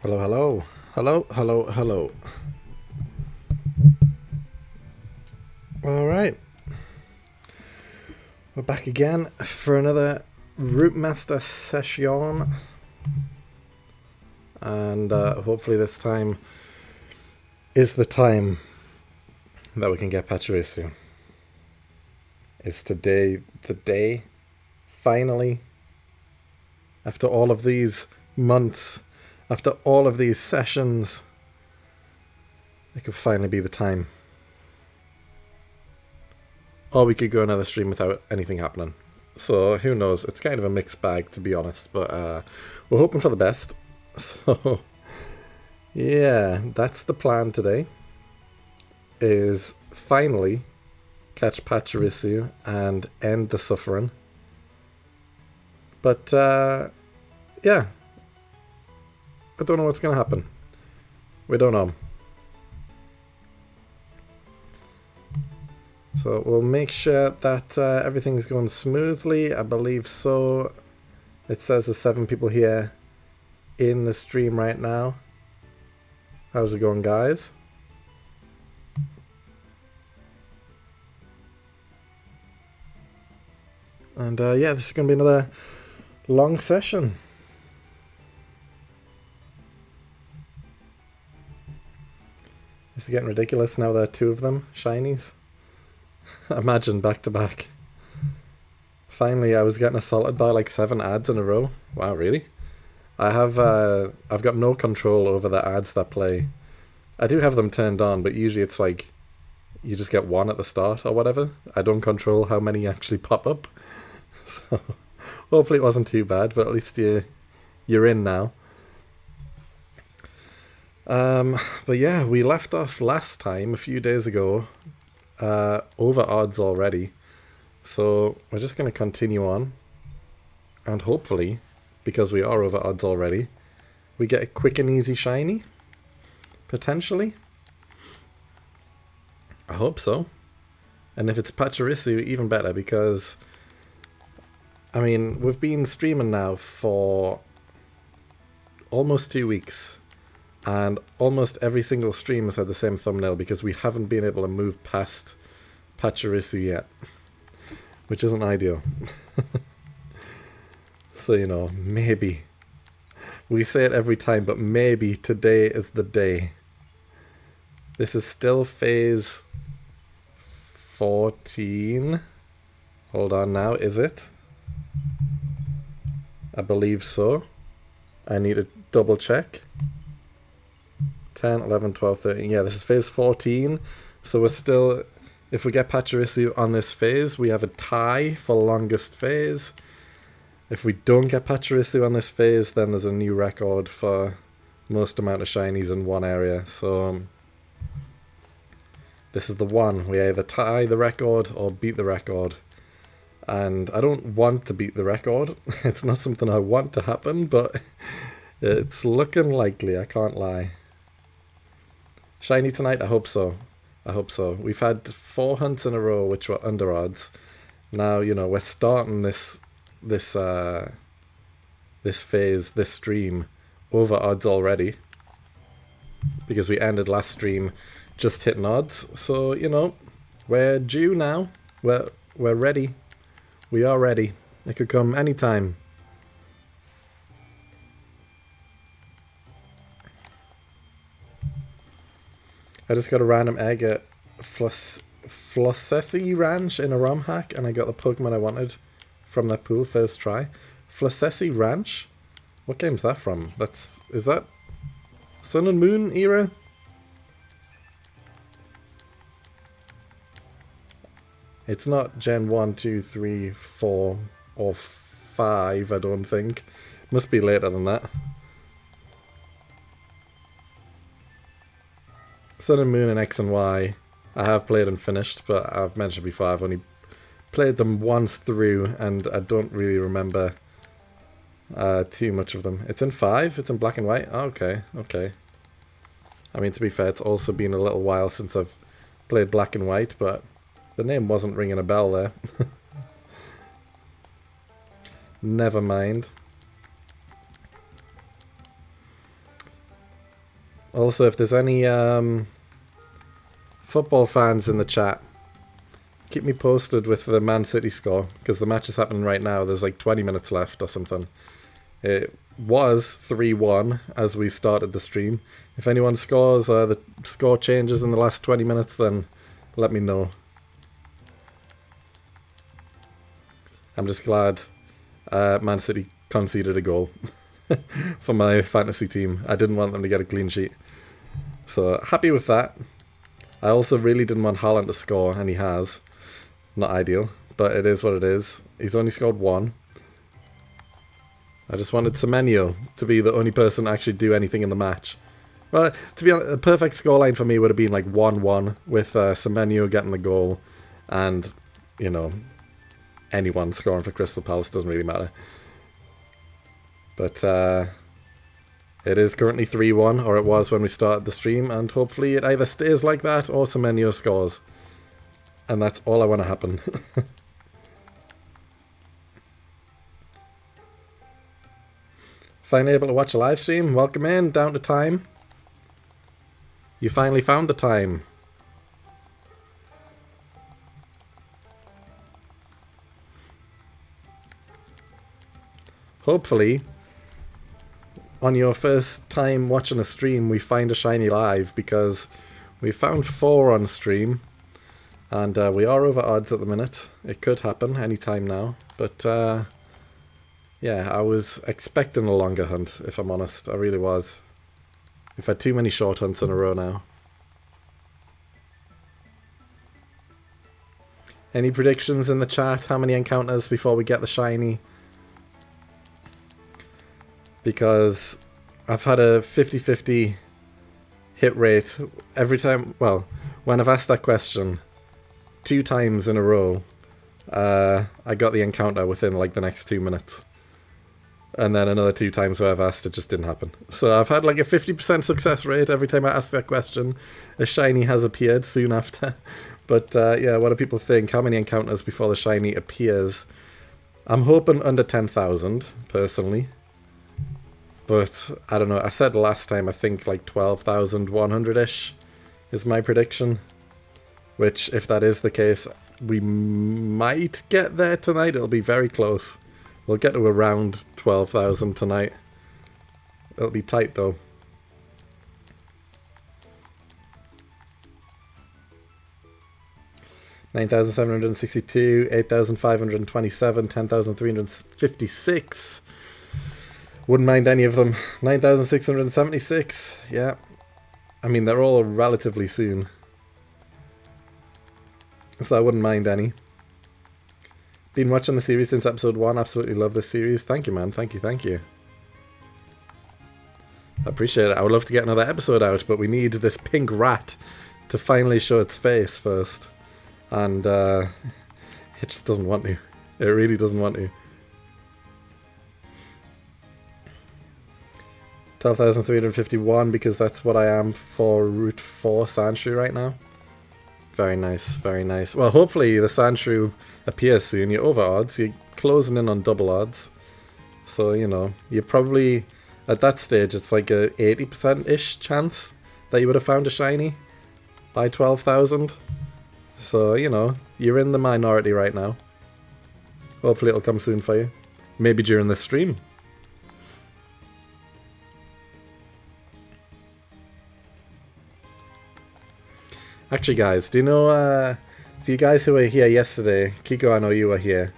Hello, hello. Hello, hello, hello. All right. We're back again for another Root Master session. And hopefully this time is the time that we can get Pachirisu. Is today the day? Finally. After all of these months, after all of these sessions, it could finally be the time. Or we could go another stream without anything happening. So who knows? It's kind of a mixed bag, to be honest. But we're hoping for the best. So yeah, that's the plan today. Is finally catch Pachirisu and end the suffering. But yeah, I don't know what's going to happen. We don't know. So we'll make sure that everything's going smoothly. I believe so. It says there's 7 people here in the stream right now. How's it going, guys? And yeah, this is going to be another long session. This is getting ridiculous now. There are 2 of them, shinies. Imagine back to back. Finally, I was getting assaulted by like 7 ads in a row. Wow, really? I've got no control over the ads that play. I do have them turned on, but usually it's like you just get 1 at the start or whatever. I don't control how many actually pop up. So hopefully it wasn't too bad, but at least you're in now. But yeah, we left off last time a few days ago over odds already. So we're just going to continue on. And hopefully, because we are over odds already, we get a quick and easy shiny. Potentially. I hope so. And if it's Pachirisu, even better, because I mean, we've been streaming now for almost 2 weeks, and almost every single stream has had the same thumbnail because we haven't been able to move past Pachirisu yet, which isn't ideal. So, you know, maybe. We say it every time, but maybe today is the day. This is still phase 14. Hold on now, is it? I believe so. I need to double check. 10, 11, 12, 13. Yeah, this is phase 14. So we're still... If we get Pachirisu on this phase, we have a tie for longest phase. If we don't get Pachirisu on this phase, then there's a new record for most amount of shinies in one area. So this is the one. We either tie the record or beat the record. And I don't want to beat the record. It's not something I want to happen, but it's looking likely, I can't lie. Shiny tonight? I hope so. I hope so. We've had 4 hunts in a row which were under odds. Now, you know, we're starting this phase, this stream, over odds already. Because we ended last stream just hitting odds. So, you know, we're due now. We're ready. We are ready. It could come anytime. I just got a random egg at Flossessi Ranch in a ROM hack, and I got the Pokemon I wanted from that pool first try. Flossessi Ranch? What game's that from? Is that Sun and Moon era? It's not Gen 1, 2, 3, 4, or 5, I don't think. Must be later than that. Sun and Moon and X and Y, I have played and finished, but I've mentioned before, I've only played them once through, and I don't really remember too much of them. It's in 5? It's in black and white? Oh, okay, okay. I mean, to be fair, it's also been a little while since I've played black and white, but the name wasn't ringing a bell there. Never mind. Also, if there's any football fans in the chat, keep me posted with the Man City score, because the match is happening right now. There's like 20 minutes left or something. It was 3-1 as we started the stream. If anyone scores or the score changes in the last 20 minutes, then let me know. I'm just glad Man City conceded a goal for my fantasy team. I didn't want them to get a clean sheet. So happy with that. I also really didn't want Haaland to score, and he has. Not ideal, but it is what it is. He's only scored one. I just wanted Semenyo to be the only person to actually do anything in the match. Well, to be honest, a perfect scoreline for me would have been like 1-1 with Semenyo getting the goal, and, you know, anyone scoring for Crystal Palace doesn't really matter. But it is currently 3-1, or it was when we started the stream, and hopefully it either stays like that or Semenyo scores. And that's all I want to happen. Finally able to watch a live stream. Welcome in, down to time. You finally found the time. Hopefully, on your first time watching a stream, we find a shiny live, because we found 4 on stream, and we are over odds at the minute. It could happen any time now, but yeah, I was expecting a longer hunt, if I'm honest. I really was. We've had too many short hunts in a row now. Any predictions in the chat? How many encounters before we get the shiny? Because I've had a 50-50 hit rate every time. Well, when I've asked that question 2 times in a row, I got the encounter within like the next 2 minutes. And then another 2 times where I've asked, it just didn't happen. So I've had like a 50% success rate every time I ask that question. A shiny has appeared soon after. But yeah, what do people think? How many encounters before the shiny appears? I'm hoping under 10,000, personally. But I don't know, I said last time I think like 12,100-ish is my prediction. Which, if that is the case, we might get there tonight. It'll be very close. We'll get to around 12,000 tonight. It'll be tight though. $9,762, $8,527, $10,356. Wouldn't mind any of them. $9,676. Yeah. I mean, they're all relatively soon. So I wouldn't mind any. Been watching the series since episode 1. Absolutely love this series. Thank you, man. Thank you, thank you. I appreciate it. I would love to get another episode out, but we need this pink rat to finally show its face first. And it just doesn't want to. It really doesn't want to. 12,351, because that's what I am for Route 4 Sandshrew right now. Very nice, very nice. Well, hopefully the Sandshrew appears soon. You're over odds. You're closing in on double odds. So, you know, you're probably, at that stage, it's like a 80%-ish chance that you would have found a shiny by 12,000. So, you know, you're in the minority right now. Hopefully it'll come soon for you. Maybe during this stream. Actually, guys, do you know, for you guys who were here yesterday, Kiko, I know you were here.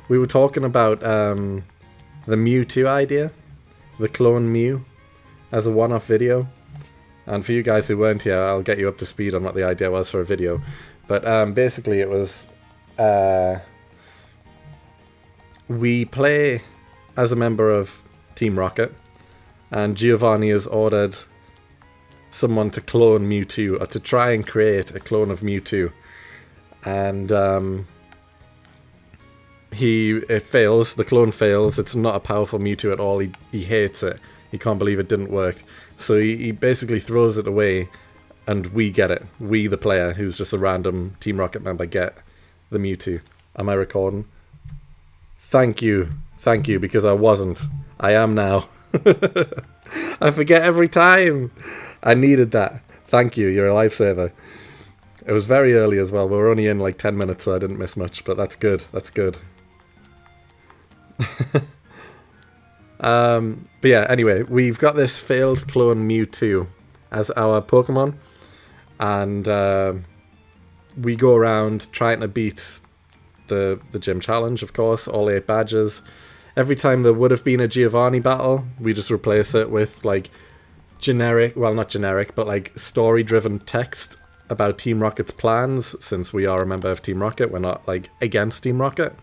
We were talking about the Mewtwo idea, the clone Mew, as a one-off video. And for you guys who weren't here, I'll get you up to speed on what the idea was for a video. But basically it was, we play as a member of Team Rocket, and Giovanni has ordered someone to clone Mewtwo, or to try and create a clone of Mewtwo. And it fails, the clone fails, it's not a powerful Mewtwo at all, he hates it, he can't believe it didn't work. So he basically throws it away, and we get it. We, the player, who's just a random Team Rocket member, get the Mewtwo. Am I recording? Thank you, because I wasn't. I am now. I forget every time. I needed that. Thank you, you're a lifesaver. It was very early as well. We were only in like 10 minutes, so I didn't miss much, but that's good. That's good. But yeah, anyway, we've got this failed clone Mewtwo as our Pokemon, and we go around trying to beat the gym challenge, of course, all 8 badges. Every time there would have been a Giovanni battle, we just replace it with like generic, well, not generic, but like story-driven text about Team Rocket's plans. Since we are a member of Team Rocket, we're not like against Team Rocket.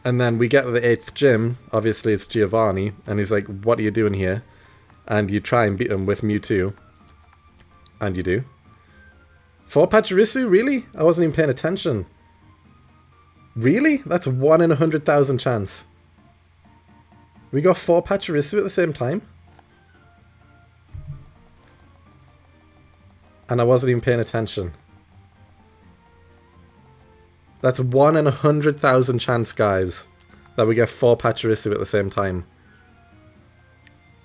And then we get to the 8th gym. Obviously, it's Giovanni, and he's like, "What are you doing here?" And you try and beat him with Mewtwo, and you do. 4 Pachirisu? Really? I wasn't even paying attention. Really? That's 1 in 100,000 chance. We got 4 Pachirisu at the same time? And I wasn't even paying attention. That's 1 in 100,000 chance, guys, that we get 4 Pachirisu at the same time.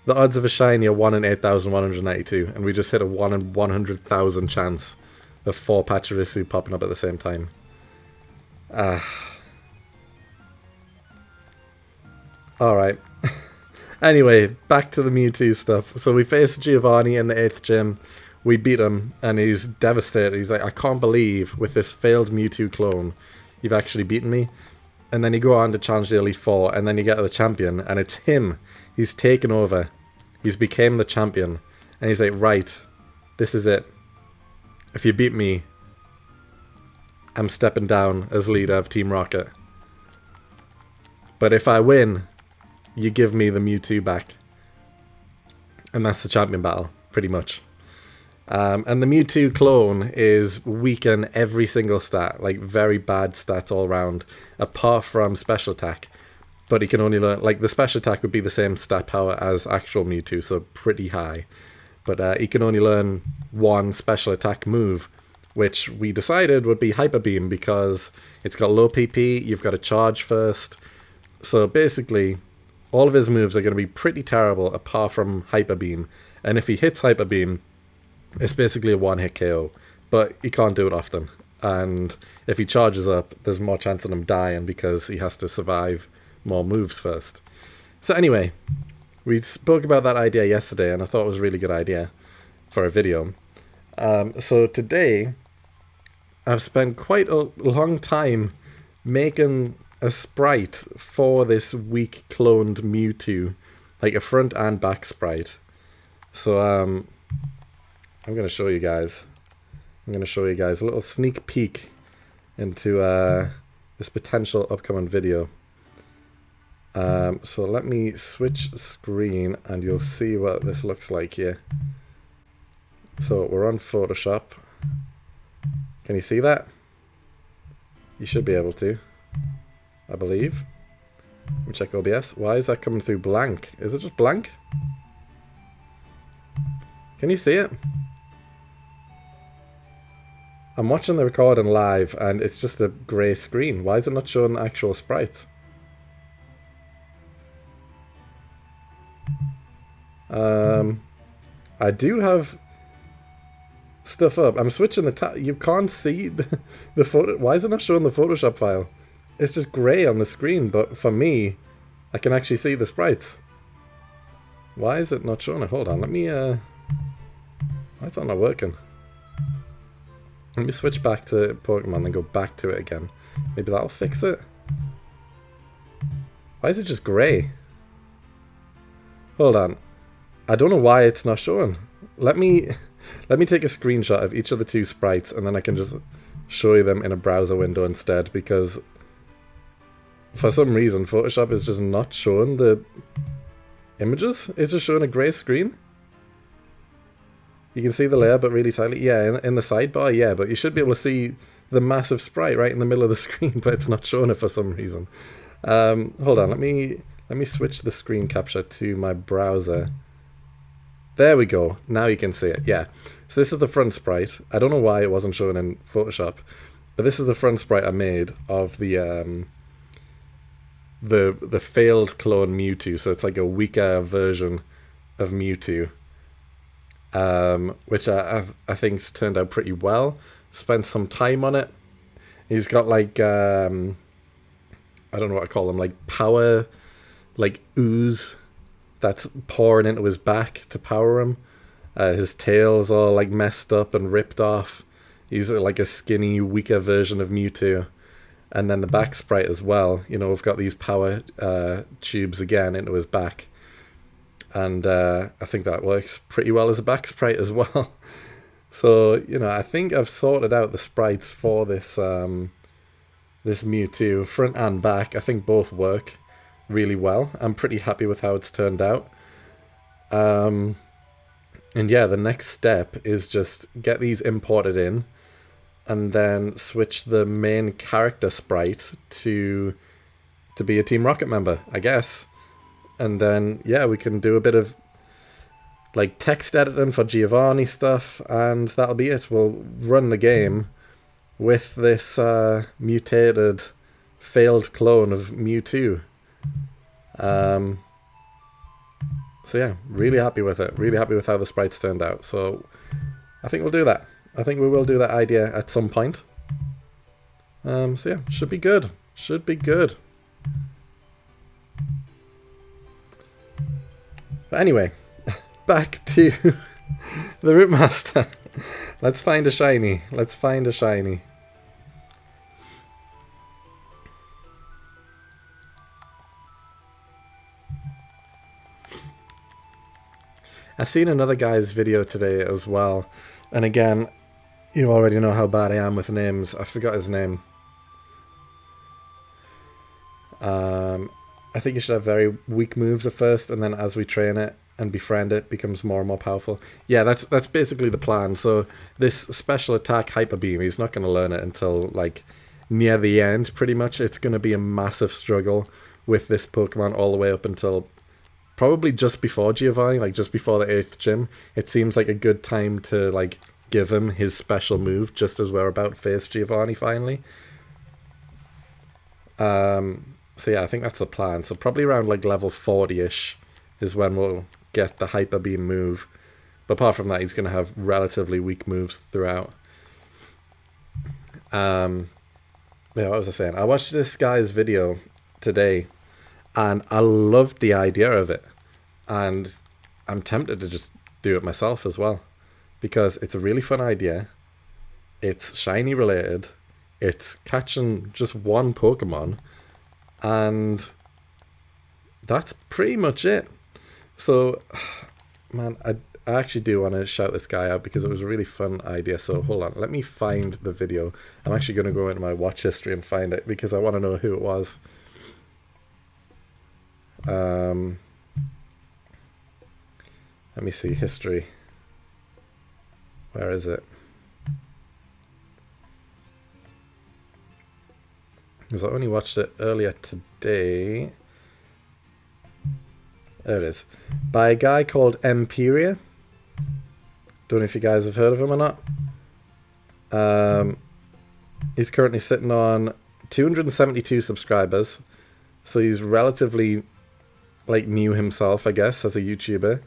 The odds of a shiny are 1 in 8,192, and we just hit a 1 in 100,000 chance of 4 Pachirisu popping up at the same time. Alright. Anyway, back to the Mewtwo stuff. So we faced Giovanni in the 8th gym. We beat him, and he's devastated. He's like, "I can't believe with this failed Mewtwo clone, you've actually beaten me." And then you go on to challenge the Elite Four, and then you get to the champion, and it's him. He's taken over. He's became the champion. And he's like, "Right, this is it. If you beat me, I'm stepping down as leader of Team Rocket. But if I win, you give me the Mewtwo back." And that's the champion battle, pretty much. And the Mewtwo clone is weak in every single stat, like very bad stats all around, apart from special attack. But he can only learn, like the special attack would be the same stat power as actual Mewtwo, so pretty high. But he can only learn 1 special attack move, which we decided would be Hyper Beam because it's got low PP, you've got to charge first. So basically, all of his moves are going to be pretty terrible apart from Hyper Beam. And if he hits Hyper Beam, it's basically a 1-hit KO, but he can't do it often. And if he charges up, there's more chance of him dying because he has to survive more moves first. So anyway, we spoke about that idea yesterday, and I thought it was a really good idea for a video. So today, I've spent quite a long time making a sprite for this weak cloned Mewtwo, like a front and back sprite. So I'm going to show you guys. I'm going to show you guys a little sneak peek into this potential upcoming video. So let me switch screen and you'll see what this looks like here. So we're on Photoshop. Can you see that? You should be able to, I believe. Let me check OBS. Why is that coming through blank? Is it just blank? Can you see it? I'm watching the recording live and it's just a grey screen. Why is it not showing the actual sprites? I do have stuff up. I'm switching the tab. You can't see the photo. Why is it not showing the Photoshop file? It's just grey on the screen, but for me, I can actually see the sprites. Why is it not showing it? Hold on, let me, why is that not working? Let me switch back to Pokemon and go back to it again. Maybe that'll fix it. Why is it just grey? Hold on. I don't know why it's not showing. Let me take a screenshot of each of the 2 sprites and then I can just show you them in a browser window instead, because for some reason Photoshop is just not showing the images. It's just showing a grey screen. You can see the layer, but really tightly. Yeah, in the sidebar, yeah, but you should be able to see the massive sprite right in the middle of the screen, but it's not showing it for some reason. Hold on, let me switch the screen capture to my browser. There we go. Now you can see it. Yeah. So this is the front sprite. I don't know why it wasn't showing in Photoshop, but this is the front sprite I made of the the failed clone Mewtwo, so it's like a weaker version of Mewtwo, which I think's turned out pretty well. Spent some time on it. He's got like I don't know what I call them, like power, like ooze that's pouring into his back to power him. His tail's all like messed up and ripped off. He's like a skinny, weaker version of Mewtwo. And then the back sprite as well. You know, we've got these power tubes again into his back. And I think that works pretty well as a back sprite as well. So, you know, I think I've sorted out the sprites for this this Mewtwo, front and back. I think both work really well. I'm pretty happy with how it's turned out. And yeah, the next step is just get these imported in and then switch the main character sprite to be a Team Rocket member, I guess. And then, yeah, we can do a bit of like text editing for Giovanni stuff, and that'll be it. We'll run the game with this mutated, failed clone of Mewtwo. So yeah, really happy with it. Really happy with how the sprites turned out. So I think we'll do that. I think we will do that idea at some point. So yeah, should be good. Should be good. But anyway, back to the Root Master. Let's find a shiny. Let's find a shiny. I've seen another guy's video today as well. And again, you already know how bad I am with names. I forgot his name. I think you should have very weak moves at first, and then as we train it and befriend it, becomes more and more powerful. Yeah, that's basically the plan. So this special attack Hyper Beam, he's not going to learn it until like near the end, pretty much. It's going to be a massive struggle with this Pokemon all the way up until probably just before Giovanni, like just before the 8th gym. It seems like a good time to like give him his special move just as we're about to face Giovanni finally. So yeah, I think that's the plan. So probably around like level 40-ish is when we'll get the Hyper Beam move. But apart from that, he's going to have relatively weak moves throughout. Yeah, what was I saying? I watched this guy's video today, and I loved the idea of it. And I'm tempted to just do it myself as well, because it's a really fun idea. It's shiny related. It's catching just one Pokemon. And that's pretty much it. So, man, I actually do want to shout this guy out because it was a really fun idea. So hold on, let me find the video. I'm actually going to go into my watch history and find it because I want to know who it was. Let me see, history. Where is it? Because I only watched it earlier today. There it is. By a guy called Emperia. Don't know if you guys have heard of him or not. He's currently sitting on 272 subscribers. So he's relatively like new himself, I guess, as a YouTuber.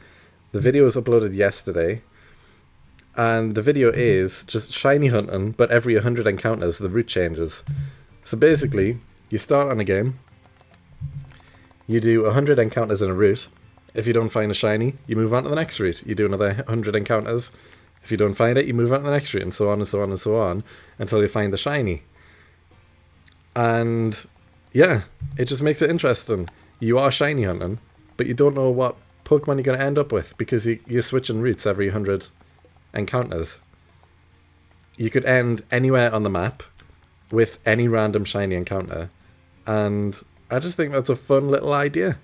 The video was uploaded yesterday. And the video is just shiny hunting, but every 100 encounters the route changes. So basically, you start on a game, you do 100 encounters in a route. If you don't find a shiny, you move on to the next route. You do another 100 encounters. If you don't find it, you move on to the next route, and so on and so on and so on, until you find the shiny. And yeah, it just makes it interesting. You are shiny hunting, but you don't know what Pokemon you're going to end up with, because you're switching routes every 100 encounters. You could end anywhere on the map with any random shiny encounter, and I just think that's a fun little idea.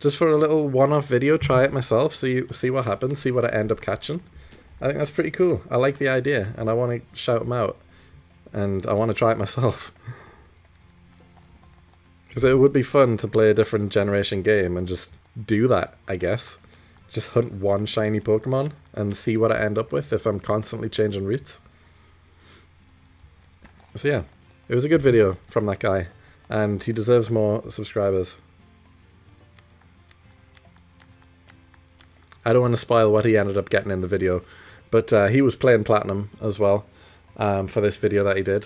Just for a little one-off video, try it myself, see what happens, see what I end up catching. I think that's pretty cool. I like the idea, and I want to shout them out, and I want to try it myself. Because it would be fun to play a different generation game and just do that, I guess. Just hunt one shiny Pokemon and see what I end up with if I'm constantly changing routes. So yeah, it was a good video from that guy. And he deserves more subscribers. I don't want to spoil what he ended up getting in the video, but he was playing Platinum as well for this video that he did.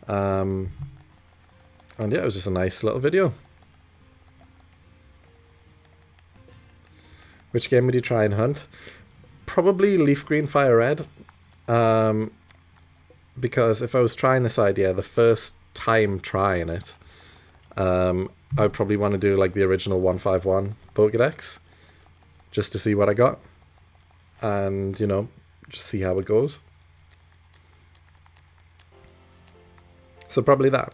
And yeah, it was just a nice little video. Which game would you try and hunt? Probably Leaf Green Fire Red. Because if I was trying this idea, the first time trying it, I'd probably want to do like the original 151 Pokédex, just to see what I got, and, you know, just see how it goes. So probably that.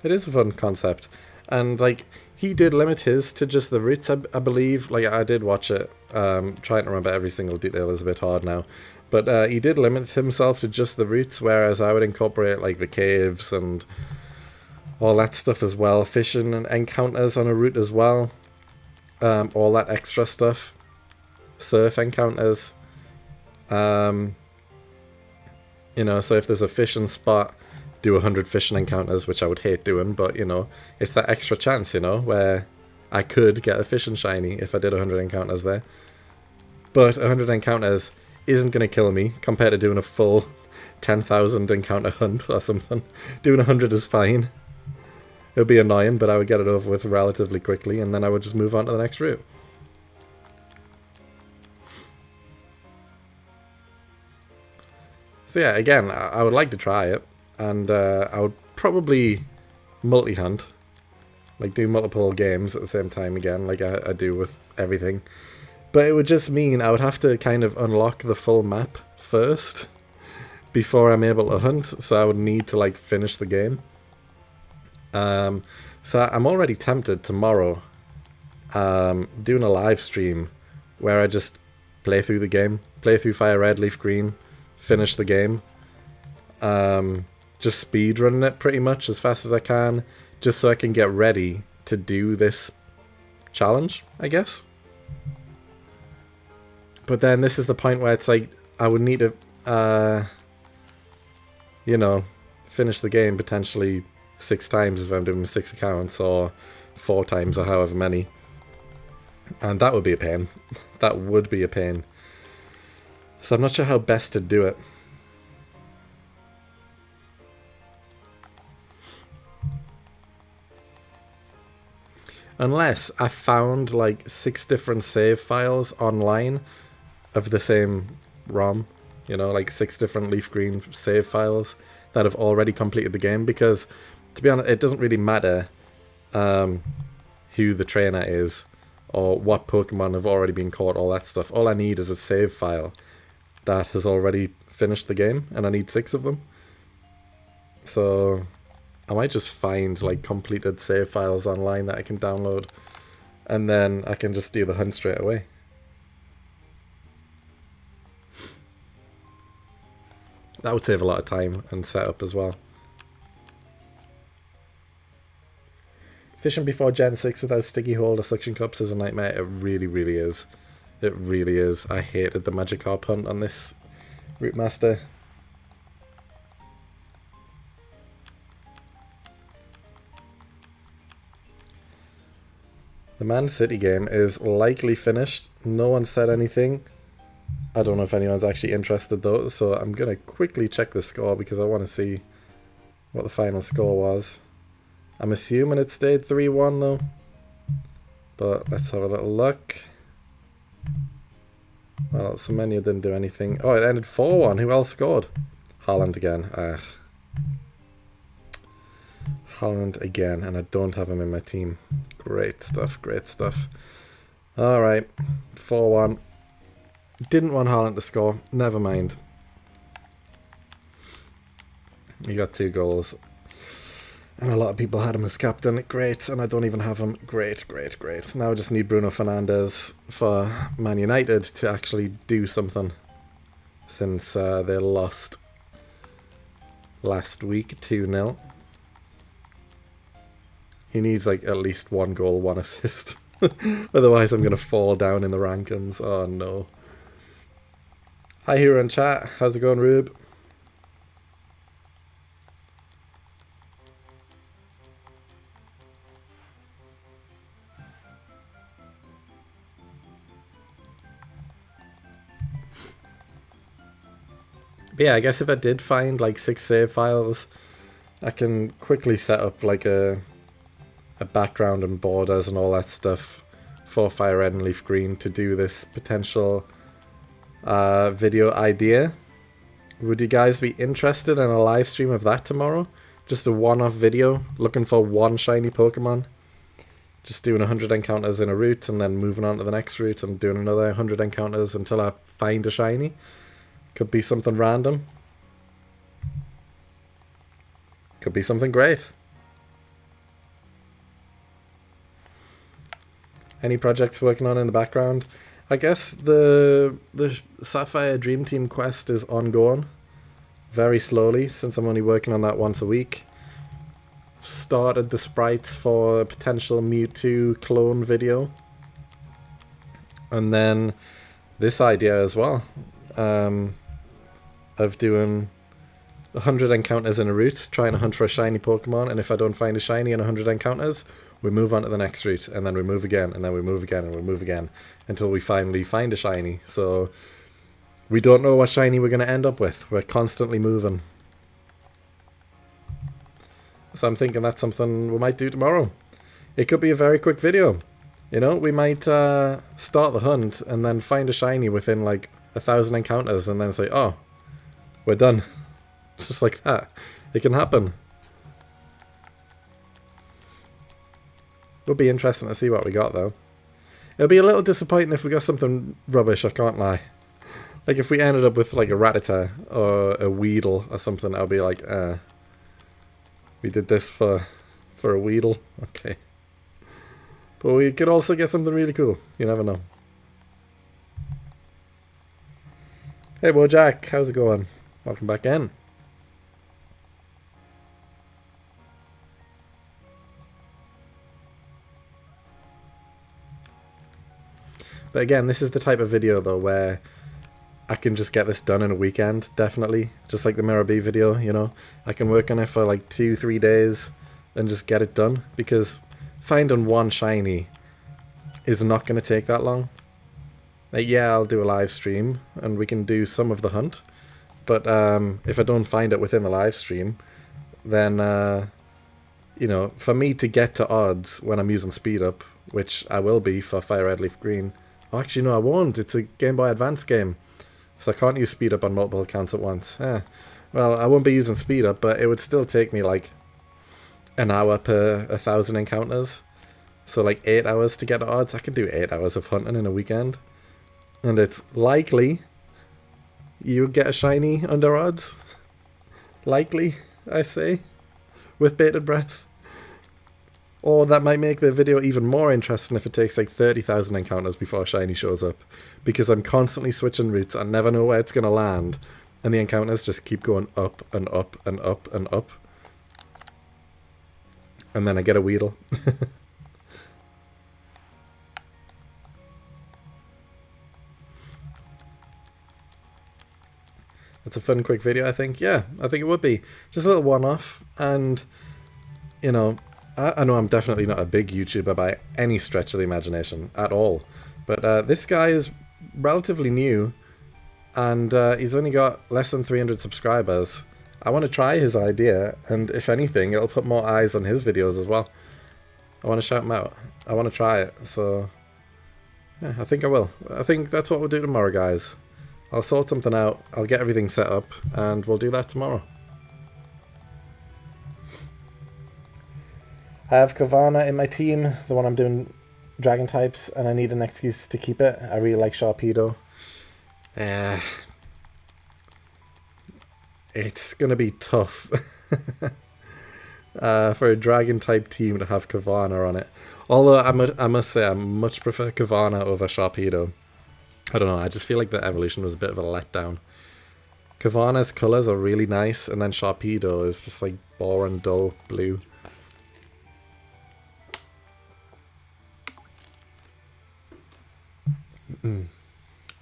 It is a fun concept, and like, he did limit his to just the roots, I believe. Like, I did watch it. Trying to remember every single detail is a bit hard now. But he did limit himself to just the roots, whereas I would incorporate like the caves and all that stuff as well. Fishing and encounters on a route as well. All that extra stuff. Surf encounters. You know, so if there's a fishing spot, do 100 fishing encounters, which I would hate doing, but, you know, it's that extra chance, you know, where I could get a fishing shiny if I did 100 encounters there. But 100 encounters isn't going to kill me compared to doing a full 10,000 encounter hunt or something. Doing 100 is fine. It would be annoying, but I would get it over with relatively quickly, and then I would just move on to the next route. So yeah, again, I would like to try it, and I would probably multi-hunt. Like, do multiple games at the same time again, like I do with everything. But it would just mean I would have to kind of unlock the full map first before I'm able to hunt, so I would need to like finish the game. So I'm already tempted tomorrow doing a live stream where I just play through the game, play through Fire Red, Leaf Green, finish the game. Just speed running it pretty much as fast as I can, just so I can get ready to do this challenge, I guess. But then this is the point where it's like, I would need to, you know, finish the game potentially 6 times if I'm doing 6 accounts, or 4 times, or however many. And that would be a pain. That would be a pain. So I'm not sure how best to do it. Unless I found like 6 different save files online of the same ROM, you know, like 6 different Leaf Green save files that have already completed the game, because to be honest, it doesn't really matter who the trainer is or what Pokemon have already been caught, all that stuff. All I need is a save file that has already finished the game, and I need 6 of them. So I might just find like completed save files online that I can download, and then I can just do the hunt straight away. That would save a lot of time and setup as well. Fishing before Gen 6 without sticky hold or suction cups is a nightmare. It really, really is. It really is. I hated the Magikarp hunt on this Route Master. The Man City game is likely finished. No one said anything. I don't know if anyone's actually interested though, so I'm going to quickly check the score because I want to see what the final score was. I'm assuming it stayed 3-1 though. But let's have a little look. Well, Semenya didn't do anything. Oh, it ended 4-1. Who else scored? Haaland again. Haaland again, and I don't have him in my team. Great stuff, great stuff. Alright, 4-1. Didn't want Haaland to score. Never mind. He got 2 goals. And a lot of people had him as captain. Great, and I don't even have him. Great, great, great. Now I just need Bruno Fernandes for Man United to actually do something, since they lost last week 2-0. He needs like at least 1 goal, 1 assist. Otherwise I'm going to fall down in the rankings. Oh no. Hi here in chat. How's it going, Rube? But yeah, I guess if I did find like 6 save files, I can quickly set up like a background and borders and all that stuff for Fire Red and Leaf Green to do this potential video idea. Would you guys be interested in a live stream of that tomorrow? Just a one-off video, looking for one shiny Pokemon. Just doing 100 encounters in a route and then moving on to the next route and doing another 100 encounters until I find a shiny. Could be something random. Could be something great. Any projects working on in the background? I guess the Sapphire Dream Team quest is ongoing. Very slowly, since I'm only working on that once a week. Started the sprites for a potential Mewtwo clone video. And then this idea as well. Of doing 100 encounters in a route, trying to hunt for a shiny Pokemon, and if I don't find a shiny in 100 encounters, we move on to the next route, and then we move again, and then we move again, and we move again, until we finally find a shiny. So we don't know what shiny we're going to end up with. We're constantly moving. So I'm thinking that's something we might do tomorrow. It could be a very quick video. You know, we might start the hunt and then find a shiny within like 1,000 encounters and then say, oh, we're done. Just like that. It can happen. It'll be interesting to see what we got though. It'll be a little disappointing if we got something rubbish, I can't lie. Like if we ended up with like a Rattata or a Weedle or something, I'll be like, we did this for a Weedle. Okay. But we could also get something really cool. You never know. Hey Bojack, how's it going? Welcome back in. But again, this is the type of video though where I can just get this done in a weekend, definitely. Just like the Mirror B video, you know. I can work on it for like 2-3 days and just get it done. Because finding one shiny is not going to take that long. Like, yeah, I'll do a live stream and we can do some of the hunt. But if I don't find it within the live stream, then, you know, for me to get to odds when I'm using speed up, which I will be for Fire Red Leaf Green. Oh, actually, no, I won't. It's a Game Boy Advance game. So I can't use speed up on multiple accounts at once. Well, I won't be using speed up, but it would still take me like an hour per 1,000 encounters. So like 8 hours to get to odds. I can do 8 hours of hunting in a weekend. And it's likely you get a shiny under odds. Likely, I say. With bated breath. Or that might make the video even more interesting if it takes like 30,000 encounters before a shiny shows up. Because I'm constantly switching routes. I never know where it's going to land. And the encounters just keep going up and up and up and up. And then I get a Weedle. It's a fun, quick video, I think. Yeah, I think it would be. Just a little one-off. And, you know, I know I'm definitely not a big YouTuber by any stretch of the imagination at all. But this guy is relatively new. And he's only got less than 300 subscribers. I want to try his idea. And if anything, it'll put more eyes on his videos as well. I want to shout him out. I want to try it. So, yeah, I think I will. I think that's what we'll do tomorrow, guys. I'll sort something out, I'll get everything set up, and we'll do that tomorrow. I have Kavana in my team, the one I'm doing dragon types, and I need an excuse to keep it. I really like Sharpedo. It's going to be tough for a dragon type team to have Kavana on it. Although I must say I much prefer Kavana over Sharpedo. I don't know, I just feel like the evolution was a bit of a letdown. Kavana's colours are really nice, and then Sharpedo is just like boring, dull blue.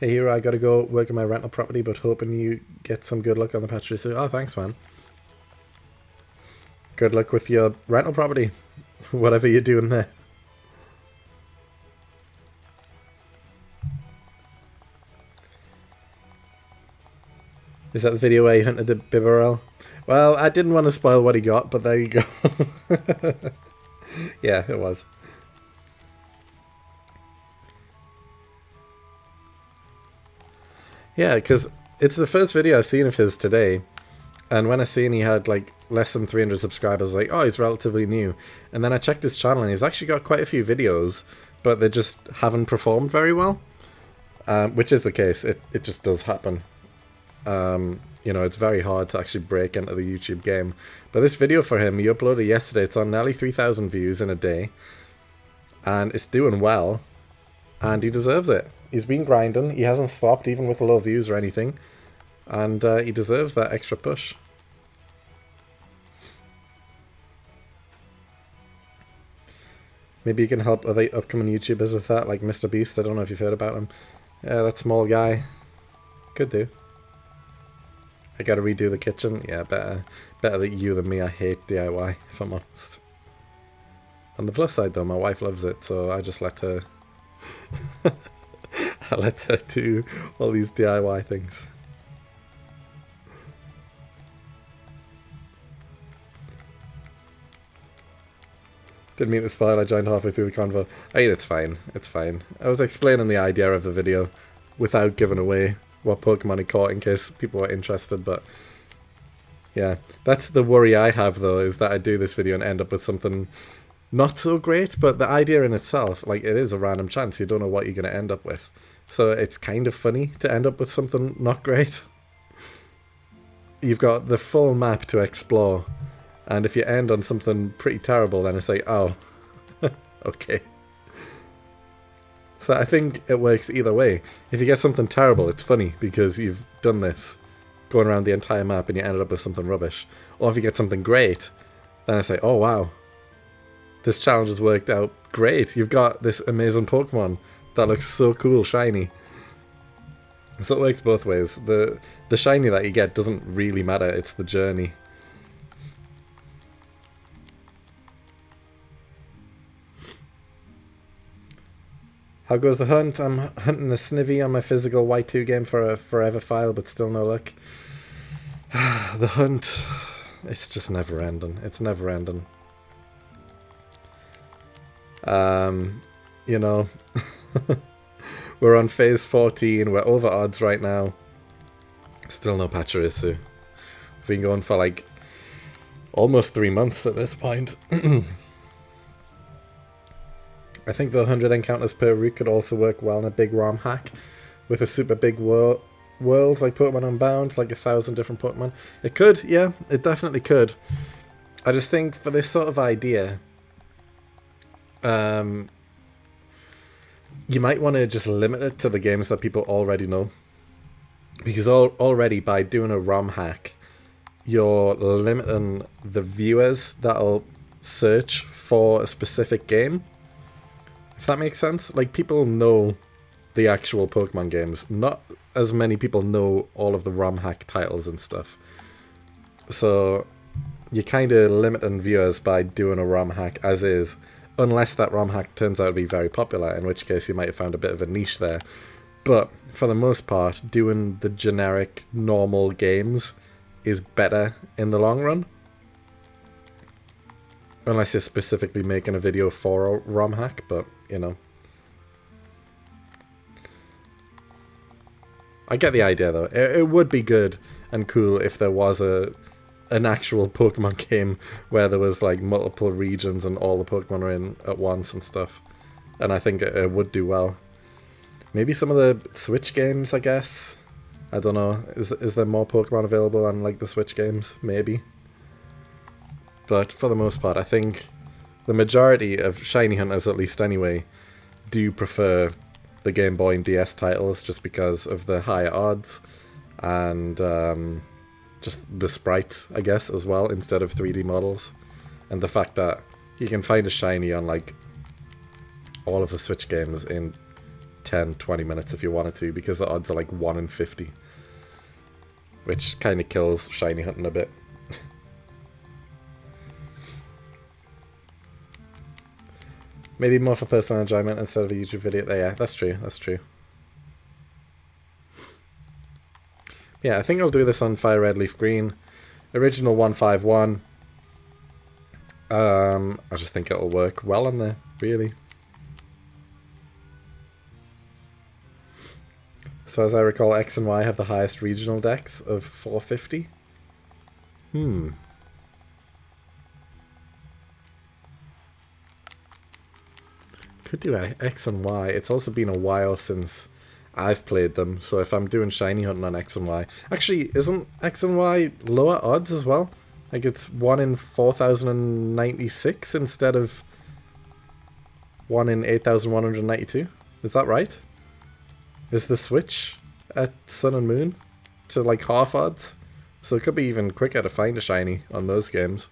Hey Hero, I gotta go work on my rental property, but hoping you get some good luck on the Pachirisu. Oh, thanks man. Good luck with your rental property. Whatever you're doing there. Is that the video where he hunted the Bibarel? Well, I didn't want to spoil what he got, but there you go. Yeah, it was. Yeah, because it's the first video I've seen of his today. And when I seen he had like less than 300 subscribers, I was like, oh, he's relatively new. And then I checked his channel and he's actually got quite a few videos, but they just haven't performed very well. Which is the case. It just does happen. You know, it's very hard to actually break into the YouTube game. But this video for him, he uploaded yesterday. It's on nearly 3,000 views in a day. And it's doing well. And he deserves it. He's been grinding. He hasn't stopped, even with low views or anything. And he deserves that extra push. Maybe you can help other upcoming YouTubers with that, like Mr. Beast. I don't know if you've heard about him. Yeah, that small guy. Could do. I gotta redo the kitchen. Yeah, better that you than me. I hate DIY, if I'm honest. On the plus side though, my wife loves it, so I just let her... I let her do all these DIY things. Didn't mean to spoil, I joined halfway through the convo. I mean, it's fine, it's fine. I was explaining the idea of the video without giving away what Pokemon he caught in case people were interested, but yeah. That's the worry I have though, is that I do this video and end up with something not so great, but the idea in itself, like, it is a random chance, you don't know what you're going to end up with. So it's kind of funny to end up with something not great. You've got the full map to explore, and if you end on something pretty terrible, then it's like, oh, okay. So I think it works either way. If you get something terrible, it's funny because you've done this, going around the entire map and you ended up with something rubbish. Or if you get something great, then it's like, oh wow, this challenge has worked out great. You've got this amazing Pokemon that looks so cool, shiny. So it works both ways. The shiny that you get doesn't really matter, it's the journey. How goes the hunt? I'm hunting a Snivy on my physical Y2 game for a forever file, but still no luck. The hunt, it's just never ending. It's never ending. You know, we're on phase 14, we're over odds right now. Still no Pachirisu. We've been going for like almost 3 months at this point. I think the 100 encounters per route could also work well in a big ROM hack with a super big world like Pokemon Unbound, like 1,000 different Pokemon. It could, yeah, it definitely could. I just think for this sort of idea, you might want to just limit it to the games that people already know. Because already by doing a ROM hack, you're limiting the viewers that'll search for a specific game. If that makes sense. Like, people know the actual Pokemon games. Not as many people know all of the ROM hack titles and stuff. So you're kind of limiting viewers by doing a ROM hack as is. Unless that ROM hack turns out to be very popular, in which case you might have found a bit of a niche there. But for the most part, doing the generic, normal games is better in the long run. Unless you're specifically making a video for a ROM hack, but, you know. I get the idea, though. It would be good and cool if there was an actual Pokemon game where there was, like, multiple regions and all the Pokemon are in at once and stuff. And I think it would do well. Maybe some of the Switch games, I guess. I don't know. Is there more Pokemon available on, like, the Switch games? Maybe. But for the most part, I think the majority of shiny hunters, at least anyway, do prefer the Game Boy and DS titles just because of the higher odds and just the sprites, I guess, as well, instead of 3D models. And the fact that you can find a shiny on, like, all of the Switch games in 10-20 minutes if you wanted to, because the odds are like 1 in 50. Which kind of kills shiny hunting a bit. Maybe more for personal enjoyment instead of a YouTube video. Yeah, that's true, that's true. Yeah, I think I'll do this on Fire Red Leaf Green. Original 151. I just think it'll work well on there, really. So as I recall, X and Y have the highest regional dex of 450. Could do X and Y. It's also been a while since I've played them, so if I'm doing shiny hunting on X and Y... Actually, isn't X and Y lower odds as well? Like it's 1 in 4,096 instead of 1 in 8,192? Is that right? Is the switch at Sun and Moon to like half odds? So it could be even quicker to find a shiny on those games.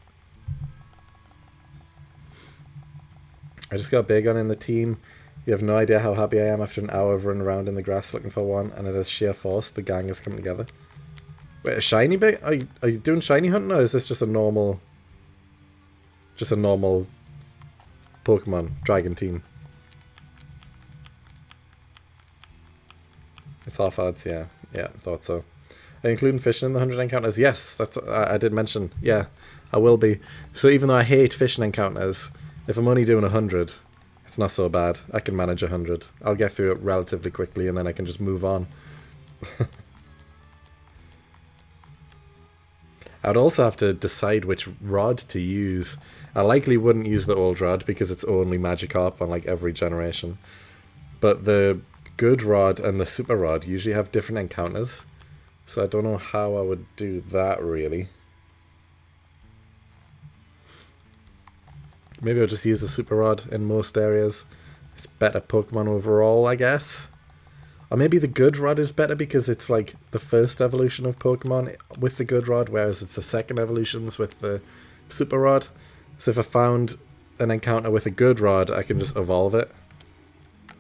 I just got Bagon in the team. You have no idea how happy I am after an hour of running around in the grass looking for one, and it is sheer force. The gang has come together. Wait, a shiny bait? Are you doing shiny hunting, or is this just a normal Pokemon Dragon team? It's half odds, yeah. Yeah, thought so. Are you including fishing in the 100 encounters? Yes, that's I did mention. Yeah, I will be. So even though I hate fishing encounters, if I'm only doing 100, it's not so bad. I can manage 100. I'll get through it relatively quickly, and then I can just move on. I'd also have to decide which rod to use. I likely wouldn't use the old rod because it's only Magikarp on like every generation. But the good rod and the super rod usually have different encounters. So I don't know how I would do that really. Maybe I'll just use the super rod in most areas. It's better Pokemon overall, I guess. Or maybe the good rod is better because it's like the first evolution of Pokemon with the good rod, whereas it's the second evolutions with the super rod. So if I found an encounter with a good rod, I can just evolve it.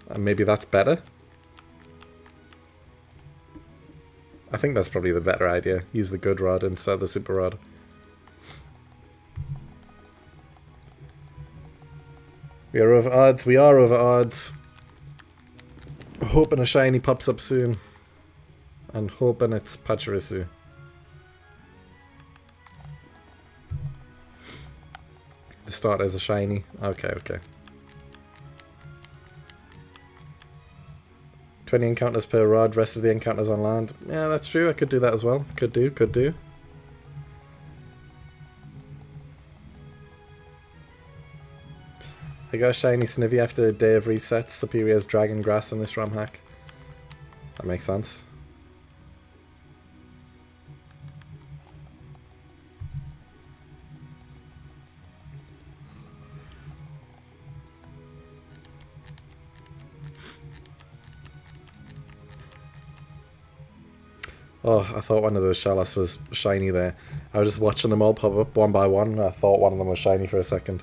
And maybe that's better. I think that's probably the better idea. Use the good rod instead of the super rod. We are over odds. We are over odds. Hoping a shiny pops up soon. And hoping it's Pachirisu. The start as a shiny. Okay. 20 encounters per rod, rest of the encounters on land. Yeah, that's true. I could do that as well. Could do. I got a shiny Snivy after a day of resets. Superior's Dragon Grass in this ROM hack. That makes sense. Oh, I thought one of those Shellos was shiny there. I was just watching them all pop up one by one, and I thought one of them was shiny for a second.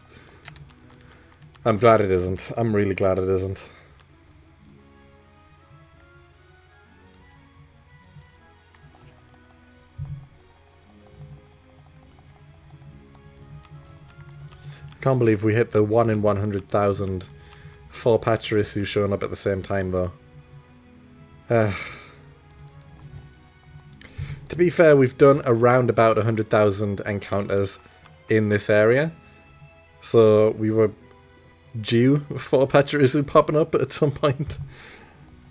I'm glad it isn't. I'm really glad it isn't. I can't believe we hit the 1 in 100,000 for Pachirisu showing up at the same time, though. To be fair, we've done around about 100,000 encounters in this area. So we were due for Pachirisu popping up at some point.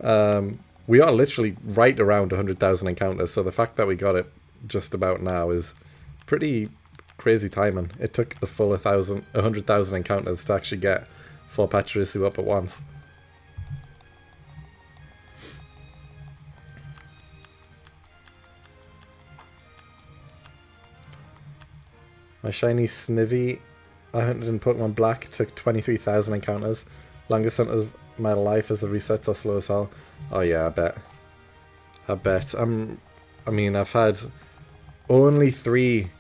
We are literally right around 100,000 encounters, so the fact that we got it just about now is pretty crazy timing. It took the full 100,000 encounters to actually get 4 Pachirisu up at once. My shiny Snivy I hunted in Pokemon Black, took 23,000 encounters. Longest hunt of my life as the resets are slow as hell. Oh yeah, I bet. I mean, I've had only 3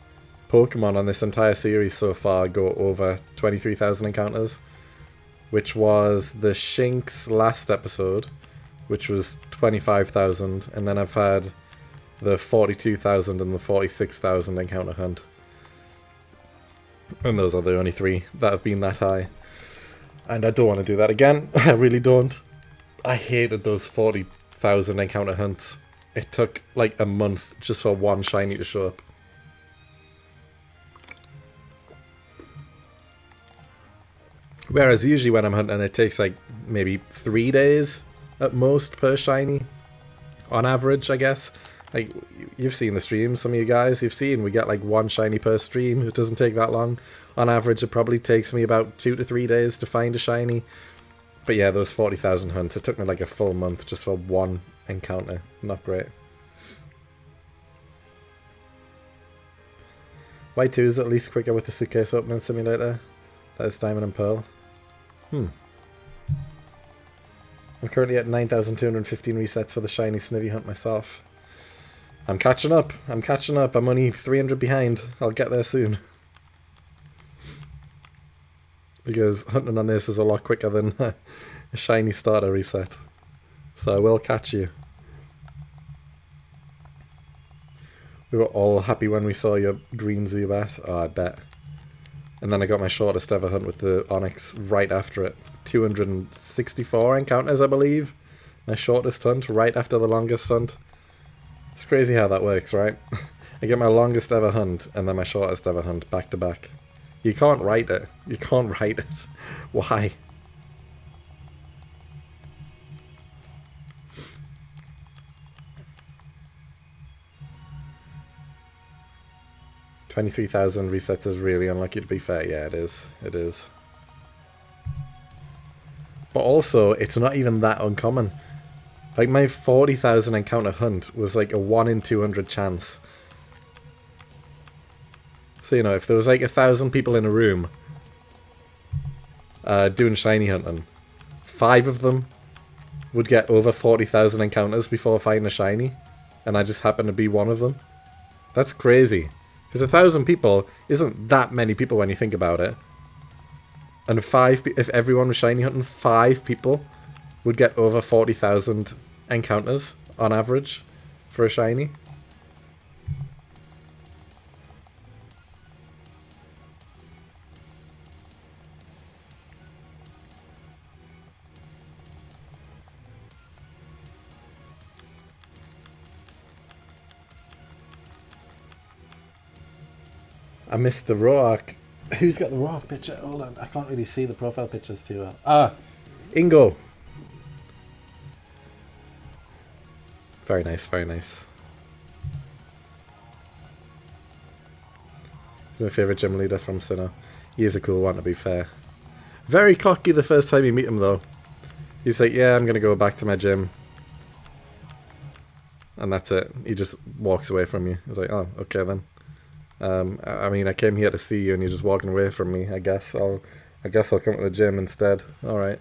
Pokemon on this entire series so far go over 23,000 encounters, which was the Shinx last episode, which was 25,000, and then I've had the 42,000 and the 46,000 encounter hunt. And those are the only 3 that have been that high. And I don't want to do that again. I really don't. I hated those 40,000 encounter hunts. it took like a month just for one shiny to show up. Whereas usually when I'm hunting, it takes like maybe 3 days at most per shiny. On average, I guess. Like, you've seen the streams, some of you guys, you've seen we get like one shiny per stream. It doesn't take that long. On average, it probably takes me about 2 to 3 days to find a shiny. But yeah, those 40,000 hunts, it took me like a full month just for one encounter. Not great. Y2 is at least quicker with the suitcase opening simulator. That is Diamond and Pearl. I'm currently at 9,215 resets for the shiny Snivy hunt myself. I'm catching up. I'm only 300 behind. I'll get there soon. Because hunting on this is a lot quicker than a shiny starter reset. So I will catch you. We were all happy when we saw your green Zubat. Oh, I bet. And then I got my shortest ever hunt with the Onyx right after it. 264 encounters, I believe. My shortest hunt right after the longest hunt. It's crazy how that works, right? I get my longest ever hunt and then my shortest ever hunt back to back. You can't write it. You can't write it. Why? $23,000 resets is really unlucky, to be fair. Yeah, it is. It is. But also, it's not even that uncommon. Like, my 40,000 encounter hunt was like a 1 in 200 chance. So, you know, if there was like 1,000 people in a room doing shiny hunting, 5 of them would get over 40,000 encounters before finding a shiny. And I just happen to be one of them. That's crazy. Because 1,000 people isn't that many people when you think about it. And if everyone was shiny hunting, 5 people would get over 40,000 encounters on average for a shiny. I missed the Roark. Who's got the Roark picture? Hold on, I can't really see the profile pictures too well. Ah, Ingo. Very nice, very nice. He's my favourite gym leader from Sinnoh. He is a cool one, to be fair. Very cocky the first time you meet him, though. He's like, yeah, I'm going to go back to my gym. And that's it. He just walks away from you. He's like, oh, okay then. I mean, I came here to see you and you're just walking away from me. I guess I'll come to the gym instead. All right.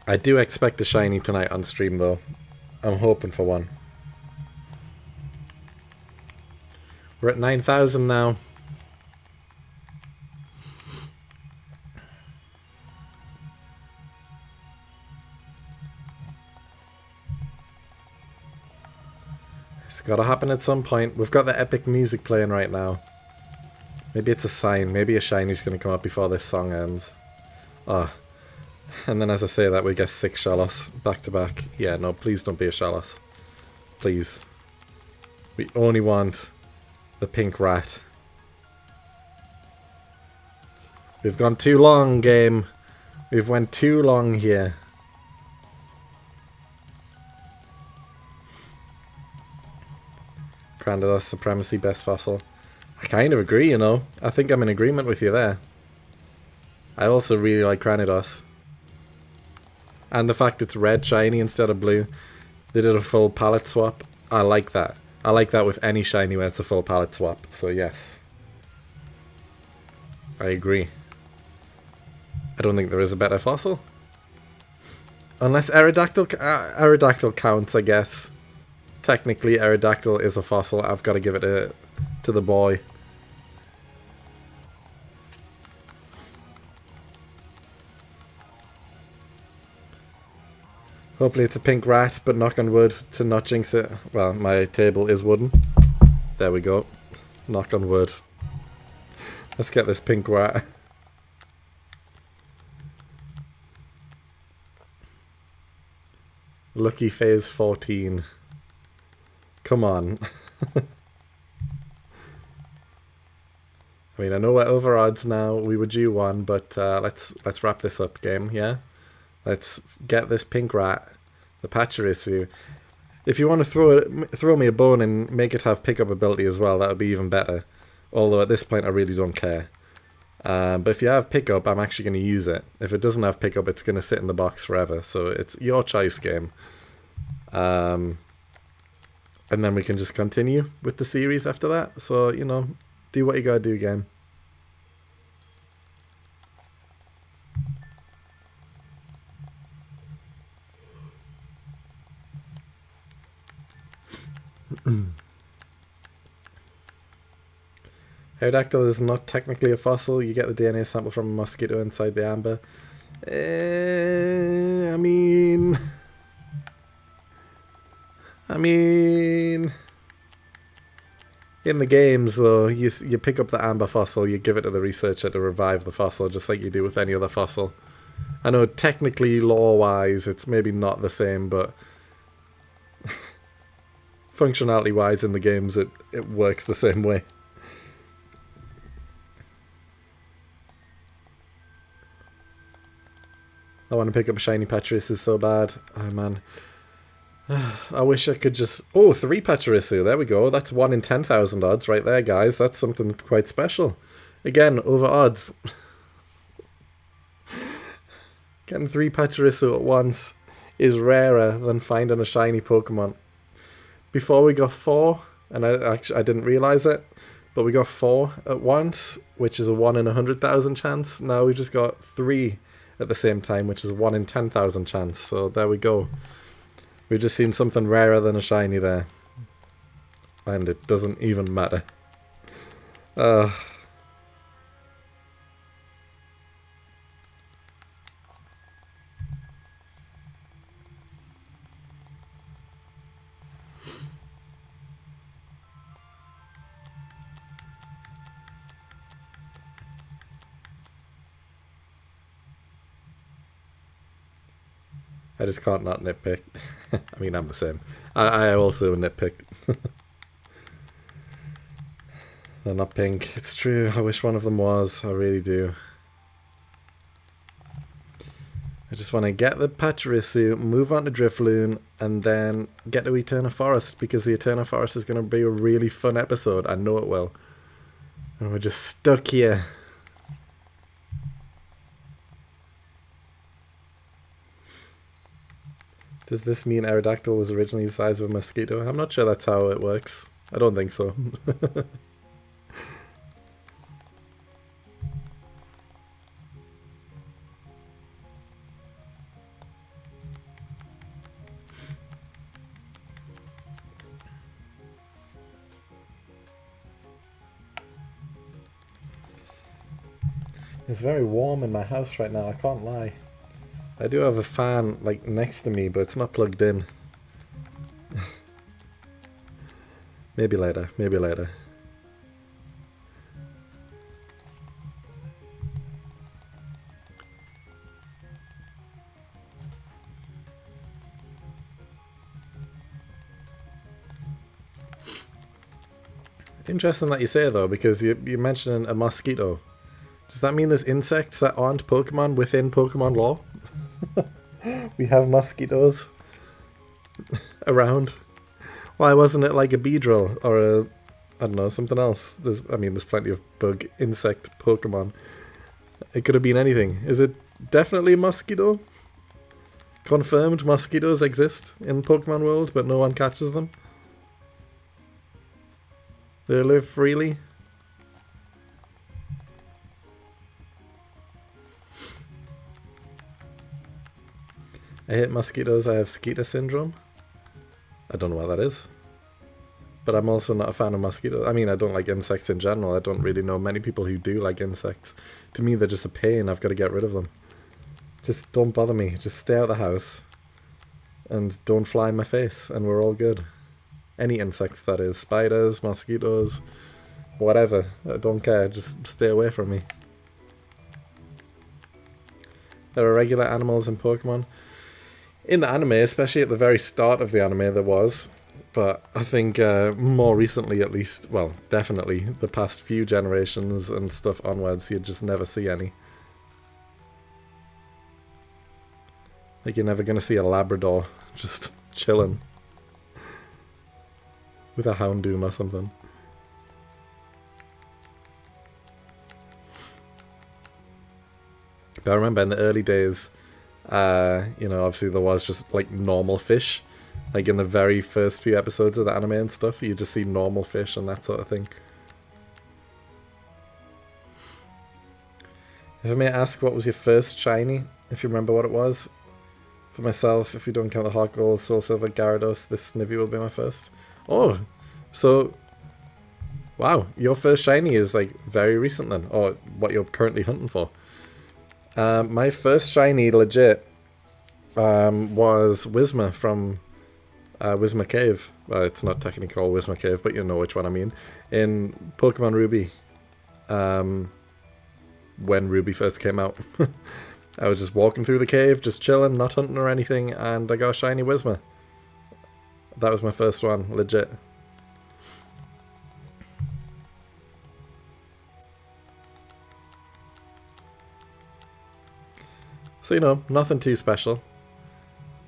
I do expect a shiny tonight on stream, though. I'm hoping for one. We're at 9,000 now. It's gotta happen at some point. We've got the epic music playing right now. Maybe it's a sign. Maybe a shiny's gonna come up before this song ends. Ah. And then as I say that, we get 6 Shellos back to back. Yeah, no, please don't be a Shellos. Please. We only want the pink rat. We've gone too long, game. We've went too long here. Grandados's Supremacy, best fossil. I kind of agree, you know. I think I'm in agreement with you there. I also really like Granados. And the fact it's red shiny instead of blue. They did a full palette swap. I like that. I like that with any shiny where it's a full palette swap. So yes. I agree. I don't think there is a better fossil. Unless Aerodactyl... Aerodactyl counts, I guess. Technically, Aerodactyl is a fossil. I've got to give it to the boy. Hopefully it's a pink rat, but knock on wood to not jinx it. Well, my table is wooden. There we go. Knock on wood. Let's get this pink rat. Lucky phase 14. Come on. I mean, I know we're over odds now. We were due one, but let's wrap this up, game. Yeah, let's get this pink rat, the Pachirisu. If you want to throw me a bone and make it have pickup ability as well, that would be even better. Although at this point, I really don't care. But if you have pickup, I'm actually going to use it. If it doesn't have pickup, it's going to sit in the box forever. So it's your choice, game. And then we can just continue with the series after that. So, you know, do what you gotta do, game. Aerodactyl is not technically a fossil. You get the DNA sample from a mosquito inside the amber. I mean, in the games though, you pick up the amber fossil, you give it to the researcher to revive the fossil, just like you do with any other fossil. I know technically, lore-wise, it's maybe not the same, but functionality-wise in the games, it works the same way. I want to pick up a shiny Pachirisu so bad. Oh man. I wish I could just... Oh, 3 Pachirisu. There we go. That's 1 in 10,000 odds right there, guys. That's something quite special. Again, over odds. Getting 3 Pachirisu at once is rarer than finding a shiny Pokemon. Before we got 4, and I didn't realise it, but we got 4 at once, which is a 1 in 100,000 chance. Now we've just got 3 at the same time, which is a 1 in 10,000 chance. So there we go. We've just seen something rarer than a shiny there. And it doesn't even matter. I just can't not nitpick. I mean, I'm the same. I also nitpick. They're not pink. It's true. I wish one of them was. I really do. I just want to get the Pachirisu, move on to Drifloon, and then get to Eterna Forest, because the Eterna Forest is going to be a really fun episode. I know it will. And we're just stuck here. Does this mean Aerodactyl was originally the size of a mosquito? I'm not sure that's how it works. I don't think so. It's very warm in my house right now, I can't lie. I do have a fan, like, next to me, but it's not plugged in. Maybe later, maybe later. Interesting that you say, though, because you mentioned a mosquito. Does that mean there's insects that aren't Pokemon within Pokemon lore? We have mosquitoes around. Why wasn't it like a Beedrill or a, I don't know, something else? There's plenty of bug insect Pokemon. It could have been anything. Is it definitely a mosquito? Confirmed mosquitoes exist in Pokemon world, but no one catches them? They live freely? I hate mosquitoes, I have Skeeter syndrome. I don't know what that is. But I'm also not a fan of mosquitoes. I mean, I don't like insects in general. I don't really know many people who do like insects. To me, they're just a pain. I've got to get rid of them. Just don't bother me. Just stay out of the house. and don't fly in my face, and we're all good. Any insects, that is. Spiders, mosquitoes, whatever. I don't care, just stay away from me. There are regular animals in Pokemon. In the anime, especially at the very start of the anime, there was. But I think more recently, at least, well, definitely, the past few generations and stuff onwards, you'd just never see any. Like, you're never going to see a Labrador just chilling with a Houndoom or something. But I remember in the early days, obviously there was just, like, normal fish. Like, in the very first few episodes of the anime and stuff, you just see normal fish and that sort of thing. If I may ask, what was your first shiny? If you remember what it was. For myself, if you don't count the Heart Gold, Soul Silver, Gyarados, this Snivy will be my first. Oh, so... Wow, your first shiny is, like, very recent then. Or what you're currently hunting for. My first shiny, legit, was Whismur from Whismur Cave. Well, it's not technically called Whismur Cave, but you know which one I mean. In Pokemon Ruby. When Ruby first came out. I was just walking through the cave, just chilling, not hunting or anything, and I got a shiny Whismur. That was my first one, legit. So, nothing too special.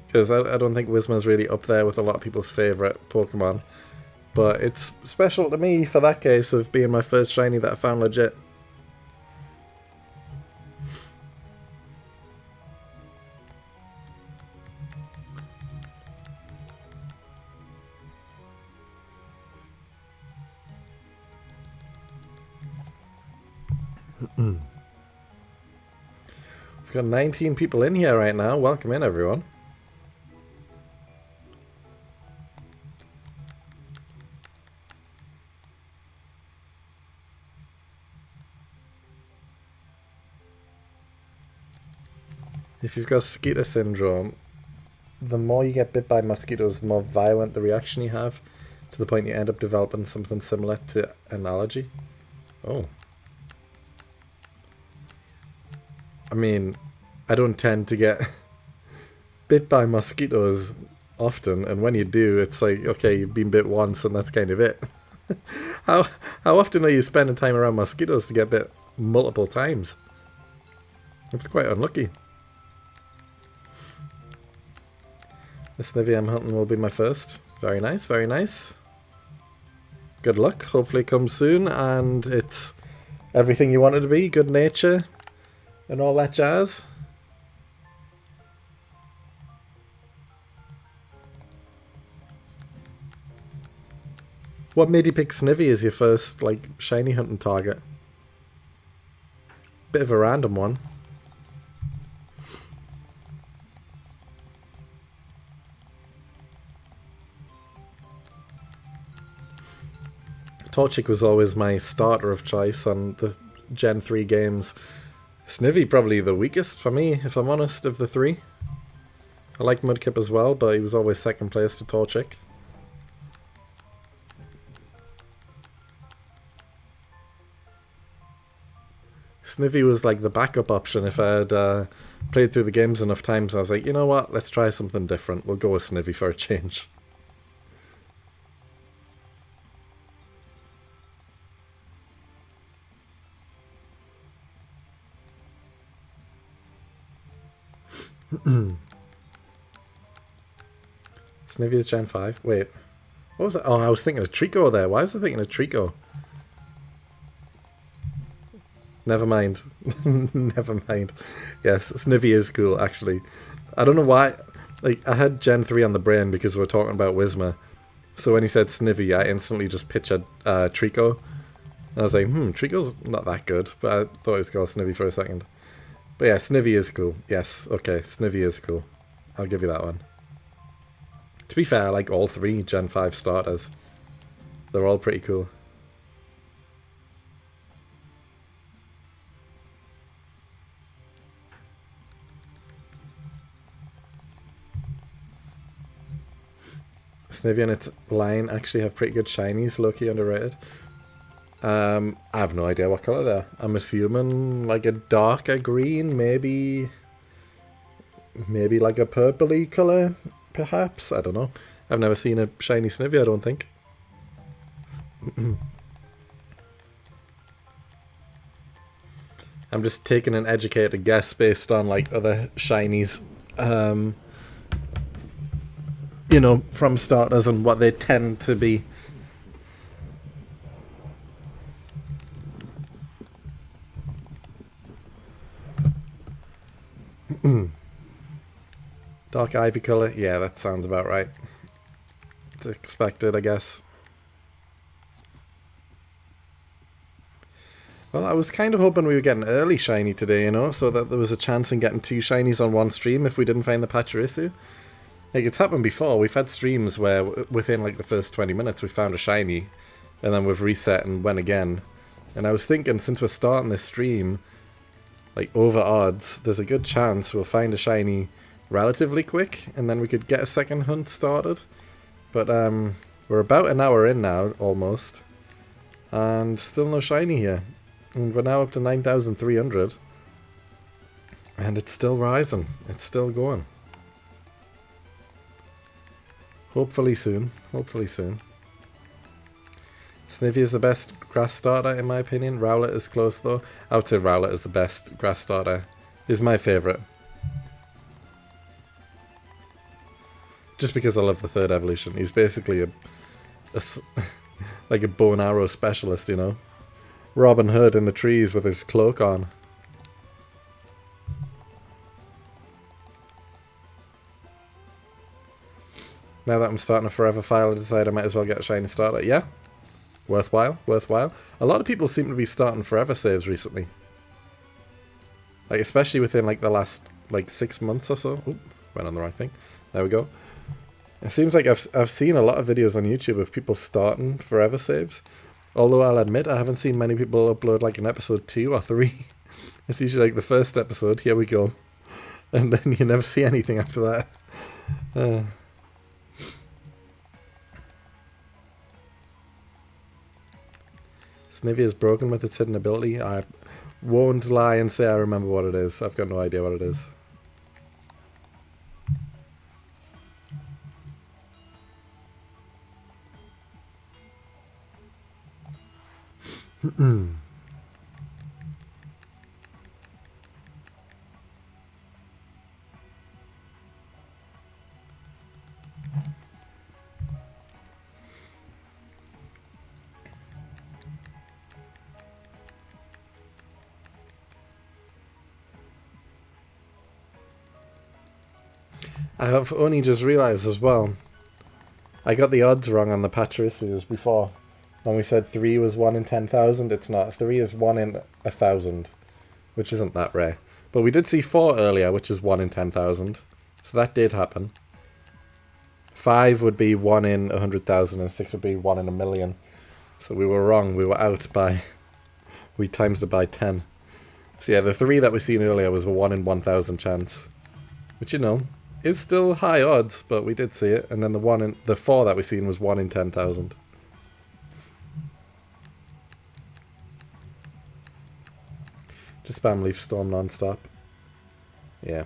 Because I don't think Whismur's really up there with a lot of people's favourite Pokemon. But it's special to me for that case of being my first shiny that I found legit. We've got 19 people in here right now. Welcome in, everyone. If you've got mosquito syndrome, the more you get bit by mosquitoes, the more violent the reaction you have, to the point you end up developing something similar to an allergy. Oh. I mean, I don't tend to get bit by mosquitoes often, and when you do, it's like, okay, you've been bit once and that's kind of it. How often are you spending time around mosquitoes to get bit multiple times? It's quite unlucky. The Snivy I'm hunting will be my first. Very nice, very nice. Good luck. Hopefully it comes soon and it's everything you want it to be. Good nature and all that jazz. What made you pick Snivy as your first, like, shiny hunting target? Bit of a random one. Torchic was always my starter of choice on the Gen 3 games. Snivy probably the weakest for me, if I'm honest, of the three. I liked Mudkip as well, but he was always second place to Torchic. Snivy was like the backup option if I had played through the games enough times. I was like, you know what, let's try something different. We'll go with Snivy for a change. Snivy is Gen 5. Wait. What was that? Oh, I was thinking of Trico there. Why was I thinking of Trico? Never mind. Never mind. Yes, Snivy is cool, actually. I don't know why. Like, I had Gen 3 on the brain because we were talking about Whismur. So when he said Snivy, I instantly just pictured Trico. And I was like, Trico's not that good. But I thought it was called Snivy for a second. But yeah, Snivy is cool. Yes, okay, Snivy is cool. I'll give you that one. To be fair, I like all three Gen 5 starters. They're all pretty cool. Snivy and its line actually have pretty good shinies, low-key underrated. I have no idea what colour they're. I'm assuming like a darker green, maybe like a purpley colour, perhaps? I don't know. I've never seen a shiny Snivy, I don't think. I'm just taking an educated guess based on like other shinies, you know, from starters and what they tend to be. Dark ivy colour? Yeah, that sounds about right. It's expected, I guess. Well, I was kind of hoping we would get an early shiny today, you know, so that there was a chance in getting 2 shinies on one stream if we didn't find the Pachirisu. Like, it's happened before. We've had streams where within, like, the first 20 minutes we found a shiny, and then we've reset and went again. And I was thinking, since we're starting this stream, like, over odds, there's a good chance we'll find a shiny relatively quick, and then we could get a second hunt started. But, we're about an hour in now, almost, and still no shiny here. And we're now up to 9,300. And it's still rising. It's still going. Hopefully soon. Hopefully soon. Snivy is the best grass starter in my opinion. Rowlet is close though. I would say Rowlet is the best grass starter. Is my favourite. Just because I love the third evolution. He's basically like a bow and arrow specialist, you know. Robin Hood in the trees with his cloak on. Now that I'm starting a forever file, I decide I might as well get a shiny starter. Yeah, worthwhile, worthwhile. A lot of people seem to be starting forever saves recently. Like, especially within like the last like 6 months or so. Oop, went on the right thing. There we go. It seems like I've seen a lot of videos on YouTube of people starting forever saves. Although I'll admit I haven't seen many people upload like an episode 2 or 3. It's usually like the first episode, here we go. And then you never see anything after that. Snivy is broken with its hidden ability. I won't lie and say I remember what it is. I've got no idea what it is. I have only just realised as well, I got the odds wrong on the Pachirisus before. When we said 3 was 1 in 10,000, it's not. 3 is 1 in 1,000, which isn't that rare. But we did see 4 earlier, which is 1 in 10,000. So that did happen. 5 would be 1 in 100,000 and 6 would be 1 in a million. So we were wrong. We were out by... we times it by 10. So yeah, the 3 that we seen earlier was a 1 in 1,000 chance. Which, you know, is still high odds, but we did see it. And then the 4 that we seen was 1 in 10,000. Just spam Leaf Storm non-stop. Yeah.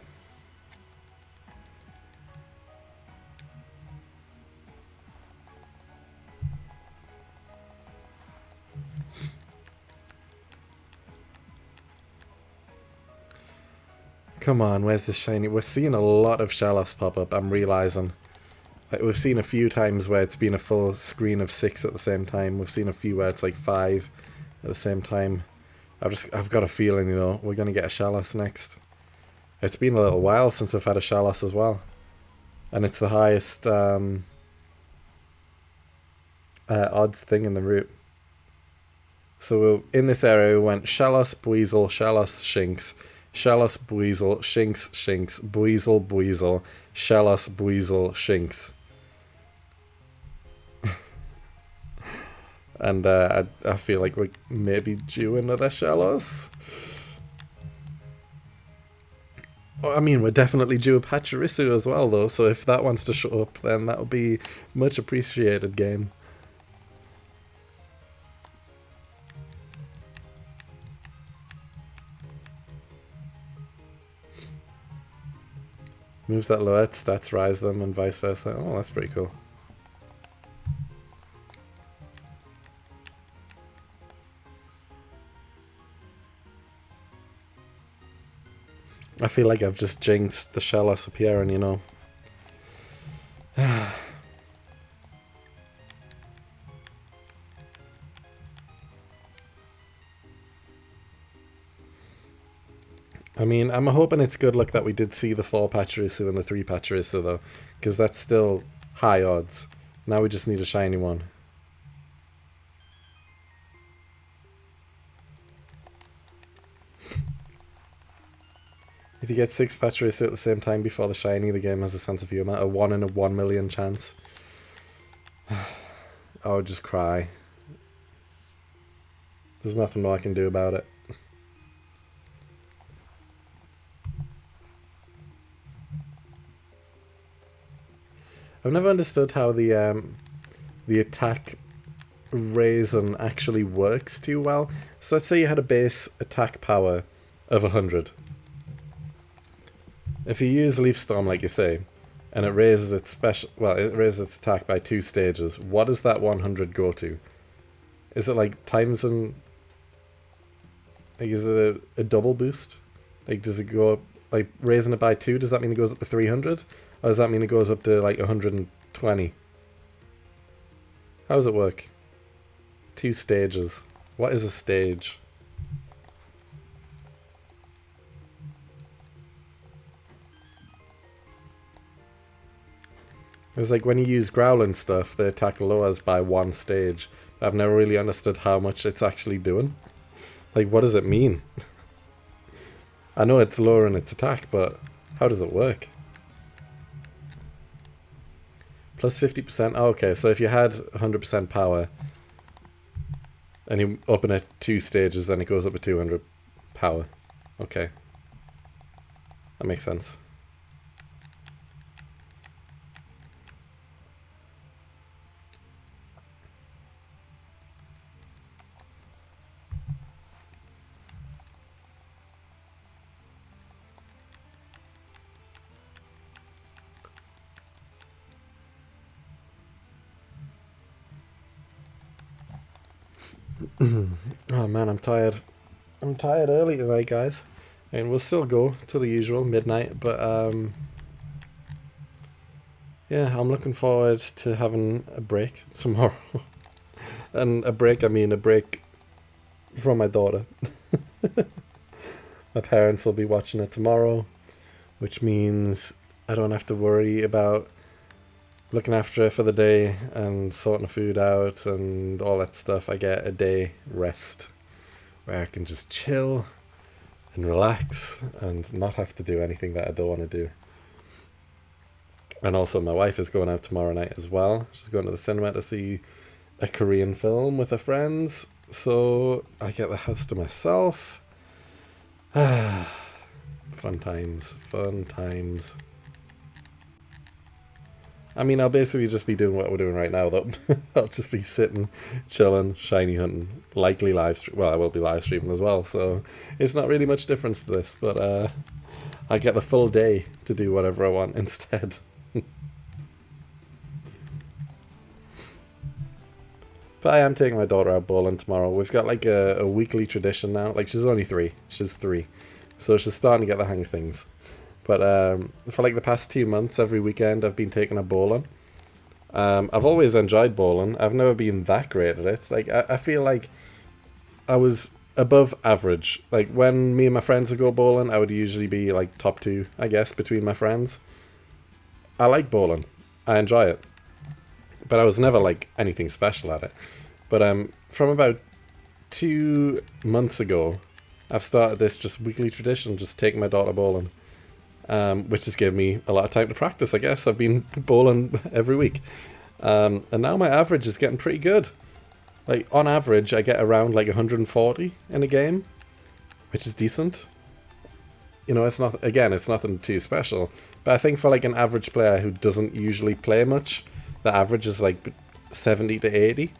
Come on, where's the shiny? We're seeing a lot of Shellos pop up, I'm realising. Like, we've seen a few times where it's been a full screen of 6 at the same time. We've seen a few where it's like 5 at the same time. I've got a feeling, you know, we're going to get a Shellos next. It's been a little while since we've had a Shellos as well. And it's the highest odds thing in the route. So in this area we went Shellos, Buizel, Shellos, Shinx, Shellos, Buizel, Shinx, Shinx, Buizel, Buizel, Shellos, Buizel, Shinx. And I feel like we're maybe due another Shellos. I mean, we're definitely due a Pachirisu as well, though, so if that wants to show up, then that would be much appreciated game. Moves that low stats rise them and vice versa. Oh, that's pretty cool. I feel like I've just jinxed the Shellos appearing, you know. I mean, I'm hoping it's good luck that we did see the 4 Pachirisu and the 3 Pachirisu, though, because that's still high odds. Now we just need a shiny one. If you get 6 Pachirisu at the same time before the shiny, the game has a sense of humor. A 1 in a 1 million chance. I would just cry. There's nothing more I can do about it. I've never understood how the attack raison actually works too well. So let's say you had a base attack power of 100. If you use Leaf Storm like you say, and it raises its it raises its attack by 2 stages, what does that 100 go to? Is it like times and like is it a double boost? Like does it go up like raising it by 2, does that mean it goes up to 300? Or does that mean it goes up to like 120? How does it work? 2 stages. What is a stage? It's like when you use Growlithe stuff, the attack lowers by 1 stage. I've never really understood how much it's actually doing. Like, what does it mean? I know it's lowering its attack, but how does it work? Plus 50%. Oh, okay, so if you had 100% power and you open it 2 stages, then it goes up to 200 power. Okay. That makes sense. Oh man, I'm tired. I'm tired early tonight, guys. And we'll still go to the usual midnight, but yeah, I'm looking forward to having a break tomorrow. And a break, I mean a break from my daughter. My parents will be watching it tomorrow, which means I don't have to worry about looking after her for the day and sorting the food out and all that stuff. I get a day rest where I can just chill and relax and not have to do anything that I don't want to do. And also my wife is going out tomorrow night as well. She's going to the cinema to see a Korean film with her friends, so I get the house to myself. Fun times, fun times. I mean, I'll basically just be doing what we're doing right now, though. I'll just be sitting, chilling, shiny hunting, likely live stream. Well, I will be live streaming as well, so it's not really much difference to this, but I get the full day to do whatever I want instead. But I am taking my daughter out bowling tomorrow. We've got like a weekly tradition now. Like, she's only 3. She's 3. So she's starting to get the hang of things. But for like the past 2 months, every weekend I've been taking her bowling. I've always enjoyed bowling. I've never been that great at it. Like I feel like I was above average. Like when me and my friends would go bowling, I would usually be like top 2, I guess, between my friends. I like bowling. I enjoy it. But I was never like anything special at it. But from about 2 months ago, I've started this just weekly tradition, just taking my daughter bowling. Which has given me a lot of time to practice, I guess. I've been bowling every week. And now my average is getting pretty good. Like, on average, I get around like 140 in a game, which is decent. you know, it's not, again, it's nothing too special. But I think for like an average player who doesn't usually play much, the average is like 70 to 80.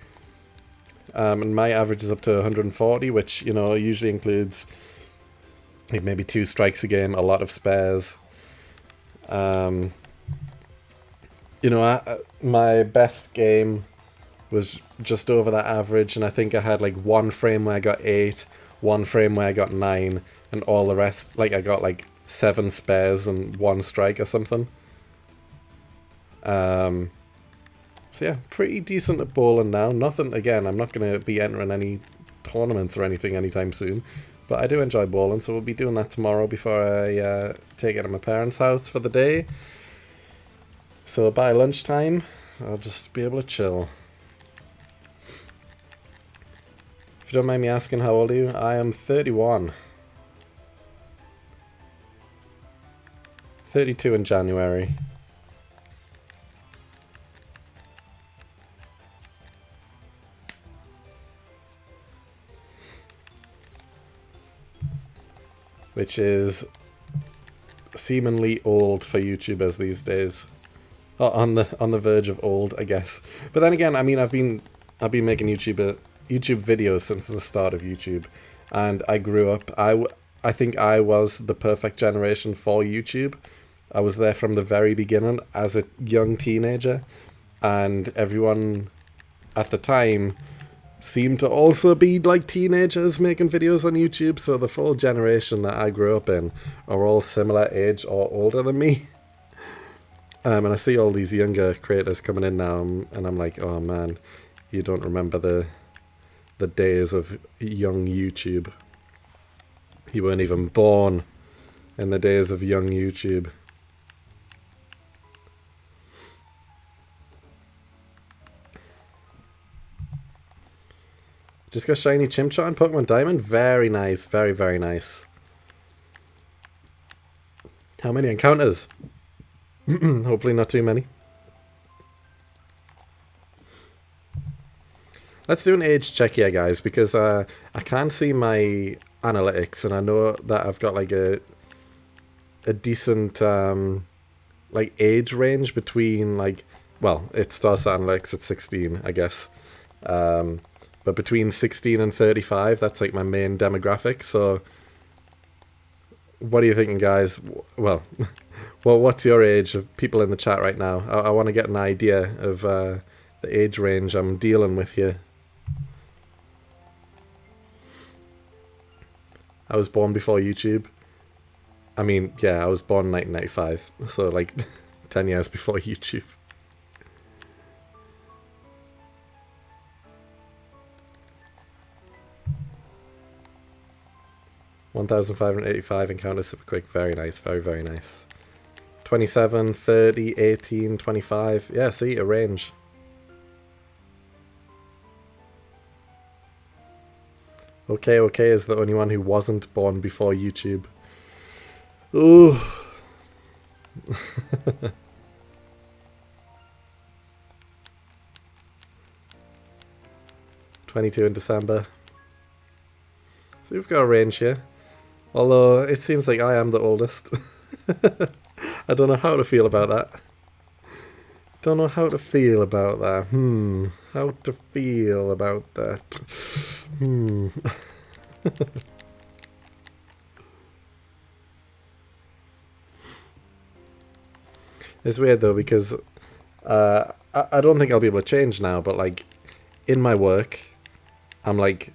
And my average is up to 140, which, you know, usually includes like maybe 2 strikes a game, a lot of spares. You know, my best game was just over that average, and I think I had like 1 frame where I got 8, 1 frame where I got 9, and all the rest, like I got like 7 spares and 1 strike or something. So yeah, pretty decent at bowling now. Nothing, again, I'm not going to be entering any tournaments or anything anytime soon, but I do enjoy bowling, so we'll be doing that tomorrow before I take it to my parents' house for the day. So by lunchtime, I'll just be able to chill. If you don't mind me asking, how old are you? I am 31. 32 in January. Which is seemingly old for YouTubers these days. Oh, on the verge of old, I guess. But then again, I mean, I've been making YouTube videos since the start of YouTube, and I grew up. I think I was the perfect generation for YouTube. I was there from the very beginning as a young teenager, and everyone at the time seemed to also be like teenagers making videos on YouTube, so the full generation that I grew up in are all similar age or older than me. And I see all these younger creators coming in now, and I'm like, oh man, you don't remember the days of young YouTube. You weren't even born in the days of young YouTube. Just got shiny Chimchar and Pokemon Diamond. Very nice. Very, very nice. How many encounters? Hopefully not too many. Let's do an age check here, guys, because I can't see my analytics, and I know that I've got like a decent like age range between like, well, it starts analytics at 16, I guess. But between 16 and 35, that's like my main demographic. So what are you thinking, guys? Well, what's your age of people in the chat right now? I want to get an idea of the age range I'm dealing with here. I was born before YouTube. I mean, yeah, I was born in 1995. So like 10 years before YouTube. $1,585 encounters super quick. Very nice. Very, very nice. 27, 30, 18, 25. Yeah, see, a range. Okay is the only one who wasn't born before YouTube. Ooh. 22 in December. So we've got a range here. Although it seems like I am the oldest. I don't know how to feel about that. Don't know how to feel about that. How to feel about that. It's weird though, because I don't think I'll be able to change now, but like in my work, I'm like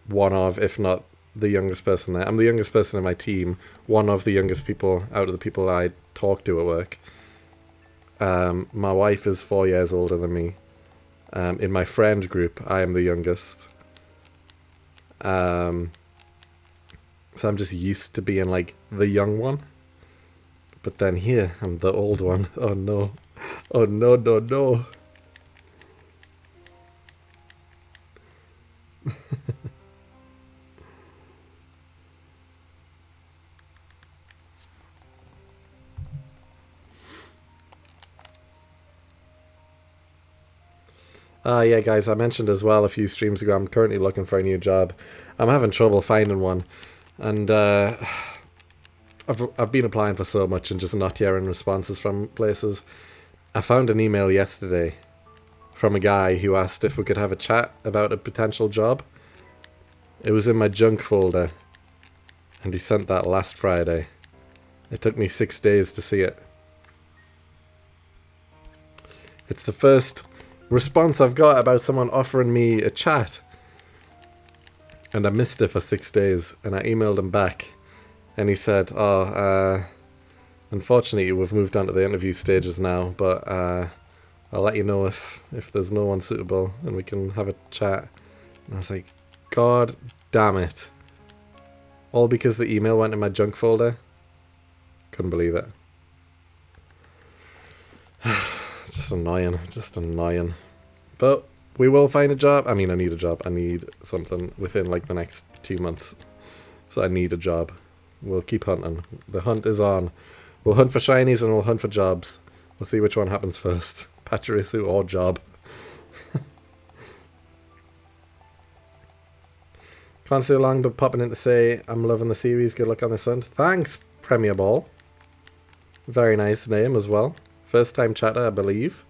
one of, if not the youngest person there. I'm the youngest person in my team, one of the youngest people out of the people I talk to at work. My wife is 4 years older than me. In my friend group, I am the youngest. So I'm just used to being like the young one. But then here, I'm the old one. Oh no. Oh no, no, no. Yeah, guys, I mentioned as well a few streams ago, I'm currently looking for a new job. I'm having trouble finding one. And I've been applying for so much and just not hearing responses from places. I found an email yesterday from a guy who asked if we could have a chat about a potential job. It was in my junk folder, and he sent that last Friday. It took me 6 days to see it. It's the first response I've got about someone offering me a chat. And I missed it for 6 days, and I emailed him back, and he said, unfortunately we've moved on to the interview stages now, but I'll let you know if there's no one suitable and we can have a chat. And I was like, God damn it. All because the email went in my junk folder? Couldn't believe it. Just annoying. But we will find a job. I mean, I need a job. I need something within like the next 2 months. So I need a job. We'll keep hunting. The hunt is on. We'll hunt for shinies and we'll hunt for jobs. We'll see which one happens first. Pachirisu or job. Can't stay long, but popping in to say I'm loving the series. Good luck on this hunt. Thanks, Premier Ball. Very nice name as well. First time chatter, I believe.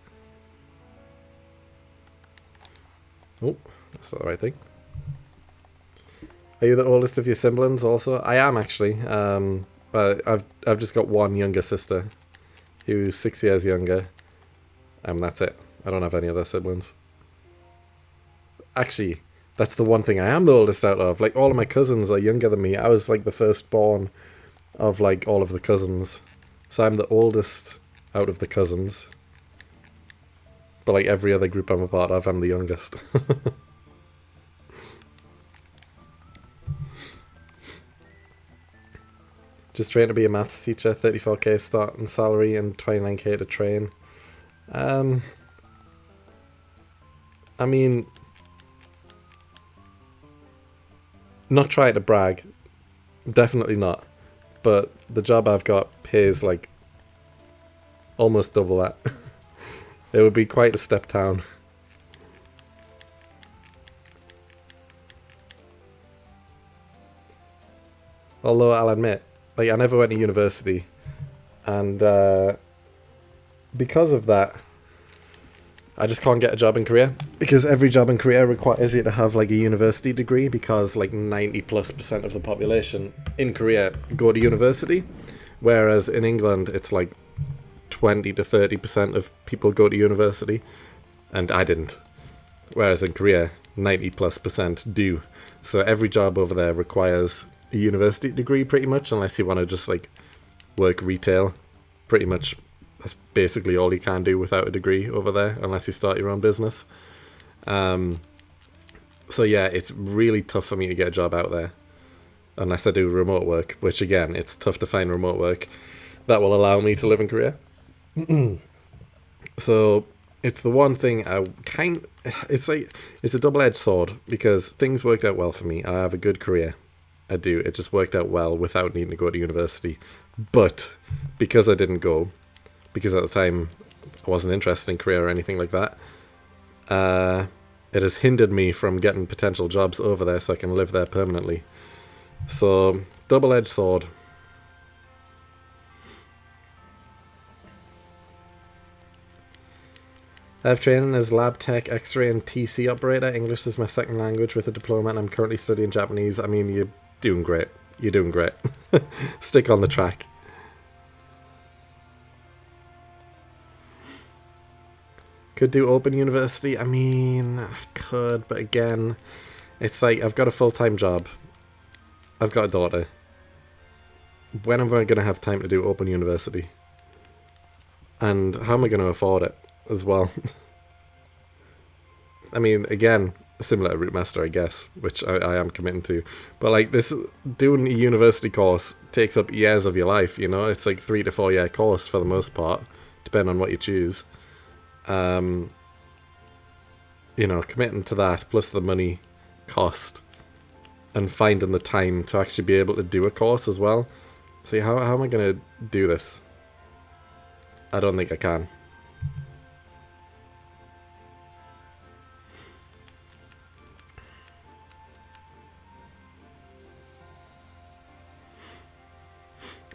Oh, that's not the right thing. Are you the oldest of your siblings also? I am actually. But I've just got one younger sister who's 6 years younger. That's it. I don't have any other siblings. Actually, that's the one thing I am the oldest out of. Like, all of my cousins are younger than me. I was like the firstborn of like all of the cousins. So I'm the oldest out of the cousins. But like every other group I'm a part of, I'm the youngest. Just trying to be a maths teacher, 34k starting salary and 29k to train. I mean, not trying to brag, definitely not. But the job I've got pays like almost double that. It would be quite a step down. Although I'll admit, like, I never went to university, and because of that, I just can't get a job in Korea, because every job in Korea requires you to have like a university degree, because like 90+% of the population in Korea go to university, whereas in England it's like 20 to 30% of people go to university, and I didn't. Whereas in Korea, 90+% do. So every job over there requires a university degree pretty much, unless you want to just like work retail. Pretty much that's basically all you can do without a degree over there, unless you start your own business. So yeah, it's really tough for me to get a job out there, unless I do remote work, which again, it's tough to find remote work that will allow me to live in Korea. So it's the one thing it's a double-edged sword, because things worked out well for me. I have a good career. I do. It just worked out well without needing to go to university. But because I didn't go, because at the time I wasn't interested in career or anything like that, it has hindered me from getting potential jobs over there so I can live there permanently. So, double-edged sword. I have training as lab tech, X-ray and TC operator. English is my second language with a diploma, and I'm currently studying Japanese. I mean, you're doing great. You're doing great. Stick on the track. Could do open university. I mean, I could, but again, it's like I've got a full-time job. I've got a daughter. When am I going to have time to do open university? And how am I going to afford it as well? I mean, again, similar to Rootmaster, I guess, which I am committing to. But like this, doing a university course takes up years of your life, you know? It's like 3 to 4 year course for the most part, depending on what you choose. You know, committing to that, plus the money cost, and finding the time to actually be able to do a course as well. See, how am I going to do this? I don't think I can.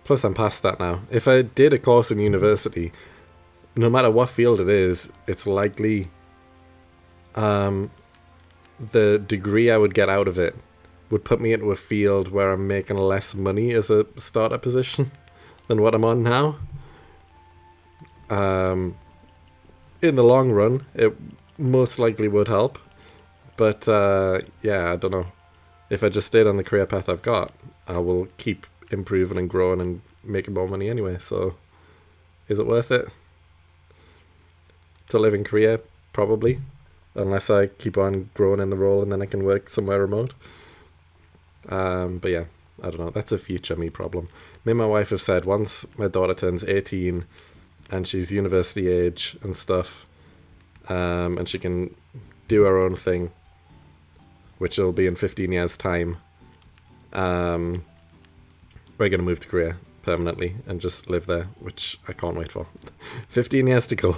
Plus, I'm past that now. If I did a course in university, no matter what field it is, it's likely the degree I would get out of it would put me into a field where I'm making less money as a starter position than what I'm on now. In the long run, it most likely would help. But yeah, I don't know. If I just stayed on the career path I've got, I will keep improving and growing and making more money anyway. So, is it worth it to live in Korea? Probably, unless I keep on growing in the role and then I can work somewhere remote. But yeah, I don't know. That's a future me problem. Me and my wife have said once my daughter turns 18 and she's university age and stuff, and she can do her own thing, which will be in 15 years' time, we're going to move to Korea permanently and just live there, which I can't wait for. 15 years to go.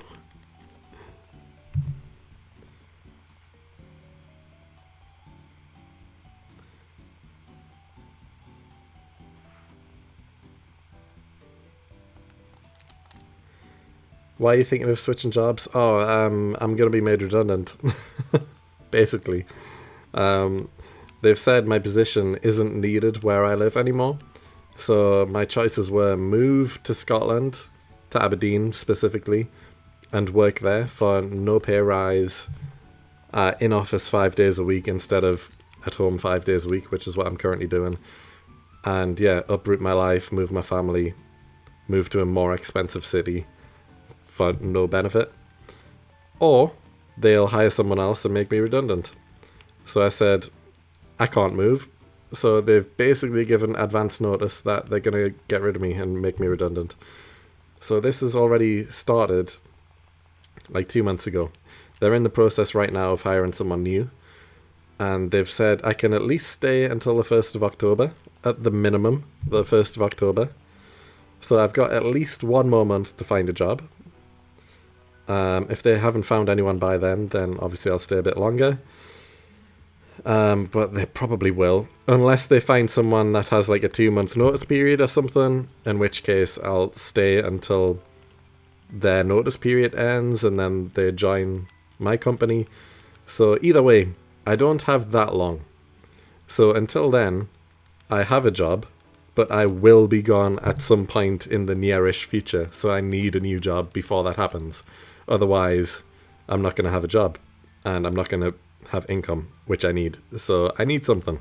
Why are you thinking of switching jobs? Oh, I'm going to be made redundant, basically. They've said my position isn't needed where I live anymore. So my choices were move to Scotland, to Aberdeen specifically, and work there for no pay rise, in office 5 days a week instead of at home 5 days a week, which is what I'm currently doing. And yeah, uproot my life, move my family, move to a more expensive city for no benefit. Or they'll hire someone else and make me redundant. So I said, I can't move. So they've basically given advance notice that they're going to get rid of me and make me redundant. So this has already started like 2 months ago. They're in the process right now of hiring someone new. And they've said I can at least stay until the 1st of October. At the minimum, the 1st of October. So I've got at least 1 more month to find a job. If they haven't found anyone by then obviously I'll stay a bit longer. But they probably will, unless they find someone that has like a 2-month notice period or something, in which case I'll stay until their notice period ends and then they join my company. So either way, I don't have that long. So until then, I have a job, but I will be gone at some point in the nearish future, so I need a new job before that happens. Otherwise, I'm not going to have a job, and I'm not going to have income, which I need. So I need something.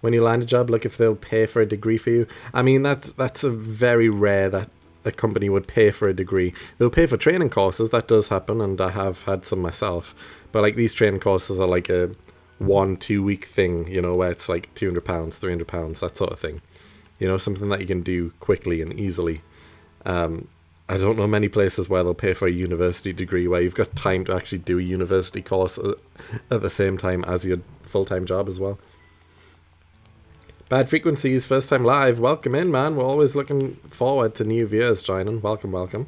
When you land a job, look if they'll pay for a degree for you. I mean, that's a very rare that a company would pay for a degree. They'll pay for training courses. That does happen, and I have had some myself. But like these training courses are like a 1-2 week thing, you know, where it's like £200, £300, that sort of thing. You know, something that you can do quickly and easily. I don't know many places where they'll pay for a university degree where you've got time to actually do a university course at the same time as your full-time job as well. Bad Frequencies, first time live. Welcome in, man. We're always looking forward to new viewers joining. Welcome, welcome.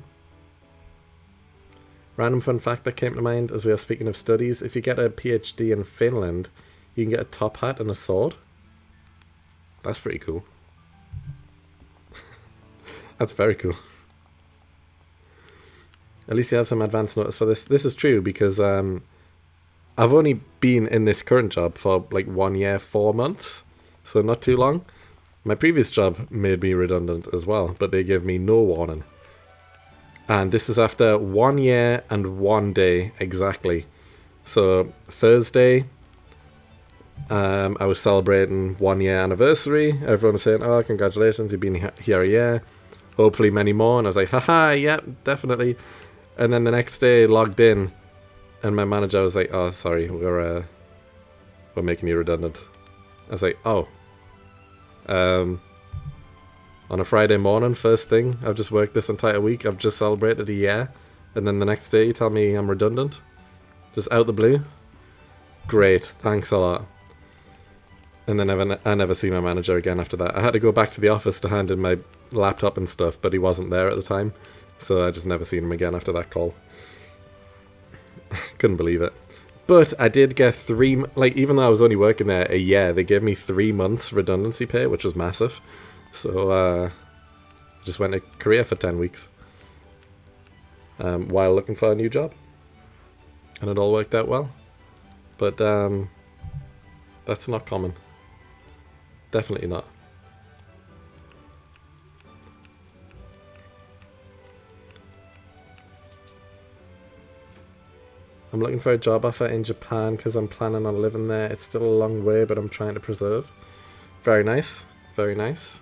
Random fun fact that came to mind as we are speaking of studies. If you get a PhD in Finland, you can get a top hat and a sword. That's pretty cool. That's very cool. At least you have some advance notice for this. This is true because I've only been in this current job for like 1 year, 4 months. So not too long. My previous job made me redundant as well, but they gave me no warning. And this is after 1 year and 1 day exactly. So Thursday, I was celebrating 1 year anniversary. Everyone was saying, oh, congratulations, you've been here a year. Hopefully many more. And I was like, haha, yeah, definitely. And then the next day, logged in, and my manager was like, oh, sorry, we're making you redundant. I was like, oh. On a Friday morning, first thing, I've just worked this entire week, I've just celebrated a year, and then the next day you tell me I'm redundant? Just out the blue? Great, thanks a lot. And then I never see my manager again after that. I had to go back to the office to hand in my laptop and stuff, but he wasn't there at the time. So I just never seen him again after that call. Couldn't believe it. But I did get like, even though I was only working there a year, they gave me 3 months redundancy pay, which was massive. So I just went to Korea for 10 weeks while looking for a new job. And it all worked out well. But that's not common. Definitely not. I'm looking for a job offer in Japan because I'm planning on living there. It's still a long way, but I'm trying to preserve. Very nice. Very nice.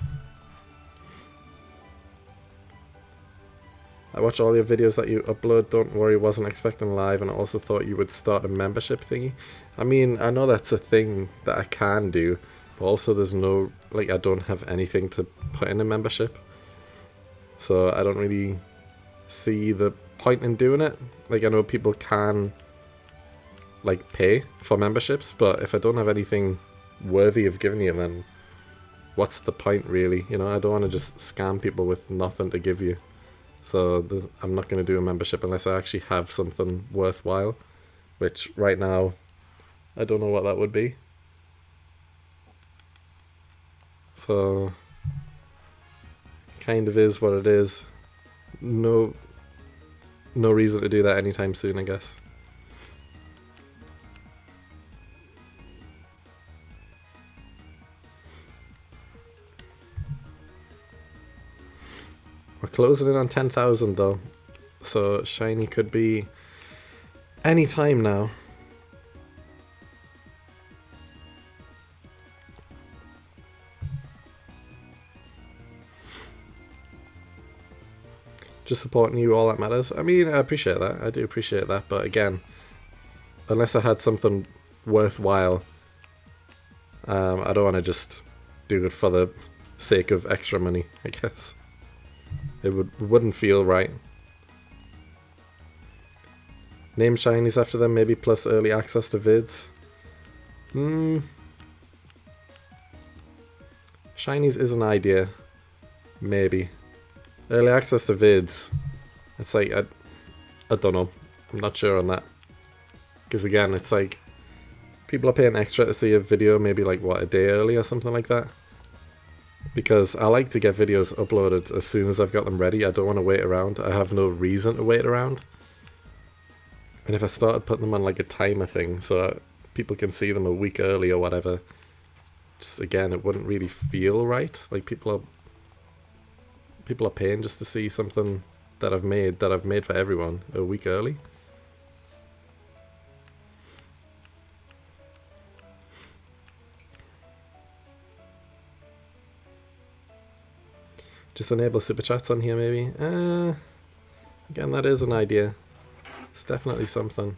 I watch all your videos that you upload. Don't worry, wasn't expecting live, and I also thought you would start a membership thingy. I mean, I know that's a thing that I can do, but also there's no, like, I don't have anything to put in a membership. So I don't really see the point in doing it. Like, I know people can, like, pay for memberships, but if I don't have anything worthy of giving you, then what's the point, really? You know, I don't want to just scam people with nothing to give you. So I'm not going to do a membership unless I actually have something worthwhile, which right now I don't know what that would be. So kind of is what it is. No reason to do that anytime soon, I guess. We're closing in on 10,000 though, so shiny could be any time now. Just supporting you, all that matters. I mean, I appreciate that. I do appreciate that, but again, unless I had something worthwhile, I don't want to just do it for the sake of extra money, I guess. It wouldn't feel right. Name shinies after them, maybe, plus early access to vids. Shinies is an idea. Maybe. Early access to vids. It's like, I don't know. I'm not sure on that. Because again, it's like, people are paying extra to see a video maybe like, what, a day early or something like that? Because I like to get videos uploaded as soon as I've got them ready. I don't want to wait around. I have no reason to wait around. And if I started putting them on like a timer thing so people can see them a week early or whatever, just again, it wouldn't really feel right. Like people are paying just to see something that I've made for everyone a week early. Just enable super chats on here, maybe. Again, that is an idea. It's definitely something.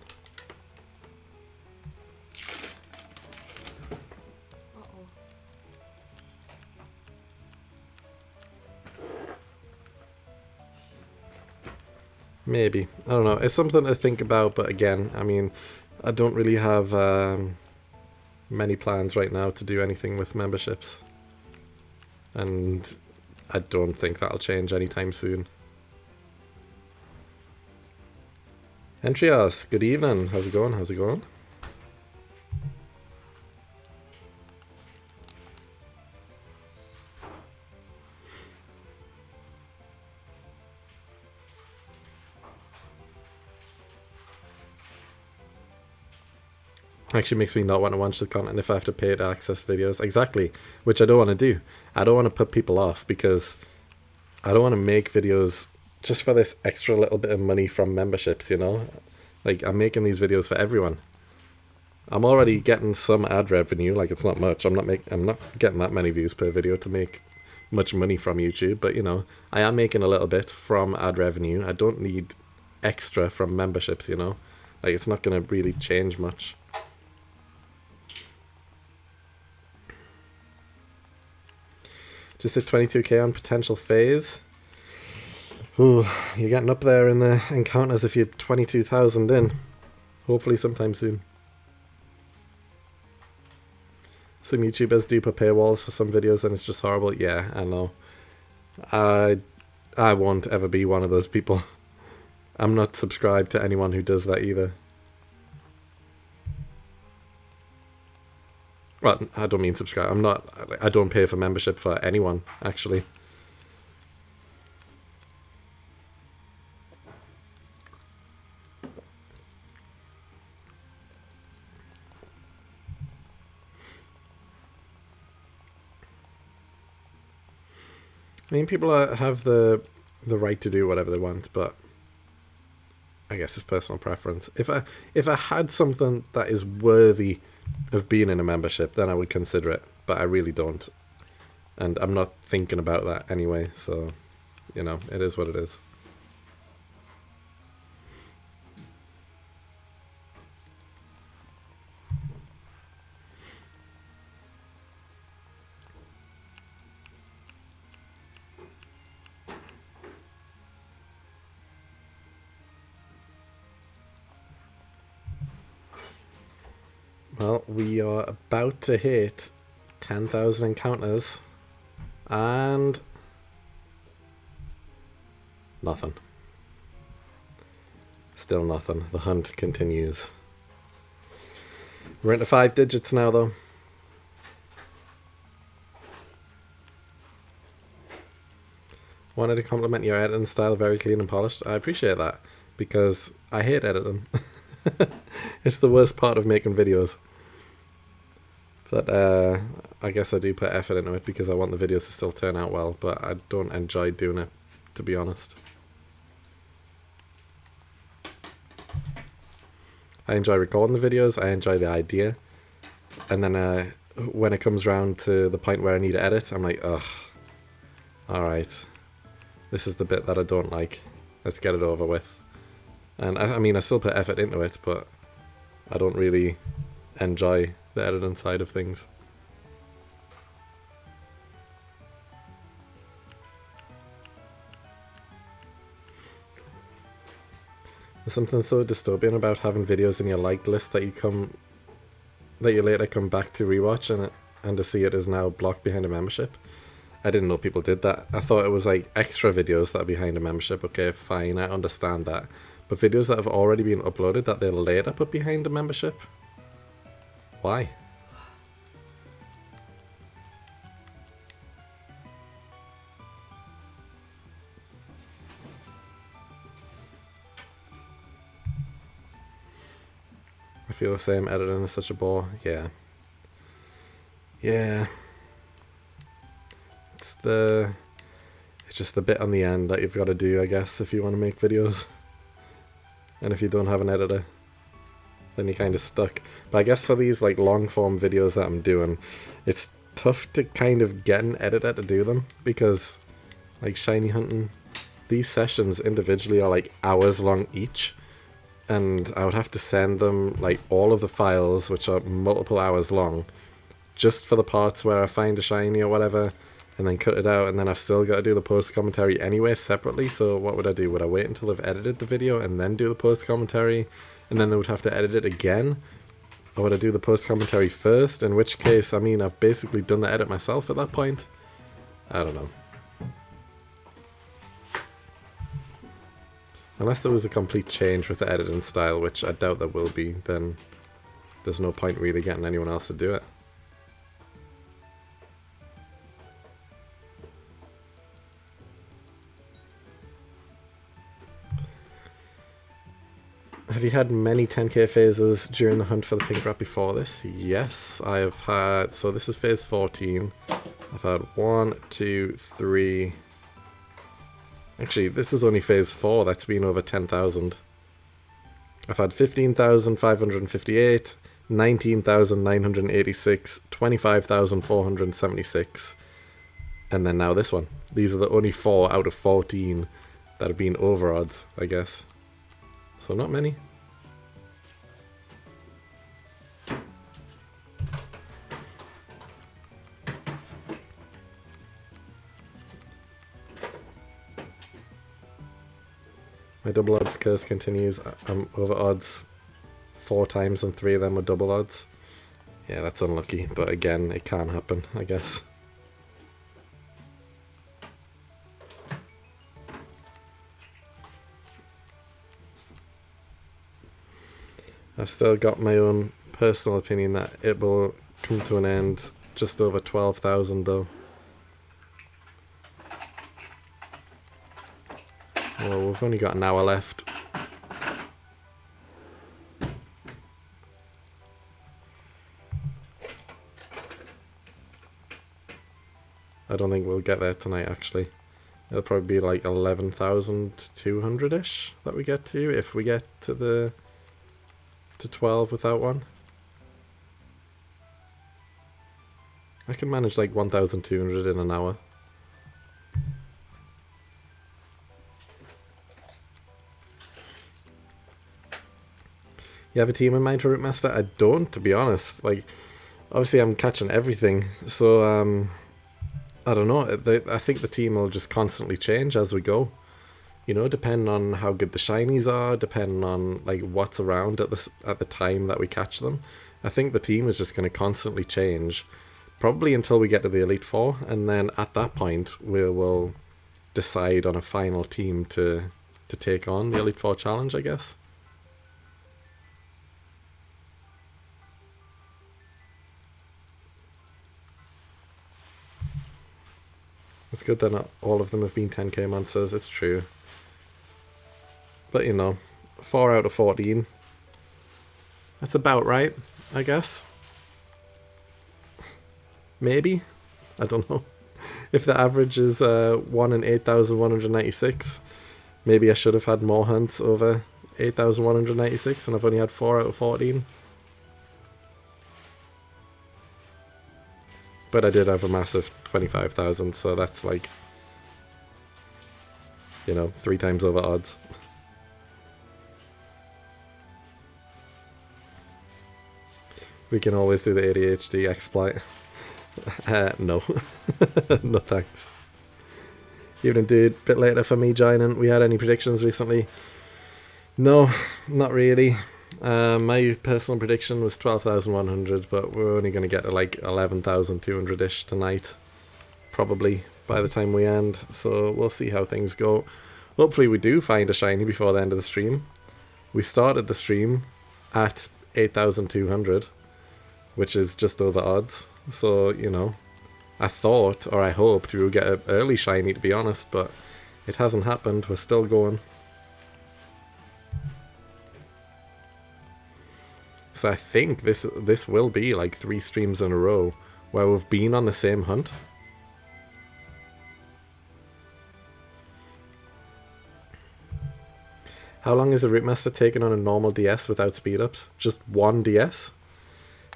Maybe. I don't know. It's something to think about, but again, I mean, I don't really have many plans right now to do anything with memberships. And I don't think that'll change anytime soon. Entrias, good evening. How's it going? How's it going? Actually makes me not want to watch the content if I have to pay to access videos. Exactly, which I don't want to do. I don't want to put people off because I don't want to make videos just for this extra little bit of money from memberships, you know? Like, I'm making these videos for everyone. I'm already getting some ad revenue, like it's not much. I'm not getting that many views per video to make much money from YouTube, but you know, I am making a little bit from ad revenue. I don't need extra from memberships, you know? Like, it's not going to really change much. Just at 22k on potential phase. Ooh, you're getting up there in the encounters if you're 22,000 in. Hopefully sometime soon. Some YouTubers do put paywalls for some videos and it's just horrible. Yeah, I know. I won't ever be one of those people. I'm not subscribed to anyone who does that either. Well, I don't mean subscribe. I don't pay for membership for anyone, actually. I mean, people have the right to do whatever they want, but I guess it's personal preference. If I had something that is worthy of being in a membership, then I would consider it, but I really don't. And I'm not thinking about that anyway, so, you know, it is what it is. Well, we are about to hit 10,000 encounters, and nothing. Still nothing. The hunt continues. We're into 5 digits now, though. Wanted to compliment your editing style, very clean and polished. I appreciate that, because I hate editing. It's the worst part of making videos. But I guess I do put effort into it because I want the videos to still turn out well, but I don't enjoy doing it, to be honest. I enjoy recording the videos, I enjoy the idea, and then when it comes around to the point where I need to edit, I'm like, ugh, alright, this is the bit that I don't like, let's get it over with. And I mean, I still put effort into it, but I don't really enjoy the editing side of things. There's something so dystopian about having videos in your liked list that you later come back to rewatch and to see it is now blocked behind a membership. I didn't know people did that. I thought it was like extra videos that are behind a membership. Okay, fine, I understand that. But videos that have already been uploaded that they'll later put behind a membership? Why? I feel the same, editing is such a bore. Yeah. Yeah. It's just the bit on the end that you've got to do, I guess, if you want to make videos. And if you don't have an editor, then you're kind of stuck. But I guess for these like long form videos that I'm doing, it's tough to kind of get an editor to do them, because like shiny hunting, these sessions individually are like hours long each, and I would have to send them like all of the files, which are multiple hours long, just for the parts where I find a shiny or whatever, and then cut it out, and then I've still got to do the post commentary anyway separately. So what would I do? Would I wait until I've edited the video and then do the post commentary, and then they would have to edit it again? Or would I do the post commentary first, in which case, I mean, I've basically done the edit myself at that point? I don't know. Unless there was a complete change with the editing style, which I doubt there will be, then there's no point really getting anyone else to do it. Have you had many 10k phases during the hunt for the pink rat before this? Yes, I have had, so this is phase 14. I've had 1, 2, 3. Actually, this is only phase 4 that's been over 10,000. I've had 15,558, 19,986, 25,476, and then now this one. These are the only 4 out of 14 that have been over odds, I guess. So not many. My double odds curse continues. I'm over odds 4 times and 3 of them were double odds. Yeah, that's unlucky, but again, it can happen, I guess. I've still got my own personal opinion that it will come to an end. Just over 12,000 though. Well, we've only got an hour left. I don't think we'll get there tonight, actually. It'll probably be like 11,200-ish that we get to, if we get to 12 without one. I can manage like 1,200 in an hour. You have a team in mind for Route Master? I don't, to be honest. Like, obviously I'm catching everything, so I don't know. I think the team will just constantly change as we go. You know, depending on how good the shinies are, depending on like what's around at the time that we catch them. I think the team is just going to constantly change, probably until we get to the Elite Four, and then at that point we will decide on a final team to take on the Elite Four challenge, I guess. It's good that not all of them have been 10k monsters, it's true. But you know, 4 out of 14. That's about right, I guess. Maybe? I don't know. If the average is 1 in 8,196, maybe I should have had more hunts over 8,196 and I've only had 4 out of 14. But I did have a massive 25,000, so that's like, you know, 3 times over odds. We can always do the ADHD exploit. No. No thanks. Evening dude, bit later for me joining. We had any predictions recently? No, not really. My personal prediction was 12,100, but we're only going to get to like 11,200-ish tonight, probably, by the time we end, so we'll see how things go. Hopefully we do find a shiny before the end of the stream. We started the stream at 8,200, which is just over odds, so, you know, I thought, or I hoped, we would get an early shiny, to be honest, but it hasn't happened. We're still going. So I think this will be like 3 streams in a row where we've been on the same hunt. How long is a Route Master taking on a normal DS without speed ups? Just 1 DS?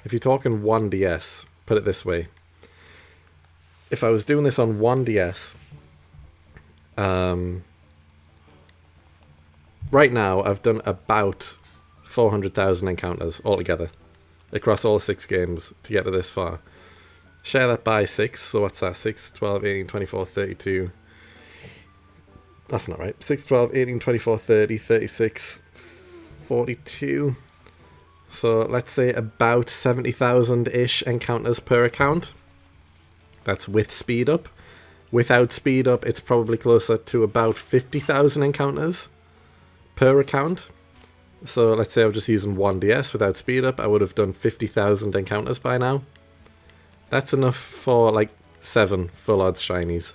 If you're talking 1 DS, put it this way. If I was doing this on 1 DS, right now I've done about 400,000 encounters altogether across all 6 games to get to this far. Share that by 6, so what's that? 6, 12, 18, 24, 32. That's not right. 6, 12, 18, 24, 30, 36, 42. So let's say about 70,000-ish encounters per account. That's with speed up. Without speed up, it's probably closer to about 50,000 encounters per account. So let's say I was just using 1 DS without speed up, I would have done 50,000 encounters by now. That's enough for like 7 full odds shinies.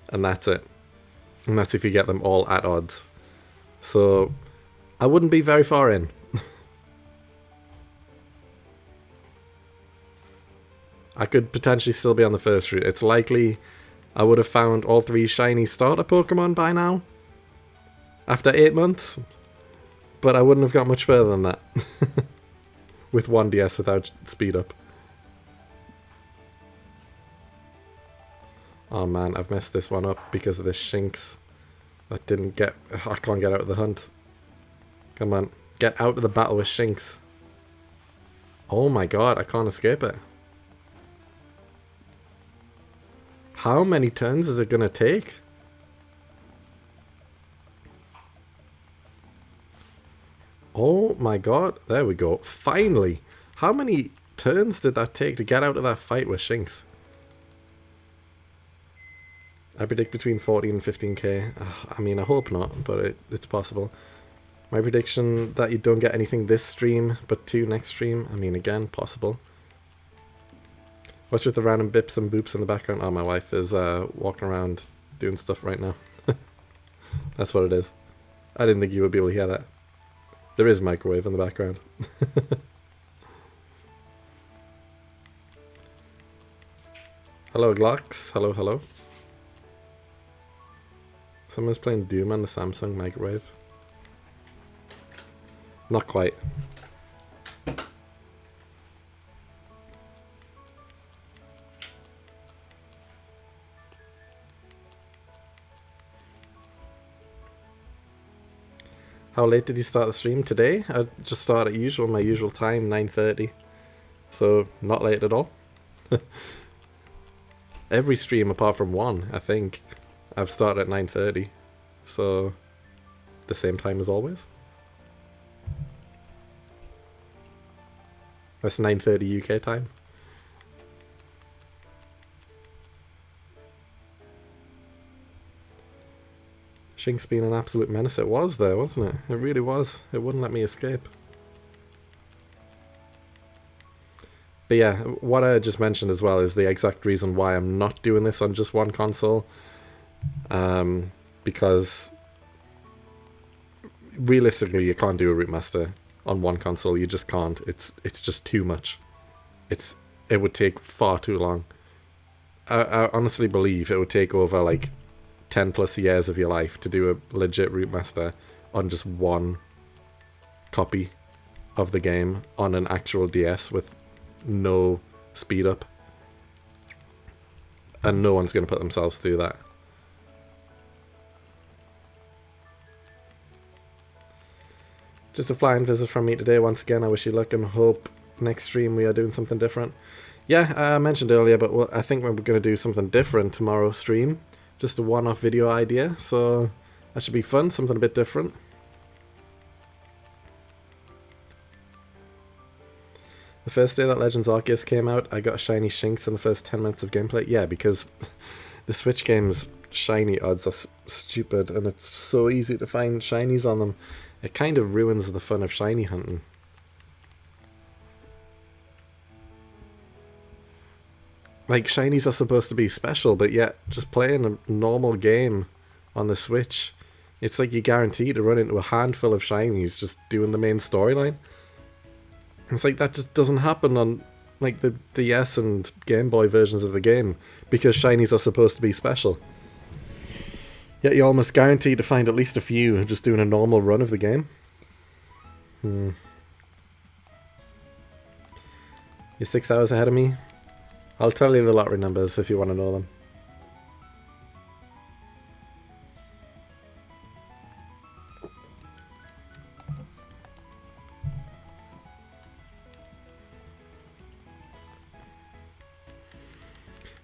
And that's it. And that's if you get them all at odds. So I wouldn't be very far in. I could potentially still be on the first route. It's likely I would have found all 3 shiny starter Pokemon by now. After 8 months. But I wouldn't have got much further than that. With 1 DS without speed up. Oh man, I've messed this one up because of this Shinx. That didn't get... I can't get out of the hunt. Come on, get out of the battle with Shinx. Oh my god, I can't escape it. How many turns is it going to take? Oh my god, there we go. Finally! How many turns did that take to get out of that fight with Shinx? I predict between 14 and 15k. I mean, I hope not, but it's possible. My prediction that you don't get anything this stream, but 2 next stream. I mean, again, possible. What's with the random bips and boops in the background? Oh, my wife is walking around doing stuff right now. That's what it is. I didn't think you would be able to hear that. There is a microwave in the background. Hello, Glocks. Hello, hello. Someone's playing Doom on the Samsung microwave. Not quite. How late did you start the stream today? I just started at usual, my usual time, 9:30. So, not late at all. Every stream apart from one, I think, I've started at 9:30. So, the same time as always. That's 9:30 UK time. Shink's been an absolute menace. It was there, wasn't it? It really was. It wouldn't let me escape. But yeah, what I just mentioned as well is the exact reason why I'm not doing this on just one console. Because realistically, you can't do a Rootmaster on one console. You just can't. It's just too much. It would take far too long. I honestly believe it would take over like 10 plus years of your life to do a legit Rootmaster on just one copy of the game on an actual DS with no speed up. And no one's going to put themselves through that. Just a flying visit from me today. Once again, I wish you luck and hope next stream we are doing something different. Yeah, I mentioned earlier, but I think we're going to do something different tomorrow stream. Just a one-off video idea, so that should be fun, something a bit different. The first day that Legends Arceus came out, I got shiny Shinx in the first 10 minutes of gameplay. Yeah, because the Switch game's shiny odds are stupid, and it's so easy to find shinies on them. It kind of ruins the fun of shiny hunting. Like, shinies are supposed to be special, but yet, just playing a normal game on the Switch, it's like you're guaranteed to run into a handful of shinies just doing the main storyline. It's like, that just doesn't happen on, like, the DS and Game Boy versions of the game, because shinies are supposed to be special. Yet you're almost guaranteed to find at least a few just doing a normal run of the game. You're 6 hours ahead of me. I'll tell you the lottery numbers if you want to know them.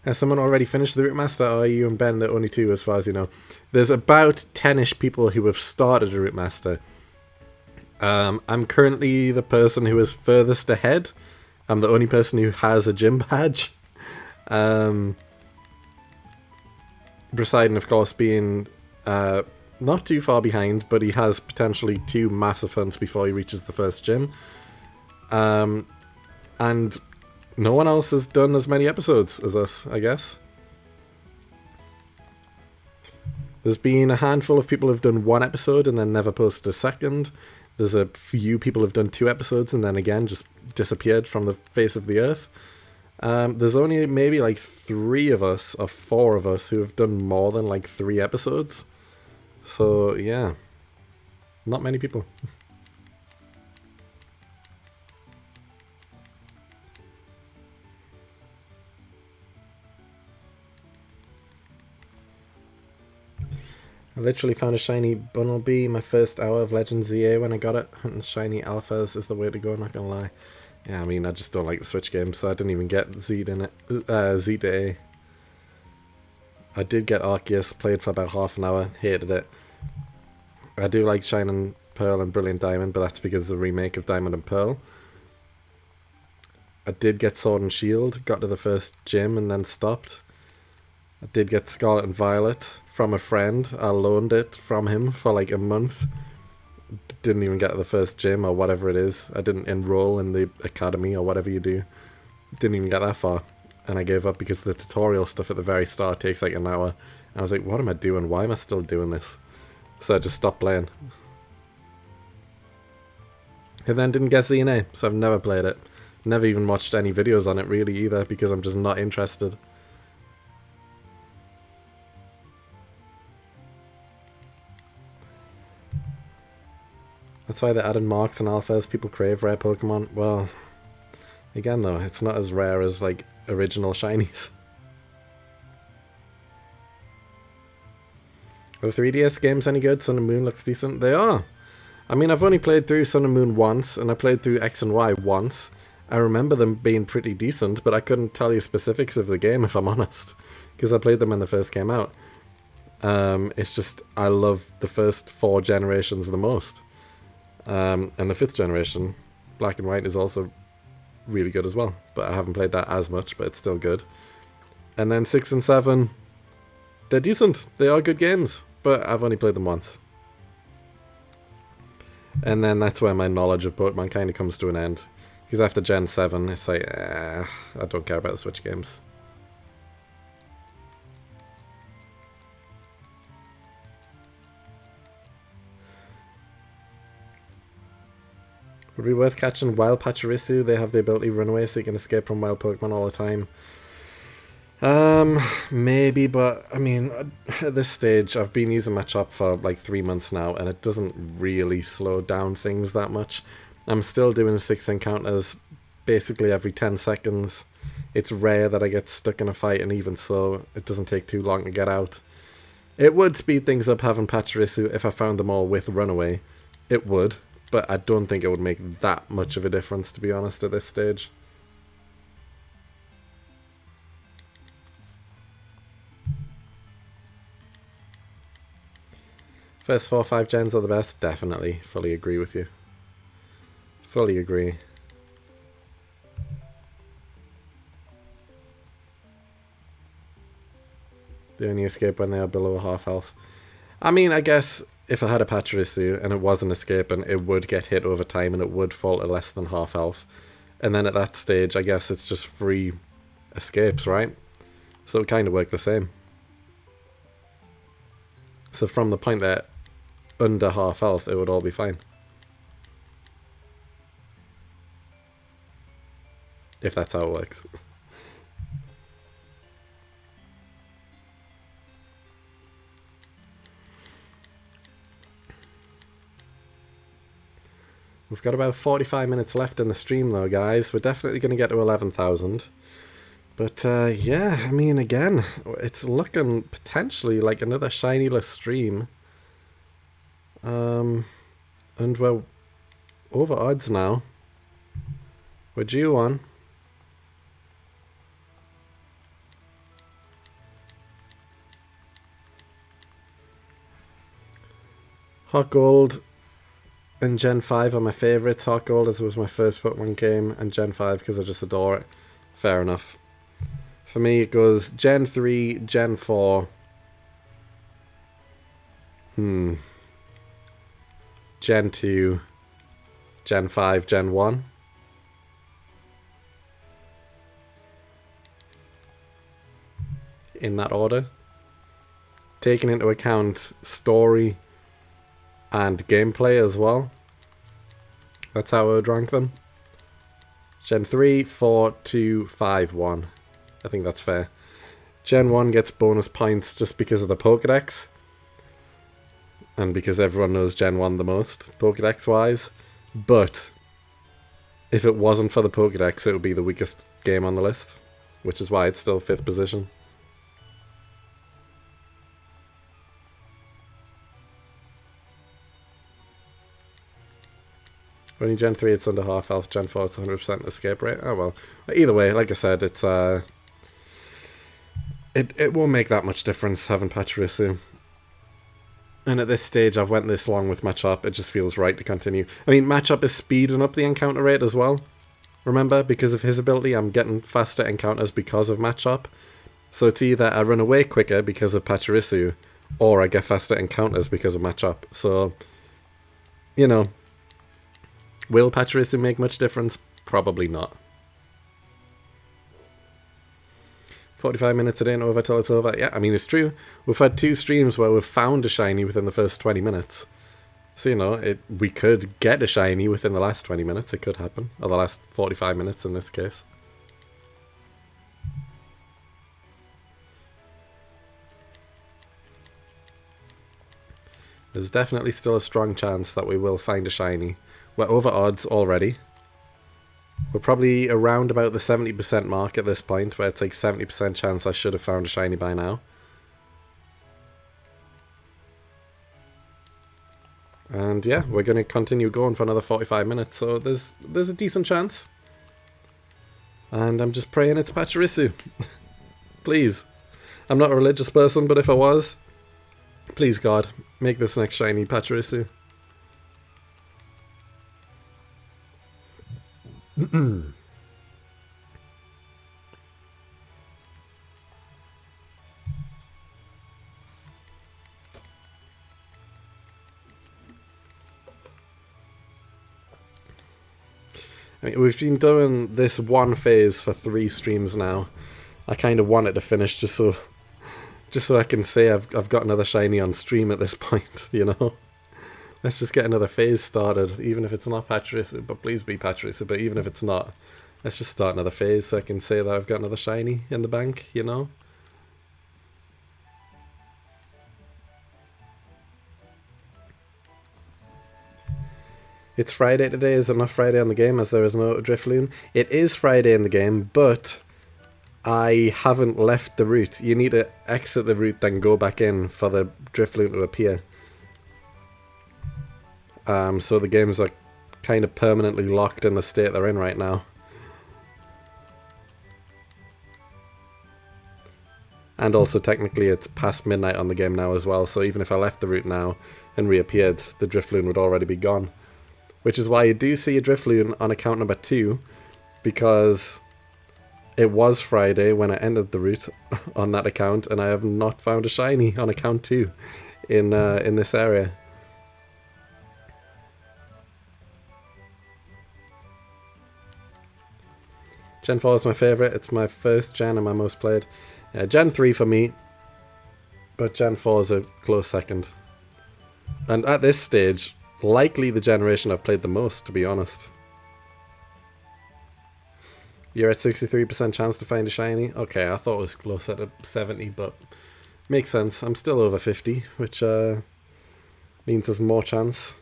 Has someone already finished the Rootmaster, or are you and Ben the only two as far as you know? There's about 10-ish people who have started a Rootmaster. I'm currently the person who is furthest ahead. I'm the only person who has a gym badge. Poseidon, of course, being not too far behind, but he has potentially 2 massive hunts before he reaches the first gym. And no one else has done as many episodes as us, I guess. There's been a handful of people who've done 1 episode and then never posted a second. There's a few people who've done 2 episodes and then again just disappeared from the face of the earth. There's only maybe like 3 of us or 4 of us who have done more than like 3 episodes. So yeah, not many people. I literally found a shiny Bunnelby my first hour of Legends ZA when I got it. Hunting shiny alphas is the way to go, not gonna lie. Yeah, I mean, I just don't like the Switch games, so I didn't even get Z to A. I did get Arceus, played for about half an hour, hated it. I do like Shining Pearl and Brilliant Diamond, but that's because it's a remake of Diamond and Pearl. I did get Sword and Shield, got to the first gym and then stopped. I did get Scarlet and Violet from a friend. I loaned it from him for like a month. Didn't even get to the first gym or whatever it is. I didn't enroll in the academy or whatever you do. Didn't even get that far. and I gave up because the tutorial stuff at the very start takes like an hour. And I was like, what am I doing? Why am I still doing this? So I just stopped playing. And then didn't get ZNA, so I've never played it. Never even watched any videos on it really either, because I'm just not interested. That's why they added marks and alphas. People crave rare Pokemon. Well, again though, it's not as rare as like original shinies. Are the 3DS games any good? Sun and Moon looks decent. They are. I mean, I've only played through Sun and Moon once, and I played through X and Y once. I remember them being pretty decent, but I couldn't tell you specifics of the game, if I'm honest, because I played them when they first came out. It's just, I love the first 4 generations the most. And the 5th generation, Black and White, is also really good as well, but I haven't played that as much, but it's still good. And then 6 and 7, they're decent. They are good games, but I've only played them once. And then that's where my knowledge of Pokemon kind of comes to an end. Because after Gen 7, it's like, I don't care about the Switch games. Would it be worth catching wild Pachirisu? They have the ability to run away so you can escape from wild Pokemon all the time. Maybe, but I mean, at this stage, I've been using my Chop for like 3 months now, and it doesn't really slow down things that much. I'm still doing 6 encounters basically every 10 seconds. It's rare that I get stuck in a fight, and even so, it doesn't take too long to get out. It would speed things up having Pachirisu if I found them all with Runaway. It would, but I don't think it would make that much of a difference, to be honest, at this stage. First 4 or 5 gens are the best, definitely. Fully agree with you. Fully agree. They only escape when they are below half health. I mean, I guess if I had a Pachirisu and it wasn't escaping, it would get hit over time and it would fall to less than half health. And then at that stage, I guess it's just free escapes, right? So it kind of worked the same. So from the point that under half health, it would all be fine. If that's how it works. We've got about 45 minutes left in the stream though, guys. We're definitely going to get to 11,000. But yeah, I mean, again, it's looking potentially like another shiny-less stream. And we're over odds now. We're due on. Hot Gold and Gen 5 are my favourites. Hot Gold as was my first Pokemon game, and Gen 5 because I just adore it. Fair enough. For me, it goes Gen 3, Gen 4. Gen 2, Gen 5, Gen 1. In that order. Taking into account story and gameplay as well. That's how I would rank them. Gen 3, 4, 2, 5, 1. I think that's fair. Gen 1 gets bonus points just because of the Pokédex. And because everyone knows Gen 1 the most, Pokédex-wise. But if it wasn't for the Pokédex, it would be the weakest game on the list. Which is why it's still 5th position. Only Gen 3 it's under half health, Gen 4 it's 100% escape rate. Oh well. Either way, like I said, it's it won't make that much difference having Pachirisu. And at this stage I've went this long with Machop, it just feels right to continue. I mean, Machop is speeding up the encounter rate as well. Remember, because of his ability, I'm getting faster encounters because of Machop. So it's either I run away quicker because of Pachirisu, or I get faster encounters because of Machop. So, you know, will Pachirisu make much difference? Probably not. 45 minutes it ain't over till it's over. Yeah, I mean, it's true. We've had 2 streams where we've found a shiny within the first 20 minutes. So, you know, we could get a shiny within the last 20 minutes. It could happen. Or the last 45 minutes in this case. There's definitely still a strong chance that we will find a shiny. We're over odds already. We're probably around about the 70% mark at this point, where it's like 70% chance I should have found a shiny by now. And yeah, we're going to continue going for another 45 minutes, so there's a decent chance. And I'm just praying it's Pachirisu. Please. I'm not a religious person, but if I was, please God, make this next shiny Pachirisu. I mean, we've been doing this one phase for 3 streams now. I kind of want it to finish just so I can say I've got another shiny on stream at this point, you know? Let's just get another phase started, even if it's not Pachirisu, but please be Pachirisu, but even if it's not, let's just start another phase so I can say that I've got another shiny in the bank, you know? It's Friday today. Is it not Friday on the game as there is no Drifloon? It is Friday in the game, but I haven't left the route. You need to exit the route, then go back in for the Drifloon to appear. So the games are kind of permanently locked in the state they're in right now. And also technically it's past midnight on the game now as well, so even if I left the route now and reappeared, the Drifloon would already be gone. Which is why you do see a Drifloon on account number 2, because it was Friday when I ended the route on that account, and I have not found a shiny on account 2 in this area. Gen 4 is my favourite. It's my first gen and my most played. Gen 3 for me, but Gen 4 is a close second. And at this stage, likely the generation I've played the most, to be honest. You're at 63% chance to find a shiny? Okay, I thought it was closer to 70, but makes sense. I'm still over 50, which means there's more chance.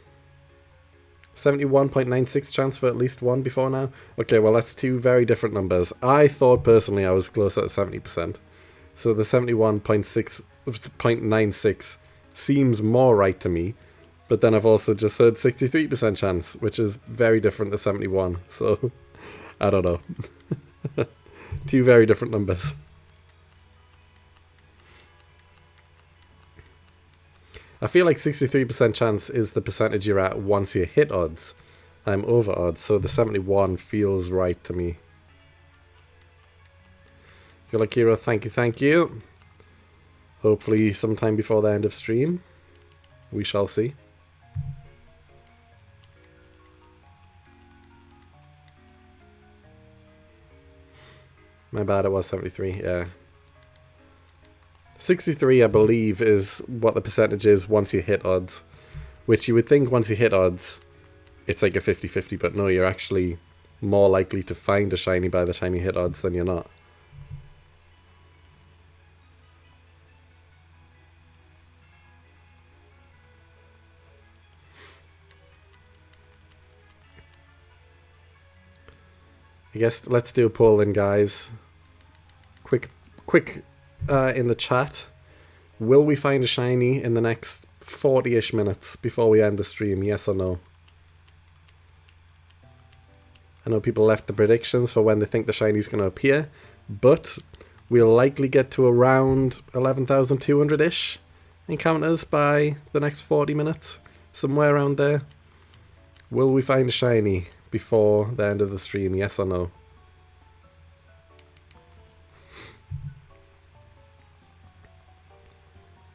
71.96 chance for at least one before now? Okay, well that's 2 very different numbers. I thought personally I was closer to 70%. So the 71.96 seems more right to me. But then I've also just heard 63% chance, which is very different to 71. So, I don't know. 2 very different numbers. I feel like 63% chance is the percentage you're at once you hit odds. I'm over odds, so the 71 feels right to me. Yolakiro, thank you. Hopefully sometime before the end of stream. We shall see. My bad, it was 73, yeah. 63, I believe, is what the percentage is once you hit odds. Which you would think once you hit odds, it's like a 50-50, but no, you're actually more likely to find a shiny by the time you hit odds than you're not. I guess let's do a poll then, guys. Quick in the chat. Will we find a shiny in the next 40-ish minutes before we end the stream? Yes or no? I know people left the predictions for when they think the shiny's going to appear, but we'll likely get to around 11,200-ish encounters by the next 40 minutes. Somewhere around there. Will we find a shiny before the end of the stream, yes or no?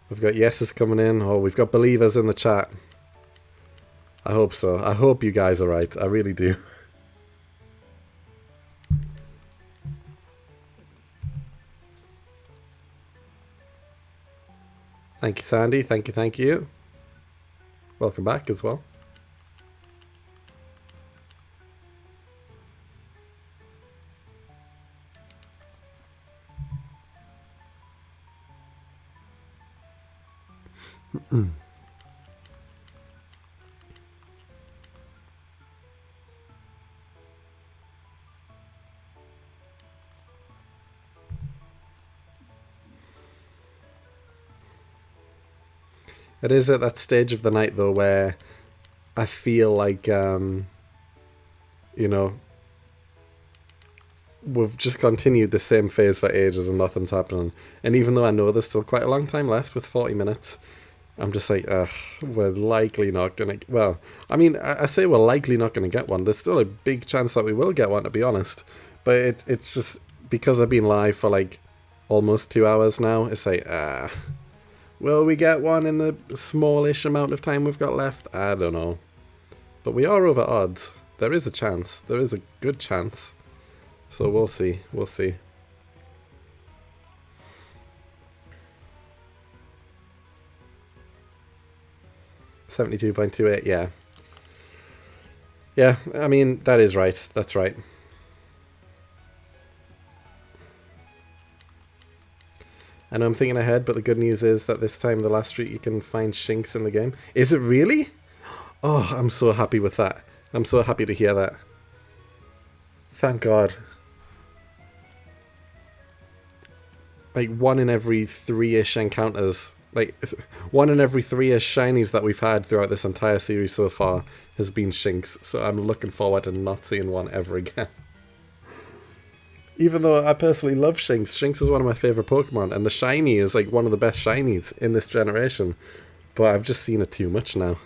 We've got yeses coming in, or we've got believers in the chat. I hope so. I hope you guys are right. I really do. Thank you, Sandy. Thank you, thank you. Welcome back as well. It is at that stage of the night, though, where I feel like, you know, we've just continued the same phase for ages and nothing's happening. And even though I know there's still quite a long time left with 40 minutes, I'm just like, ugh, we're likely not going to... Well, I mean, I say we're likely not going to get one. There's still a big chance that we will get one, to be honest. But it's just, because I've been live for like almost 2 hours now, it's like, will we get one in the smallish amount of time we've got left? I don't know. But we are over odds. There is a chance. There is a good chance. So we'll see. We'll see. $72.28, yeah. Yeah, I mean, that is right. That's right. I know I'm thinking ahead, but the good news is that this time the last street you can find Shinx in the game. Is it really? Oh, I'm so happy with that. I'm so happy to hear that. Thank God. Like 1 in every 3-ish encounters, like 1 in every 3-ish shinies that we've had throughout this entire series so far has been Shinx. So I'm looking forward to not seeing one ever again. Even though I personally love Shinx, Shinx is one of my favourite Pokemon, and the shiny is like one of the best shinies in this generation. But I've just seen it too much now.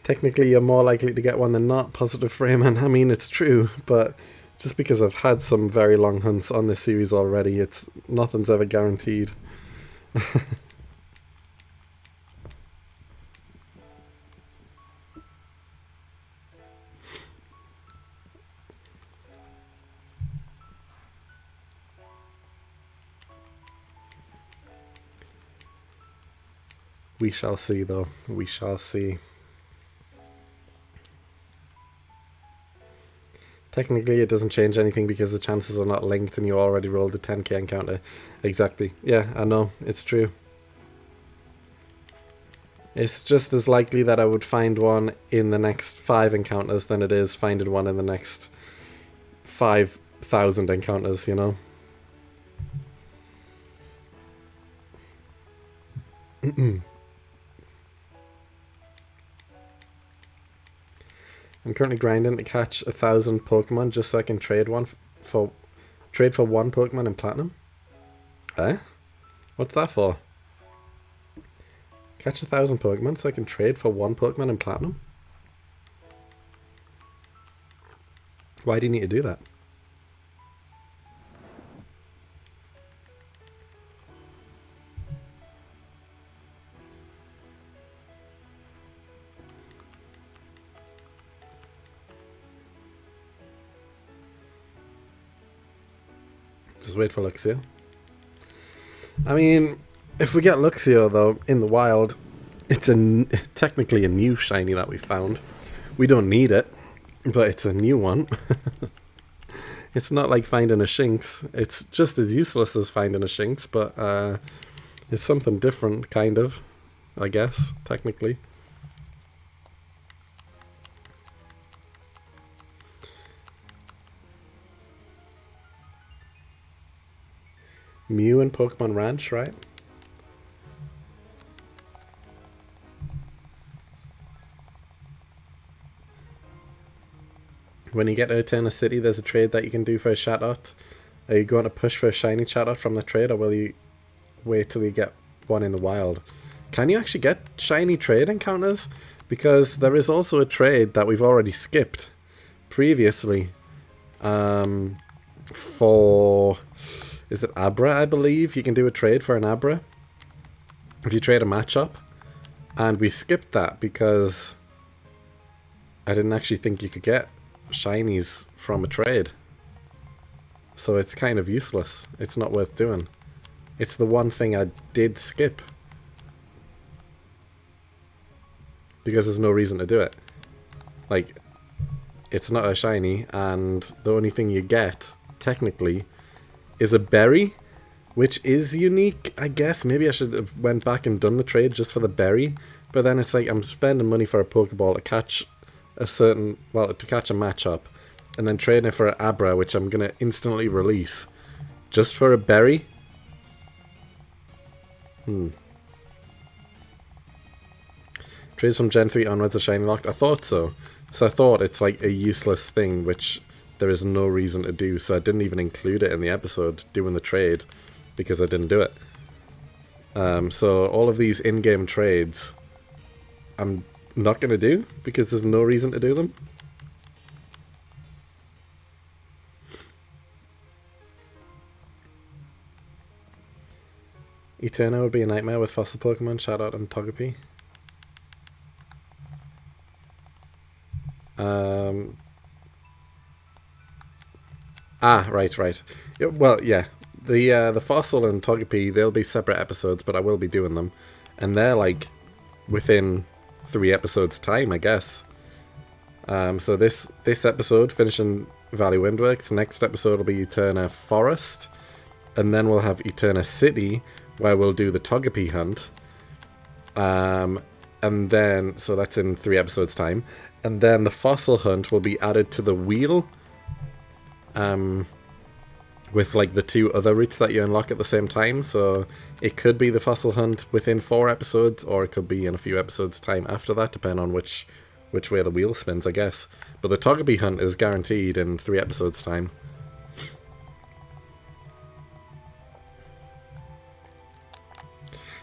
Technically, you're more likely to get one than not, Positive Freeman. I mean, it's true, but just because I've had some very long hunts on this series already, nothing's ever guaranteed. We shall see, though. We shall see. Technically, it doesn't change anything because the chances are not linked and you already rolled a 10k encounter. Exactly. Yeah, I know. It's true. It's just as likely that I would find one in the next 5 encounters than it is finding one in the next 5,000 encounters, you know? I'm currently grinding to catch 1,000 Pokemon just so I can trade for one Pokemon in Platinum. Eh? What's that for? Catch 1,000 Pokemon so I can trade for one Pokemon in Platinum? Why do you need to do that? Just wait for Luxio. I mean, if we get Luxio, though, in the wild, it's technically a new shiny that we found. We don't need it, but it's a new one. It's not like finding a Shinx. It's just as useless as finding a Shinx, but it's something different, kind of, I guess, technically. Mew and Pokemon Ranch, right? When you get to Eterna City, there's a trade that you can do for a Chatot. Are you going to push for a shiny Chatot from the trade, or will you wait till you get one in the wild? Can you actually get shiny trade encounters? Because there is also a trade that we've already skipped previously. For... Is it Abra, I believe? You can do a trade for an Abra. If you trade a matchup. And we skipped that because I didn't actually think you could get shinies from a trade. So it's kind of useless. It's not worth doing. It's the one thing I did skip. Because there's no reason to do it. Like, it's not a shiny, and the only thing you get, technically, is a berry, which is unique, I guess. Maybe I should have went back and done the trade just for the berry. But then it's like, I'm spending money for a Pokeball to catch a certain, well, to catch a Machop, and then trading it for an Abra, which I'm going to instantly release, just for a berry? Trades from Gen 3 onwards are shiny locked? I thought so. So I thought it's like a useless thing, which there is no reason to do, so I didn't even include it in the episode, doing the trade, because I didn't do it. So all of these in-game trades, I'm not going to do, because there's no reason to do them. Eterna would be a nightmare with fossil Pokemon. Shout out on Togepi. Right. Well, yeah. The fossil and Togepi, they'll be separate episodes, but I will be doing them. And they're like within 3 episodes time, I guess. So this episode, finishing Valley Windworks. Next episode will be Eterna Forest. And then we'll have Eterna City, where we'll do the Togepi hunt. And then, so that's in 3 episodes time. And then the fossil hunt will be added to the wheel. With like the 2 other routes that you unlock at the same time. So it could be the fossil hunt within 4 episodes, or it could be in a few episodes time after that, depending on which way the wheel spins, I guess. But the Togepi hunt is guaranteed in 3 episodes time.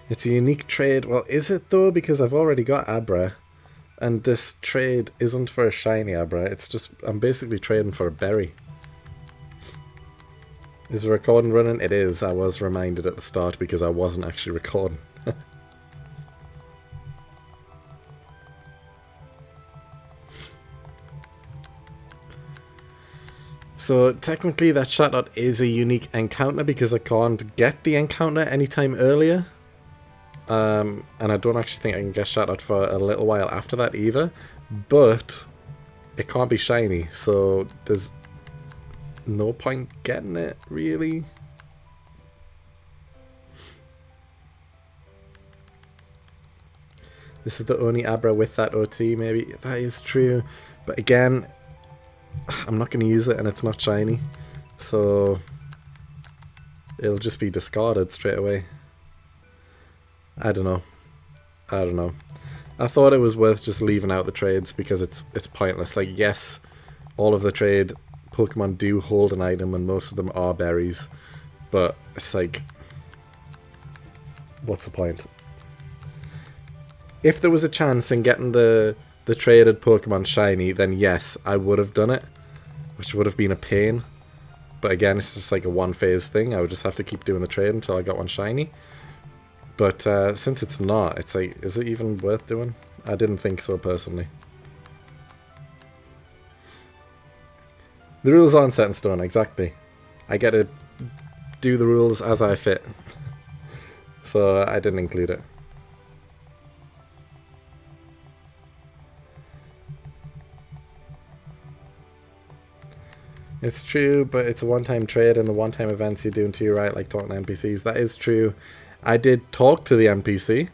It's a unique trade. Well, is it though? Because I've already got Abra. And this trade isn't for a shiny Abra. It's just, I'm basically trading for a berry. Is the recording running? It is. I was reminded at the start because I wasn't actually recording. So technically that shoutout is a unique encounter because I can't get the encounter anytime earlier. And I don't actually think I can get shoutout for a little while after that either. But it can't be shiny, so there's no point getting it, really. This is the only Abra with that OT, maybe. That is true. But again, I'm not going to use it and it's not shiny. So it'll just be discarded straight away. I don't know. I thought it was worth just leaving out the trades because it's pointless. Like, yes, all of the trade Pokemon do hold an item and most of them are berries. But it's like, what's the point? If there was a chance in getting the traded Pokemon shiny, then yes, I would have done it. Which would have been a pain. But again, it's just like a one-phase thing. I would just have to keep doing the trade until I got one shiny. But since it's not, it's like, is it even worth doing? I didn't think so, personally. The rules aren't set in stone, exactly. I get to do the rules as I fit. So I didn't include it. It's true, but it's a one-time trade and the one-time events you're doing to your right, like talking to NPCs. That is true. I did talk to the NPC.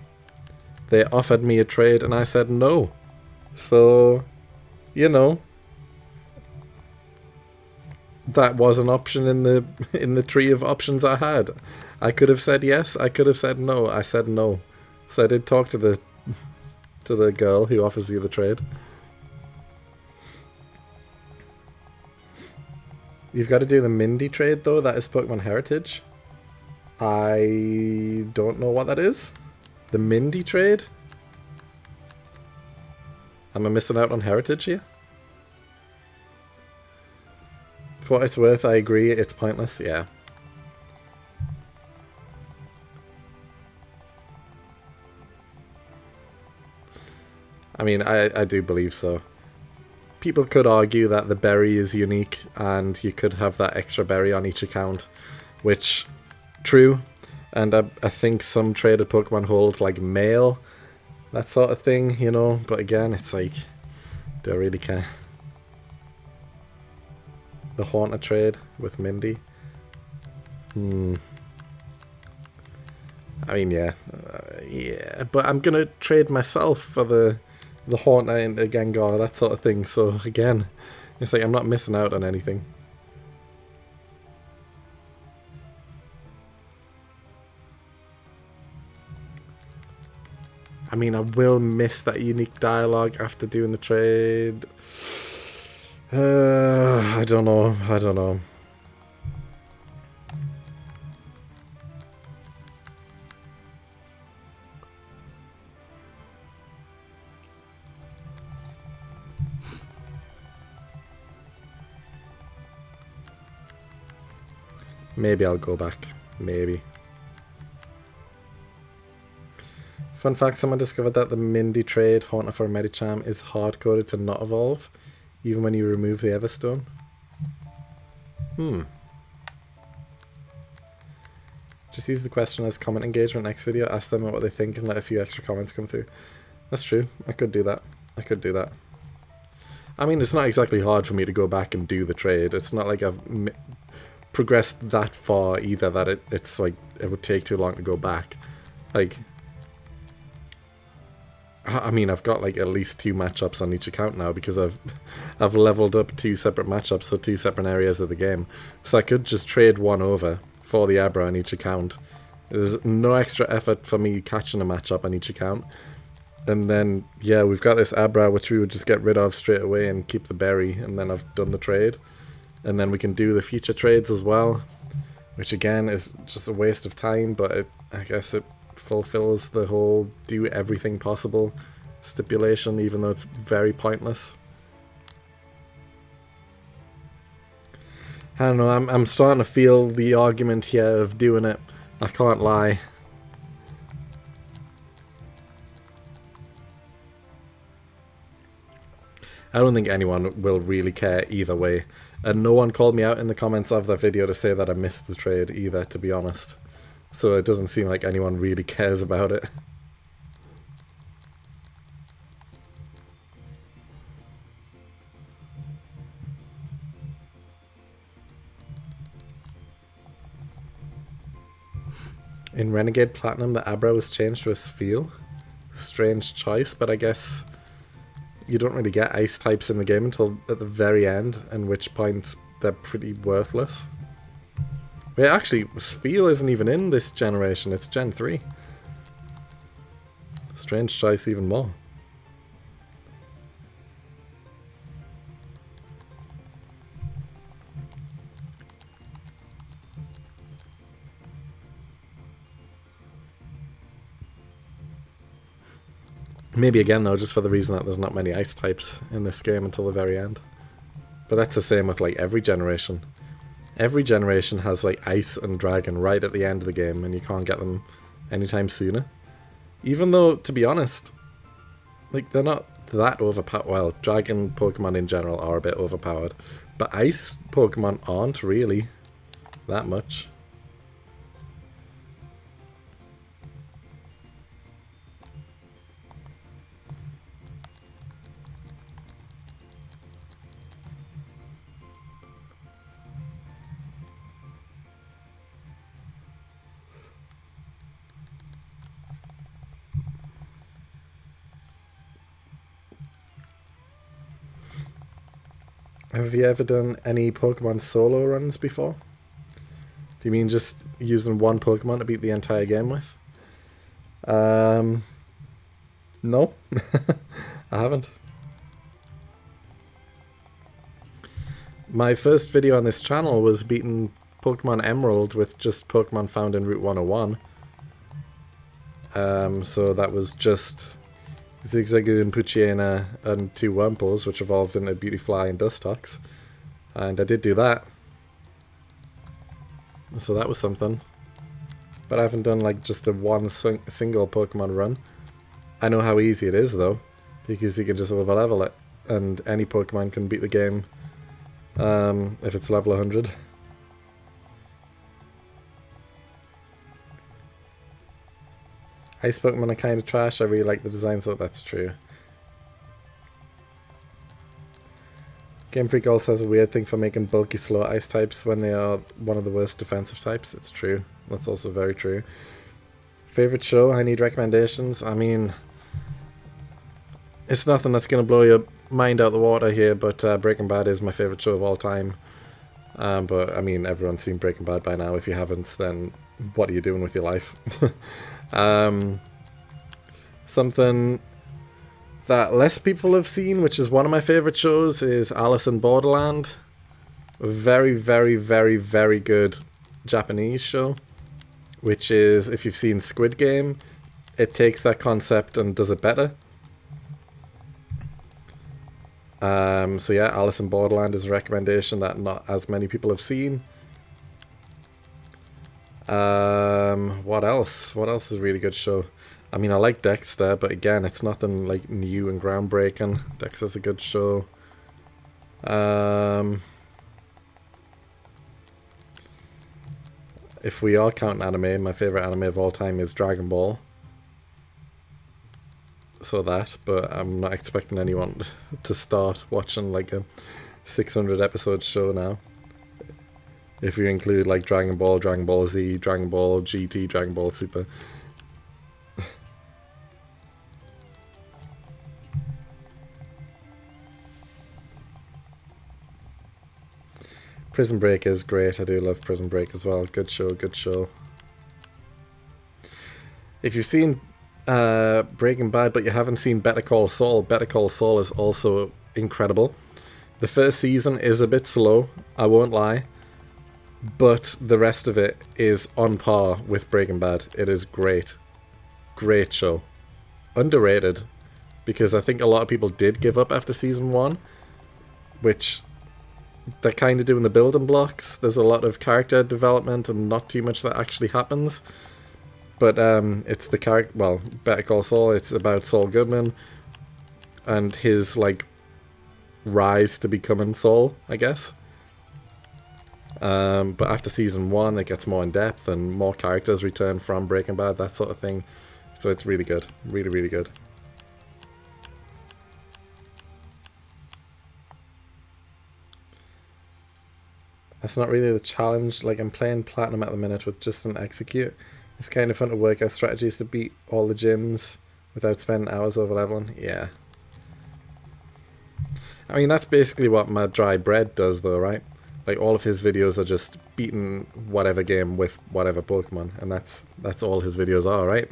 They offered me a trade and I said no. So, you know, that was an option in the tree of options I had. I could have said yes, I could have said no. I said no. So I did talk to the girl who offers you the trade. You've got to do the Mindy trade though, that is Pokemon Heritage. I don't know what that is. The Mindy trade? Am I missing out on Heritage here? For what it's worth, I agree, it's pointless, yeah. I mean, I do believe so. people could argue that the berry is unique and you could have that extra berry on each account, which, true, and I think some traded Pokemon hold like mail, that sort of thing, you know, but again, it's like, do I really care? The Haunter trade with Mindy. I mean, yeah, but I'm gonna trade myself for the Haunter and the Gengar, that sort of thing. So again, it's like I'm not missing out on anything. I mean, I will miss that unique dialogue after doing the trade. I don't know. Maybe I'll go back. Maybe. Fun fact, someone discovered that the Mindy trade Haunter for Medicham is hard-coded to not evolve, even when you remove the Everstone. Just use the question as comment engagement next video, ask them what they think and let a few extra comments come through. That's true, I could do that. I mean, it's not exactly hard for me to go back and do the trade. It's not like I've progressed that far either that it's like it would take too long to go back. Like, I mean, I've got like at least 2 matchups on each account now because I've leveled up 2 separate matchups, so 2 separate areas of the game. So I could just trade one over for the Abra on each account. There's no extra effort for me catching a matchup on each account. And then, yeah, we've got this Abra which we would just get rid of straight away and keep the berry, and then I've done the trade. And then we can do the future trades as well, which again is just a waste of time, but I guess it fulfills the whole do everything possible stipulation, even though it's very pointless. I don't know, I'm starting to feel the argument here of doing it. I can't lie. I don't think anyone will really care either way. And no one called me out in the comments of that video to say that I missed the trade either, to be honest. So it doesn't seem like anyone really cares about it. In Renegade Platinum, the Abra was changed to a Spheal. Strange choice, but I guess you don't really get ice types in the game until at the very end, at which point they're pretty worthless. Wait, actually, Spheal isn't even in this generation, it's Gen 3. Strange choice even more. Maybe again though, just for the reason that there's not many ice types in this game until the very end. But that's the same with like every generation. Every generation has like ice and dragon right at the end of the game, and you can't get them anytime sooner. Even though, to be honest, like they're not that overpowered. Well, dragon Pokemon in general are a bit overpowered, but ice Pokemon aren't really that much. Have you ever done any Pokemon solo runs before? Do you mean just using one Pokemon to beat the entire game with? No. I haven't. My first video on this channel was beating Pokemon Emerald with just Pokemon found in Route 101. So that was just Zigzagoon, Poochyena, and 2 Wurmples, which evolved into Beautyfly and Dustox. And I did do that. So that was something. But I haven't done like just a single Pokemon run. I know how easy it is though, because you can just overlevel it. and any Pokemon can beat the game if it's level 100. Ice Pokemon are kind of trash. I really like the design, so that's true. Game Freak also has a weird thing for making bulky, slow ice types when they are one of the worst defensive types. It's true. That's also very true. Favorite show? I need recommendations. I mean, it's nothing that's going to blow your mind out the water here, but Breaking Bad is my favorite show of all time. But, I mean, everyone's seen Breaking Bad by now. If you haven't, then what are you doing with your life? Something that less people have seen, which is one of my favorite shows, is Alice in Borderland. A very, very, very, very good Japanese show, which is, if you've seen Squid Game, it takes that concept and does it better. So yeah, Alice in Borderland is a recommendation that not as many people have seen. What else? What else is a really good show? I mean, I like Dexter, but again, it's nothing like new and groundbreaking. Dexter's a good show. If we are counting anime, my favorite anime of all time is Dragon Ball. So that, but I'm not expecting anyone to start watching like a 600 episode show now. If you include like Dragon Ball, Dragon Ball Z, Dragon Ball GT, Dragon Ball Super. Prison Break is great. I do love Prison Break as well. Good show, good show. If you've seen Breaking Bad but you haven't seen Better Call Saul, Better Call Saul is also incredible. The first season is a bit slow, I won't lie, but the rest of it is on par with Breaking Bad. It is great. Great show. Underrated, because I think a lot of people did give up after season 1, which they're kind of doing the building blocks. There's a lot of character development and not too much that actually happens. But it's the character, well, Better Call Saul, it's about Saul Goodman and his, like, rise to becoming Saul, I guess. But after season 1, it gets more in depth and more characters return from Breaking Bad, that sort of thing. So it's really good. Really, really good. That's not really the challenge. Like, I'm playing Platinum at the minute with just an Execute. It's kind of fun to work out strategies to beat all the gyms without spending hours over leveling. Yeah. I mean, that's basically what Mad Dry Bread does though, right? Like, all of his videos are just beating whatever game with whatever Pokemon. And that's all his videos are, right?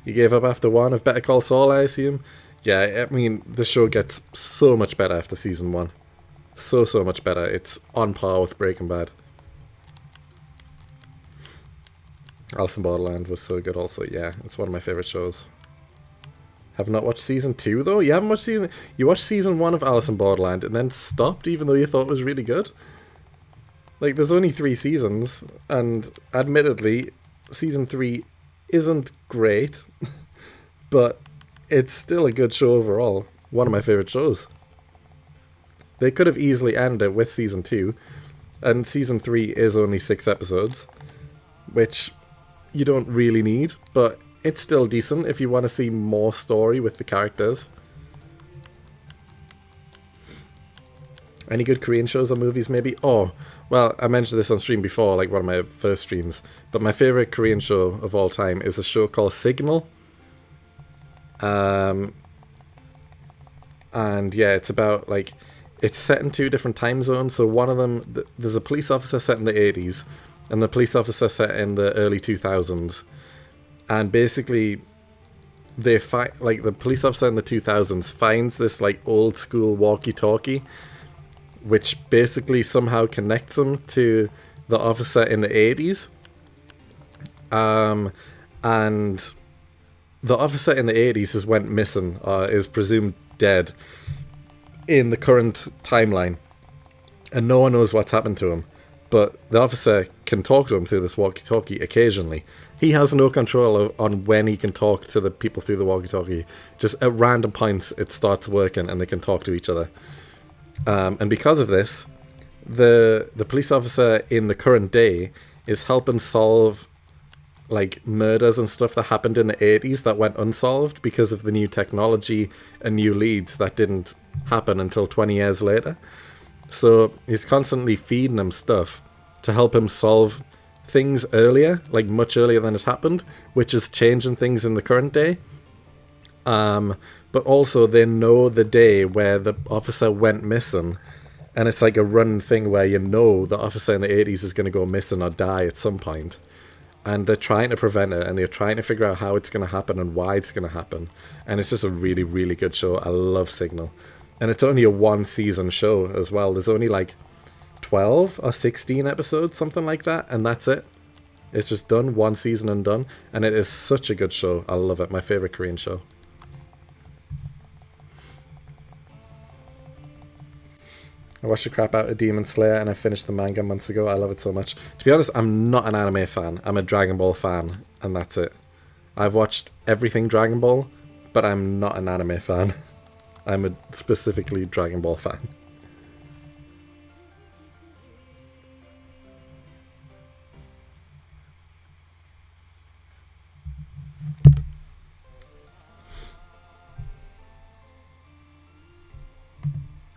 You gave up after 1 of Better Call Saul, I assume? Yeah, I mean, the show gets so much better after season 1. So much better. It's on par with Breaking Bad. Alice in Borderland was so good also. Yeah, it's one of my favorite shows. Have not watched season 2 though? You haven't watched season... You watched season 1 of Alice in Borderland and then stopped even though you thought it was really good? Like, there's only 3 seasons, and admittedly, season 3 isn't great, but it's still a good show overall. One of my favorite shows. They could have easily ended it with season 2, and season 3 is only 6 episodes, which you don't really need, but it's still decent if you want to see more story with the characters. Any good Korean shows or movies maybe? Oh, well, I mentioned this on stream before, like one of my first streams, but my favorite Korean show of all time is a show called Signal. And yeah, it's about, like, it's set in 2 different time zones. So one of them, there's a police officer set in the 80s, and the police officer set in the early 2000s. And basically, they fight, like, the police officer in the 2000s finds this, like, old school walkie-talkie, which basically somehow connects him to the officer in the 80s. And the officer in the 80s has went missing, is presumed dead in the current timeline, and no one knows what's happened to him. but the officer can talk to him through this walkie-talkie occasionally. He has no control on when he can talk to the people through the walkie-talkie. Just at random points, it starts working and they can talk to each other. And because of this, the police officer in the current day is helping solve like murders and stuff that happened in the 80s that went unsolved because of the new technology and new leads that didn't happen until 20 years later. So he's constantly feeding him stuff to help him solve things earlier, like much earlier than it happened, which is changing things in the current day. But also they know the day where the officer went missing, and it's like a running thing where you know the officer in the 80s is going to go missing or die at some point. And they're trying to prevent it, and they're trying to figure out how it's going to happen and why it's going to happen. And it's just a really, really good show. I love Signal. And it's only a one-season show as well. There's only like 12 or 16 episodes, something like that, and that's it. It's just done, one season and done. And it is such a good show. I love it. My favorite Korean show. I watched the crap out of Demon Slayer and I finished the manga months ago. I love it so much. To be honest, I'm not an anime fan. I'm a Dragon Ball fan, and that's it. I've watched everything Dragon Ball, but I'm not an anime fan. I'm a specifically Dragon Ball fan.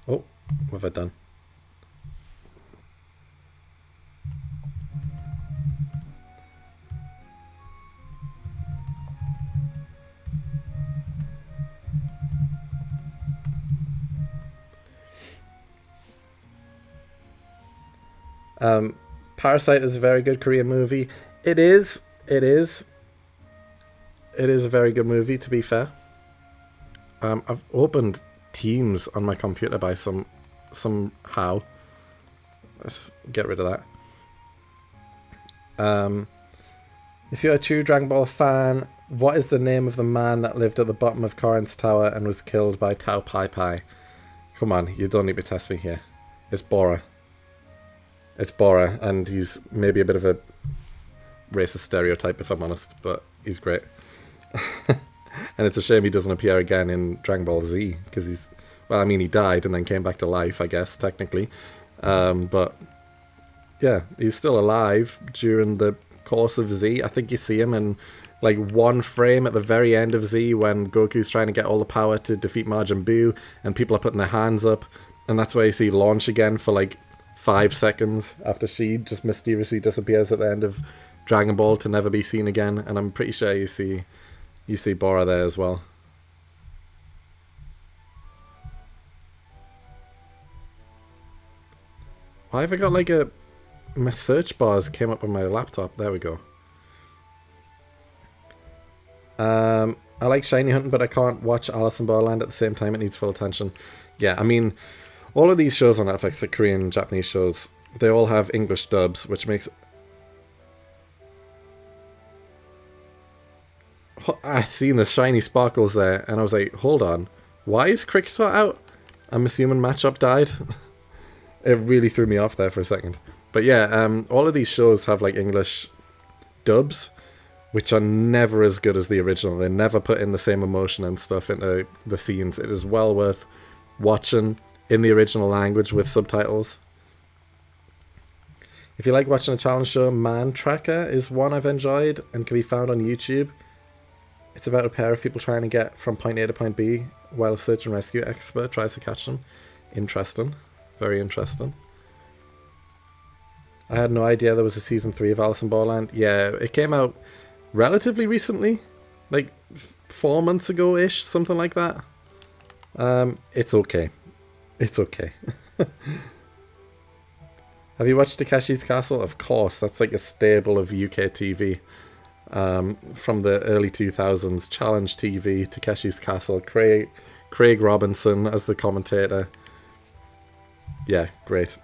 Oh, what have I done? Parasite is a very good Korean movie. It is a very good movie, to be fair. I've opened Teams on my computer by somehow. Let's get rid of that. If you're a true Dragon Ball fan, what is the name of the man that lived at the bottom of Corinth's tower and was killed by Tao Pai Pai? Come on, you don't need to test me here. It's Bora. It's Bora, and he's maybe a bit of a racist stereotype, if I'm honest, but he's great. And it's a shame he doesn't appear again in Dragon Ball Z, because he's... Well, I mean, he died and then came back to life, I guess, technically. But, yeah, he's still alive during the course of Z. I think you see him in, like, one frame at the very end of Z when Goku's trying to get all the power to defeat Majin Buu, and people are putting their hands up. And that's where you see Launch again for, like, 5 seconds after she just mysteriously disappears at the end of Dragon Ball to never be seen again. And I'm pretty sure you see Bora there as well. Why have I got like my search bars came up on my laptop? There we go. I like Shiny Hunting, but I can't watch Alice in Borderland at the same time. It needs full attention. Yeah, I mean, all of these shows on Netflix, the Korean and Japanese shows, they all have English dubs, which makes... I seen the shiny sparkles there, and I was like, hold on, why is Cricketer out? I'm assuming Matchup died. It really threw me off there for a second. But yeah, all of these shows have like English dubs, which are never as good as the original. They never put in the same emotion and stuff into the scenes. It is well worth watching in the original language with subtitles. If you like watching a challenge show, Man Tracker is one I've enjoyed and can be found on YouTube. It's about a pair of people trying to get from point A to point B while a search and rescue expert tries to catch them. Interesting. Very interesting. I had no idea there was a season 3 of Alice in Borderland. Yeah, it came out relatively recently. Like 4 months ago-ish, something like that. It's okay. It's okay. Have you watched Takeshi's Castle? Of course, that's like a staple of UK TV. From the early 2000s, Challenge TV, Takeshi's Castle, Craig Robinson as the commentator. Yeah, great.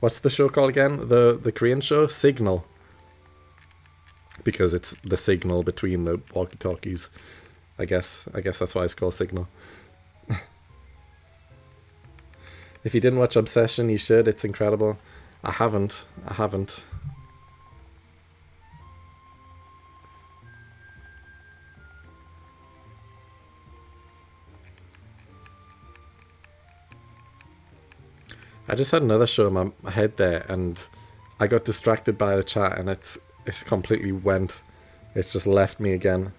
What's the show called again? The Korean show? Signal. Because it's the signal between the walkie-talkies. I guess that's why it's called Signal. If you didn't watch Obsession, you should. It's incredible. I haven't. I just had another show in my head there, and I got distracted by the chat, and it's completely went. It's just left me again,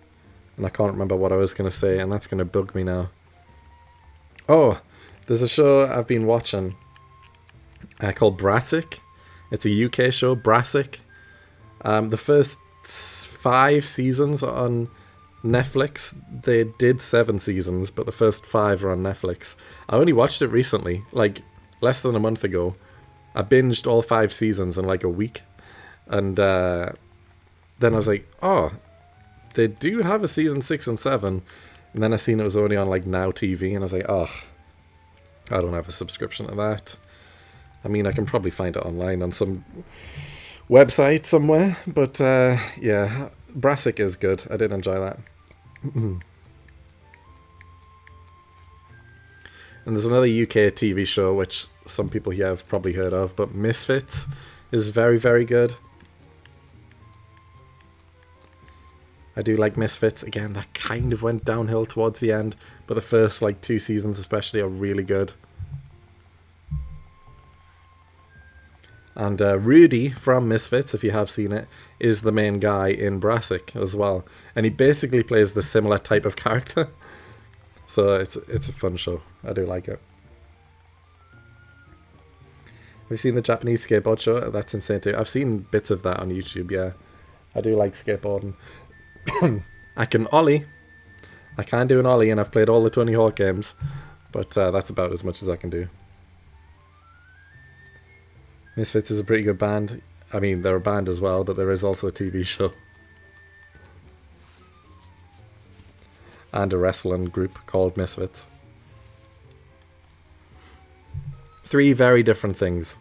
and I can't remember what I was going to say, and that's going to bug me now. Oh, there's a show I've been watching called Brassic. It's a UK show, Brassic. The first 5 seasons are on Netflix. They did 7 seasons, but the first 5 are on Netflix. I only watched it recently, like less than a month ago. I binged all 5 seasons in like a week. And then I was like, oh, they do have a season 6 and 7. And then I seen it was only on like Now TV, and I was like, oh, I don't have a subscription to that. I mean, I can probably find it online on some website somewhere, but yeah, Brassic is good. I did enjoy that. And there's another UK TV show which some people here have probably heard of, but Misfits is very, very good. I do like Misfits. Again, that kind of went downhill towards the end, but the first like 2 seasons especially are really good. And Rudy from Misfits, if you have seen it, is the main guy in Brassic as well. And he basically plays the similar type of character. So it's a fun show. I do like it. Have you seen the Japanese skateboard show? That's insane too. I've seen bits of that on YouTube, yeah. I do like skateboarding. I can ollie. I can do an ollie, and I've played all the Tony Hawk games. But that's about as much as I can do. Misfits is a pretty good band. I mean, they're a band as well, but there is also a TV show. And a wrestling group called Misfits. 3 very different things.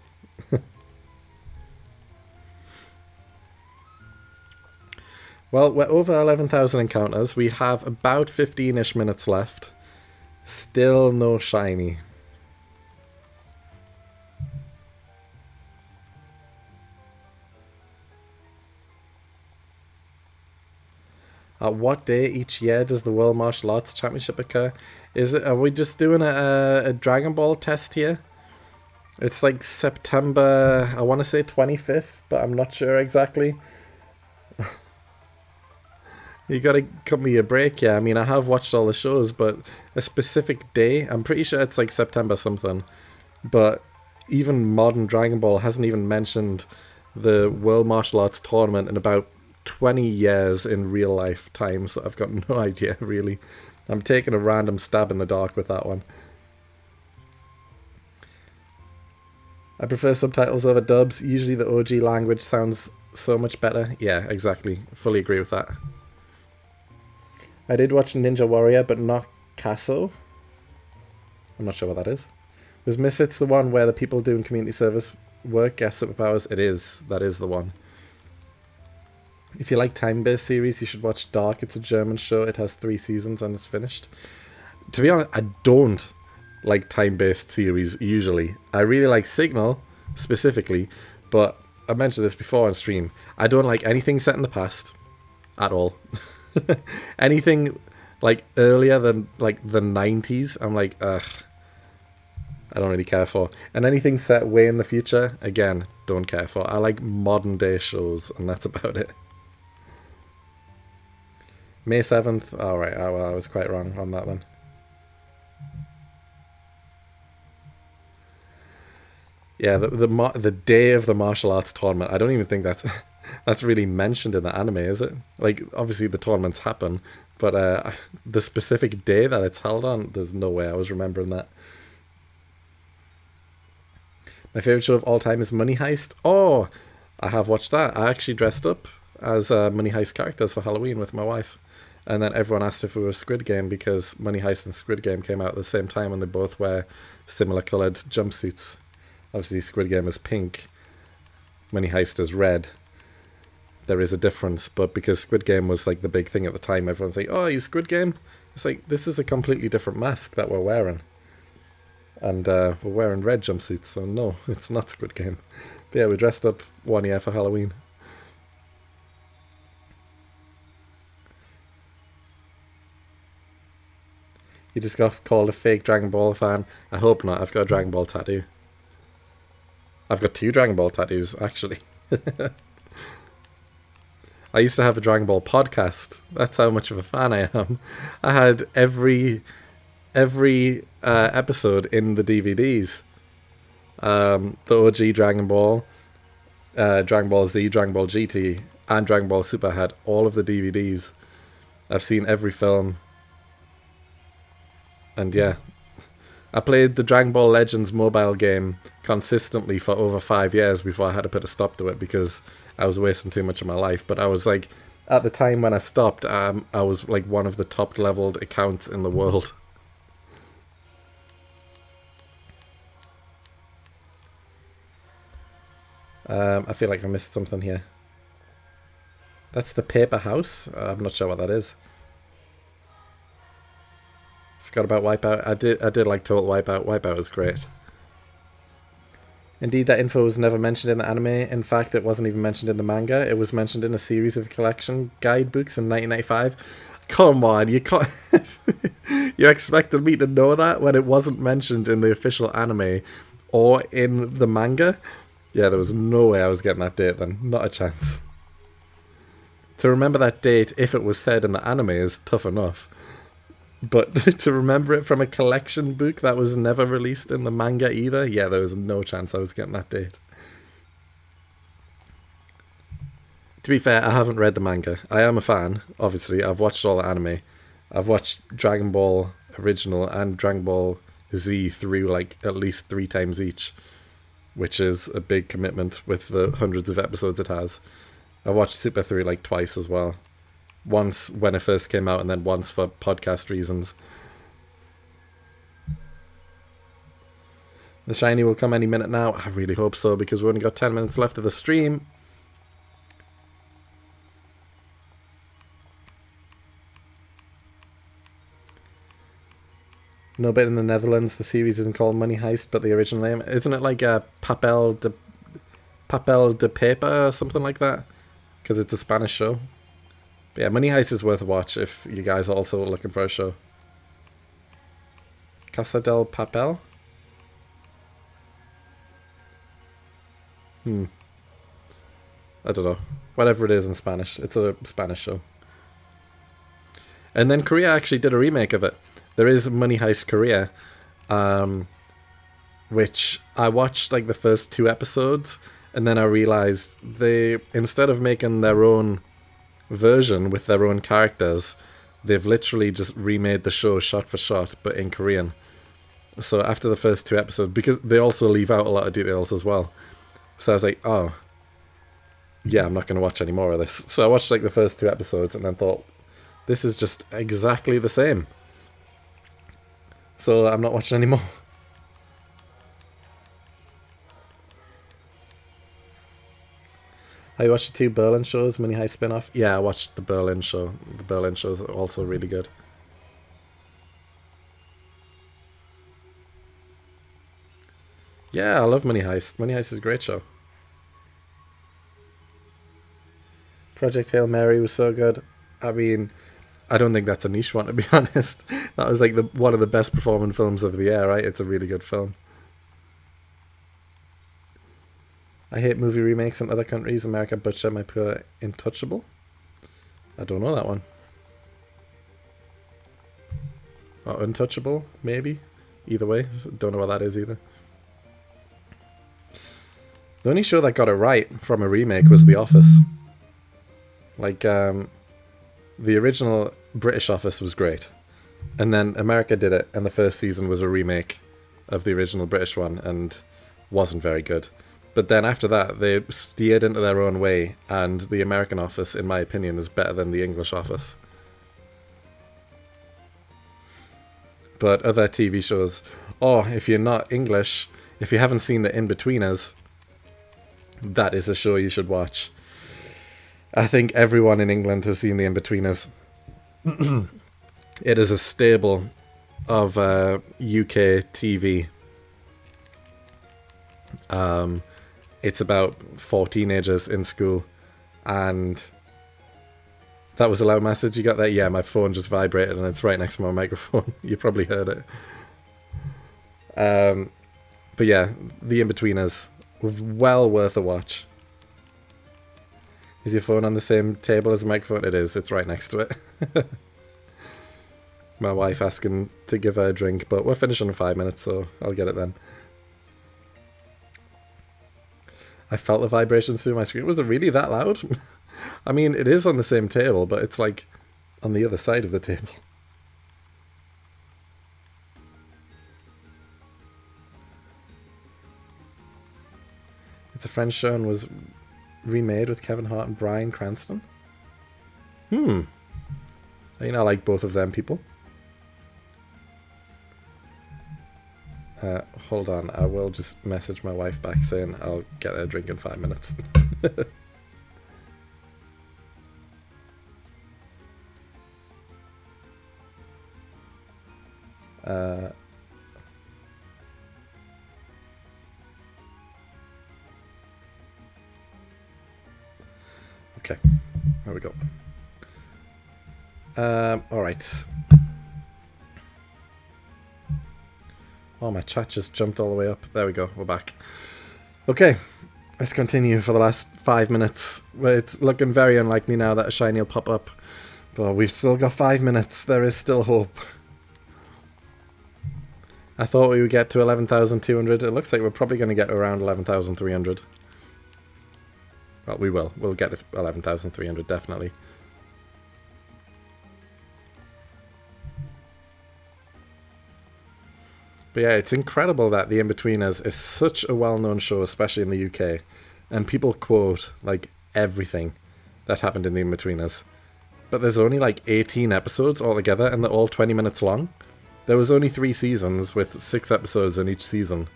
Well, we're over 11,000 encounters. We have about 15-ish minutes left. Still no shiny. At what day each year does the World Martial Arts Championship occur? Are we just doing a Dragon Ball test here? It's like September, I want to say 25th, but I'm not sure exactly. You gotta cut me a break, yeah. I mean, I have watched all the shows, but a specific day, I'm pretty sure it's like September something. But even modern Dragon Ball hasn't even mentioned the World Martial Arts Tournament in about 20 years in real life time, so I've got no idea, really. I'm taking a random stab in the dark with that one. I prefer subtitles over dubs. Usually the OG language sounds so much better. Yeah, exactly. Fully agree with that. I did watch Ninja Warrior, but not Casso. I'm not sure what that is. Was Misfits the one where the people doing community service work get superpowers? It is. That is the one. If you like time-based series, you should watch Dark. It's a German show. It has 3 seasons and it's finished. To be honest, I don't like time-based series usually. I really like Signal, specifically, but I mentioned this before on stream. I don't like anything set in the past at all. Anything like earlier than like the 90s, I'm like, ugh, I don't really care for. And anything set way in the future, again, don't care for. I like modern day shows, and that's about it. May 7th. Alright, I was quite wrong on that one. Yeah, the day of the martial arts tournament. I don't even think that's really mentioned in the anime, is it? Like, obviously the tournaments happen, but the specific day that it's held on, there's no way I was remembering that. My favorite show of all time is Money Heist. Oh, I have watched that. I actually dressed up as Money Heist characters for Halloween with my wife. And then everyone asked if we were Squid Game because Money Heist and Squid Game came out at the same time and they both wear similar coloured jumpsuits. Obviously, Squid Game is pink. Money Heist is red. There is a difference, but because Squid Game was like the big thing at the time, everyone's like, oh, you Squid Game? It's like, this is a completely different mask that we're wearing. And we're wearing red jumpsuits, so no, it's not Squid Game. But yeah, we dressed up one year for Halloween. You just got called a fake Dragon Ball fan. I hope not. I've got a Dragon Ball tattoo. I've got 2 Dragon Ball tattoos, actually. I used to have a Dragon Ball podcast. That's how much of a fan I am. I had every episode in the DVDs. The OG Dragon Ball, Dragon Ball Z, Dragon Ball GT, and Dragon Ball Super had all of the DVDs. I've seen every film. And yeah, I played the Dragon Ball Legends mobile game consistently for over 5 years before I had to put a stop to it because I was wasting too much of my life. But I was like, at the time when I stopped, I was like one of the top leveled accounts in the world. I feel like I missed something here. That's the paper house. I'm not sure what that is. Forgot about Wipeout. I did like Total Wipeout. Wipeout was great. Indeed, that info was never mentioned in the anime. In fact, it wasn't even mentioned in the manga. It was mentioned in a series of collection guidebooks in 1995. Come on, you can't. You expected me to know that when it wasn't mentioned in the official anime or in the manga? Yeah, there was no way I was getting that date then. Not a chance. To remember that date, if it was said in the anime, is tough enough. But to remember it from a collection book that was never released in the manga either, yeah, there was no chance I was getting that date. To be fair, I haven't read the manga. I am a fan, obviously. I've watched all the anime. I've watched Dragon Ball Original and Dragon Ball Z through like at least 3 times each, which is a big commitment with the hundreds of episodes it has. I've watched Super through like twice as well. Once when it first came out and then once for podcast reasons. The shiny will come any minute now. I really hope so because we've only got 10 minutes left of the stream. No bit in the Netherlands. The series isn't called Money Heist, but the original name. Isn't it like a Papel de Paper or something like that? Because it's a Spanish show. But yeah, Money Heist is worth a watch if you guys are also looking for a show. Casa del Papel? I don't know. Whatever it is in Spanish. It's a Spanish show. And then Korea actually did a remake of it. There is Money Heist Korea, which I watched like the first 2 episodes, and then I realized they, instead of making their own version with their own characters, they've literally just remade the show shot for shot, but in Korean. So after the first 2 episodes, because they also leave out a lot of details as well. So I was like, oh, yeah, I'm not going to watch any more of this. So I watched like the first 2 episodes and then thought, this is just exactly the same. So I'm not watching anymore. I watched the 2 Berlin shows, Money Heist spin-off. Yeah, I watched the Berlin show. The Berlin show is also really good. Yeah, I love Money Heist. Money Heist is a great show. Project Hail Mary was so good. I mean, I don't think that's a niche one, to be honest. That was like one of the best performing films of the year, right? It's a really good film. I hate movie remakes in other countries. America butcher my poor Intouchable. I don't know that one. Or Untouchable, maybe. Either way, don't know what that is either. The only show that got it right from a remake was The Office. Like, the original British Office was great. And then America did it, and the first season was a remake of the original British one, and wasn't very good. But then after that, they steered into their own way, and the American Office, in my opinion, is better than the English Office. But other TV shows, if you're not English, if you haven't seen The Inbetweeners, that is a show you should watch. I think everyone in England has seen The Inbetweeners. It is a staple of UK TV It's about 4 teenagers in school, and that was a loud message. You got that? Yeah, my phone just vibrated and it's right next to my microphone. You probably heard it. But yeah, The Inbetweeners, well worth a watch. Is your phone on the same table as the microphone? It is. It's right next to it. My wife asking to give her a drink, but we're finishing in 5 minutes, so I'll get it then. I felt the vibrations through my screen. Was it really that loud? I mean, it is on the same table, but it's like on the other side of the table. It's a French show and was remade with Kevin Hart and Bryan Cranston. I like both of them people. Hold on, I will just message my wife back saying I'll get a drink in 5 minutes. Okay, there we go. Alright. Oh, my chat just jumped all the way up. There we go, we're back. Okay, let's continue for the last 5 minutes. Well, it's looking very unlikely now that a shiny will pop up. But we've still got 5 minutes. There is still hope. I thought we would get to 11,200. It looks like we're probably going to get around 11,300. Well, we will. We'll get to 11,300, definitely. But yeah, it's incredible that The Inbetweeners is such a well-known show, especially in the UK. And people quote, like, everything that happened in The Inbetweeners. But there's only, like, 18 episodes altogether, and they're all 20 minutes long. There was only 3 seasons with 6 episodes in each season.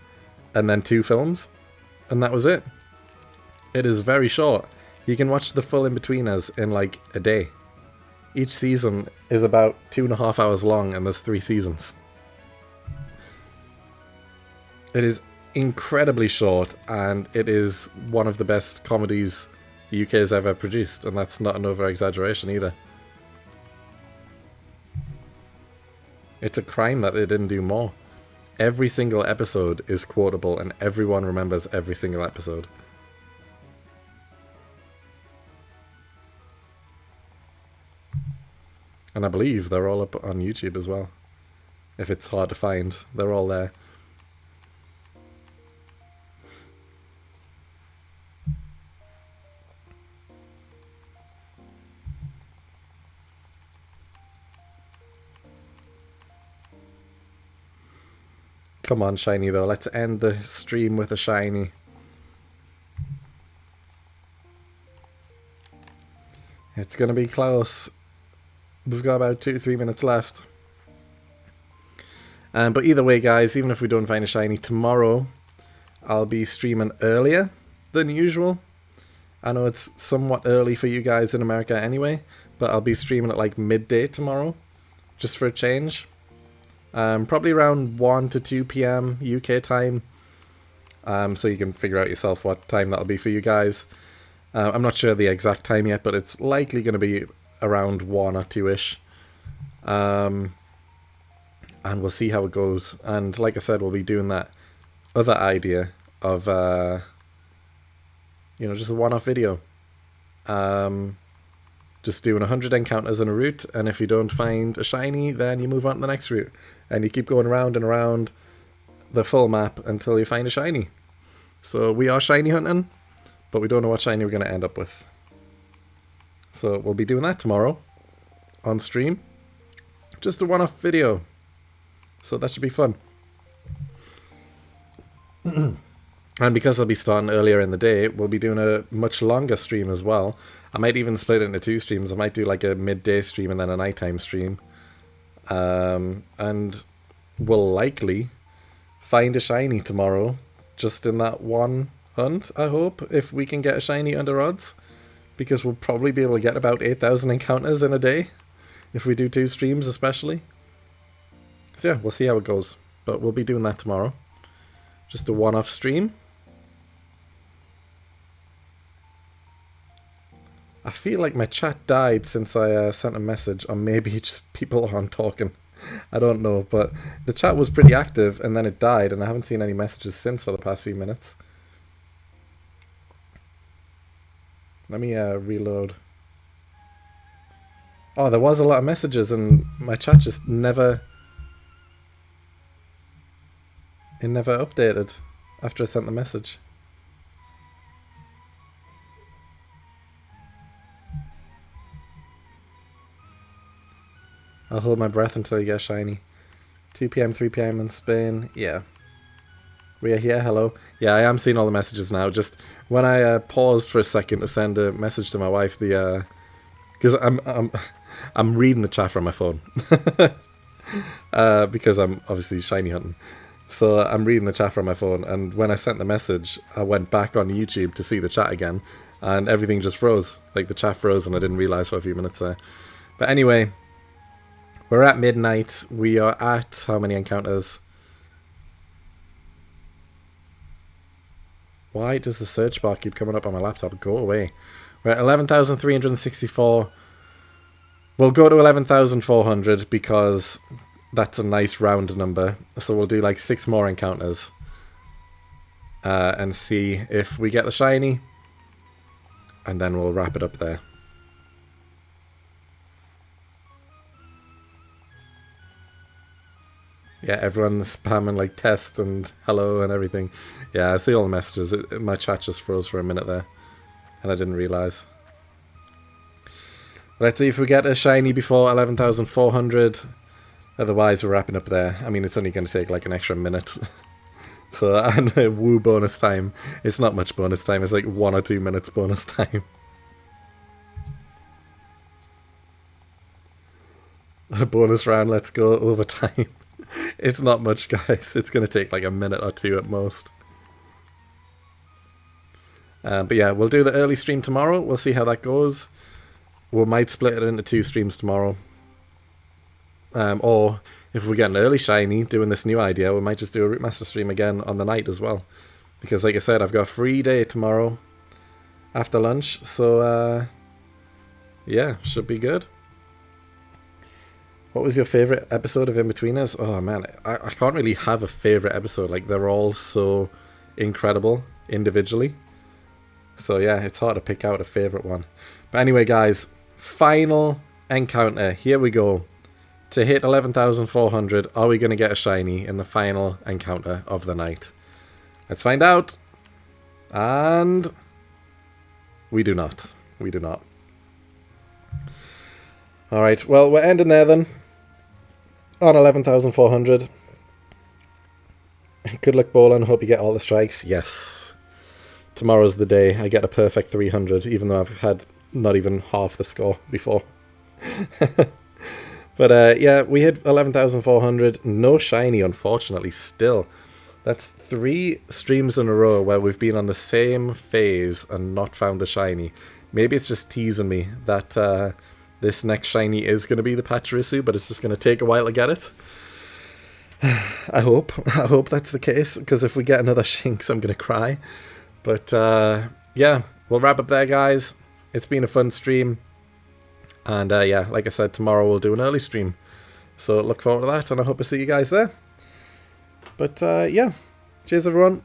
And then 2 films. And that was it. It is very short. You can watch the full Inbetweeners in, like, a day. Each season is about 2.5 hours long, and there's 3 seasons. It is incredibly short, and it is one of the best comedies the UK has ever produced, and that's not an over-exaggeration either. It's a crime that they didn't do more. Every single episode is quotable, and everyone remembers every single episode. And I believe they're all up on YouTube as well. If it's hard to find, they're all there. Come on, shiny though. Let's end the stream with a shiny. It's going to be close. We've got about 2-3 minutes left. But either way, guys, even if we don't find a shiny tomorrow, I'll be streaming earlier than usual. I know it's somewhat early for you guys in America anyway, but I'll be streaming at like midday tomorrow, just for a change. Probably around 1 to 2 p.m. UK time. So you can figure out yourself what time that'll be for you guys. I'm not sure the exact time yet, but it's likely going to be around 1 or 2-ish. And we'll see how it goes. And like I said, we'll be doing that other idea of, just a one-off video. Just doing 100 encounters in a route, and if you don't find a shiny, then you move on to the next route. And you keep going around and around the full map until you find a shiny. So we are shiny hunting, but we don't know what shiny we're going to end up with. So we'll be doing that tomorrow on stream. Just a one-off video. So that should be fun. And because I'll be starting earlier in the day, we'll be doing a much longer stream as well. I might even split it into 2 streams. I might do like a midday stream and then a nighttime stream. And we'll likely find a shiny tomorrow, just in that one hunt, I hope, if we can get a shiny under odds. Because we'll probably be able to get about 8,000 encounters in a day, if we do 2 streams especially. So yeah, we'll see how it goes. But we'll be doing that tomorrow. Just a one-off stream. I feel like my chat died since I sent a message, or maybe just people aren't talking. I don't know, but the chat was pretty active and then it died, and I haven't seen any messages since for the past few minutes. Let me reload. Oh, there was a lot of messages and my chat just never... It never updated after I sent the message. I'll hold my breath until you get shiny. 2 p.m, 3 p.m. in Spain. Yeah. We're here, hello. Yeah, I am seeing all the messages now. Just when I paused for a second to send a message to my wife, because I'm reading the chat from my phone. Because I'm obviously shiny hunting. So I'm reading the chat from my phone, and when I sent the message, I went back on YouTube to see the chat again, and everything just froze. Like the chat froze and I didn't realise for a few minutes there. But anyway... We're at midnight. We are at how many encounters? Why does the search bar keep coming up on my laptop? Go away. We're at 11,364. We'll go to 11,400 because that's a nice round number. So we'll do like 6 more encounters. And see if we get the shiny. And then we'll wrap it up there. Yeah, everyone's spamming like test and hello and everything. Yeah, I see all the messages. My chat just froze for a minute there. And I didn't realise. Let's see if we get a shiny before 11,400. Otherwise, we're wrapping up there. I mean, it's only going to take like an extra minute. So, and woo bonus time. It's not much bonus time. It's like 1 or 2 minutes bonus time. A bonus round, let's go, overtime. It's not much, guys. It's going to take like a minute or 2 at most. But yeah, we'll do the early stream tomorrow. We'll see how that goes. We might split it into 2 streams tomorrow. Or if we get an early shiny doing this new idea, we might just do a Root Master stream again on the night as well. Because like I said, I've got a free day tomorrow after lunch. So yeah, should be good. What was your favourite episode of Inbetweeners? Oh man, I can't really have a favourite episode. Like, they're all so incredible individually. So yeah, it's hard to pick out a favourite one. But anyway, guys, final encounter. Here we go. To hit 11,400, are we going to get a shiny in the final encounter of the night? Let's find out. And we do not. We do not. Alright, well, we're ending there then. On 11,400. Good luck, Bolan. Hope you get all the strikes. Yes. Tomorrow's the day. I get a perfect 300, even though I've had not even half the score before. But yeah, we hit 11,400. No shiny, unfortunately, still. That's 3 streams in a row where we've been on the same phase and not found the shiny. Maybe it's just teasing me that this next shiny is going to be the Pachirisu, but it's just going to take a while to get it. I hope that's the case, because if we get another Shinx, I'm going to cry. But yeah, we'll wrap up there, guys. It's been a fun stream. And yeah, like I said, tomorrow we'll do an early stream. So look forward to that, and I hope to see you guys there. But yeah, cheers everyone.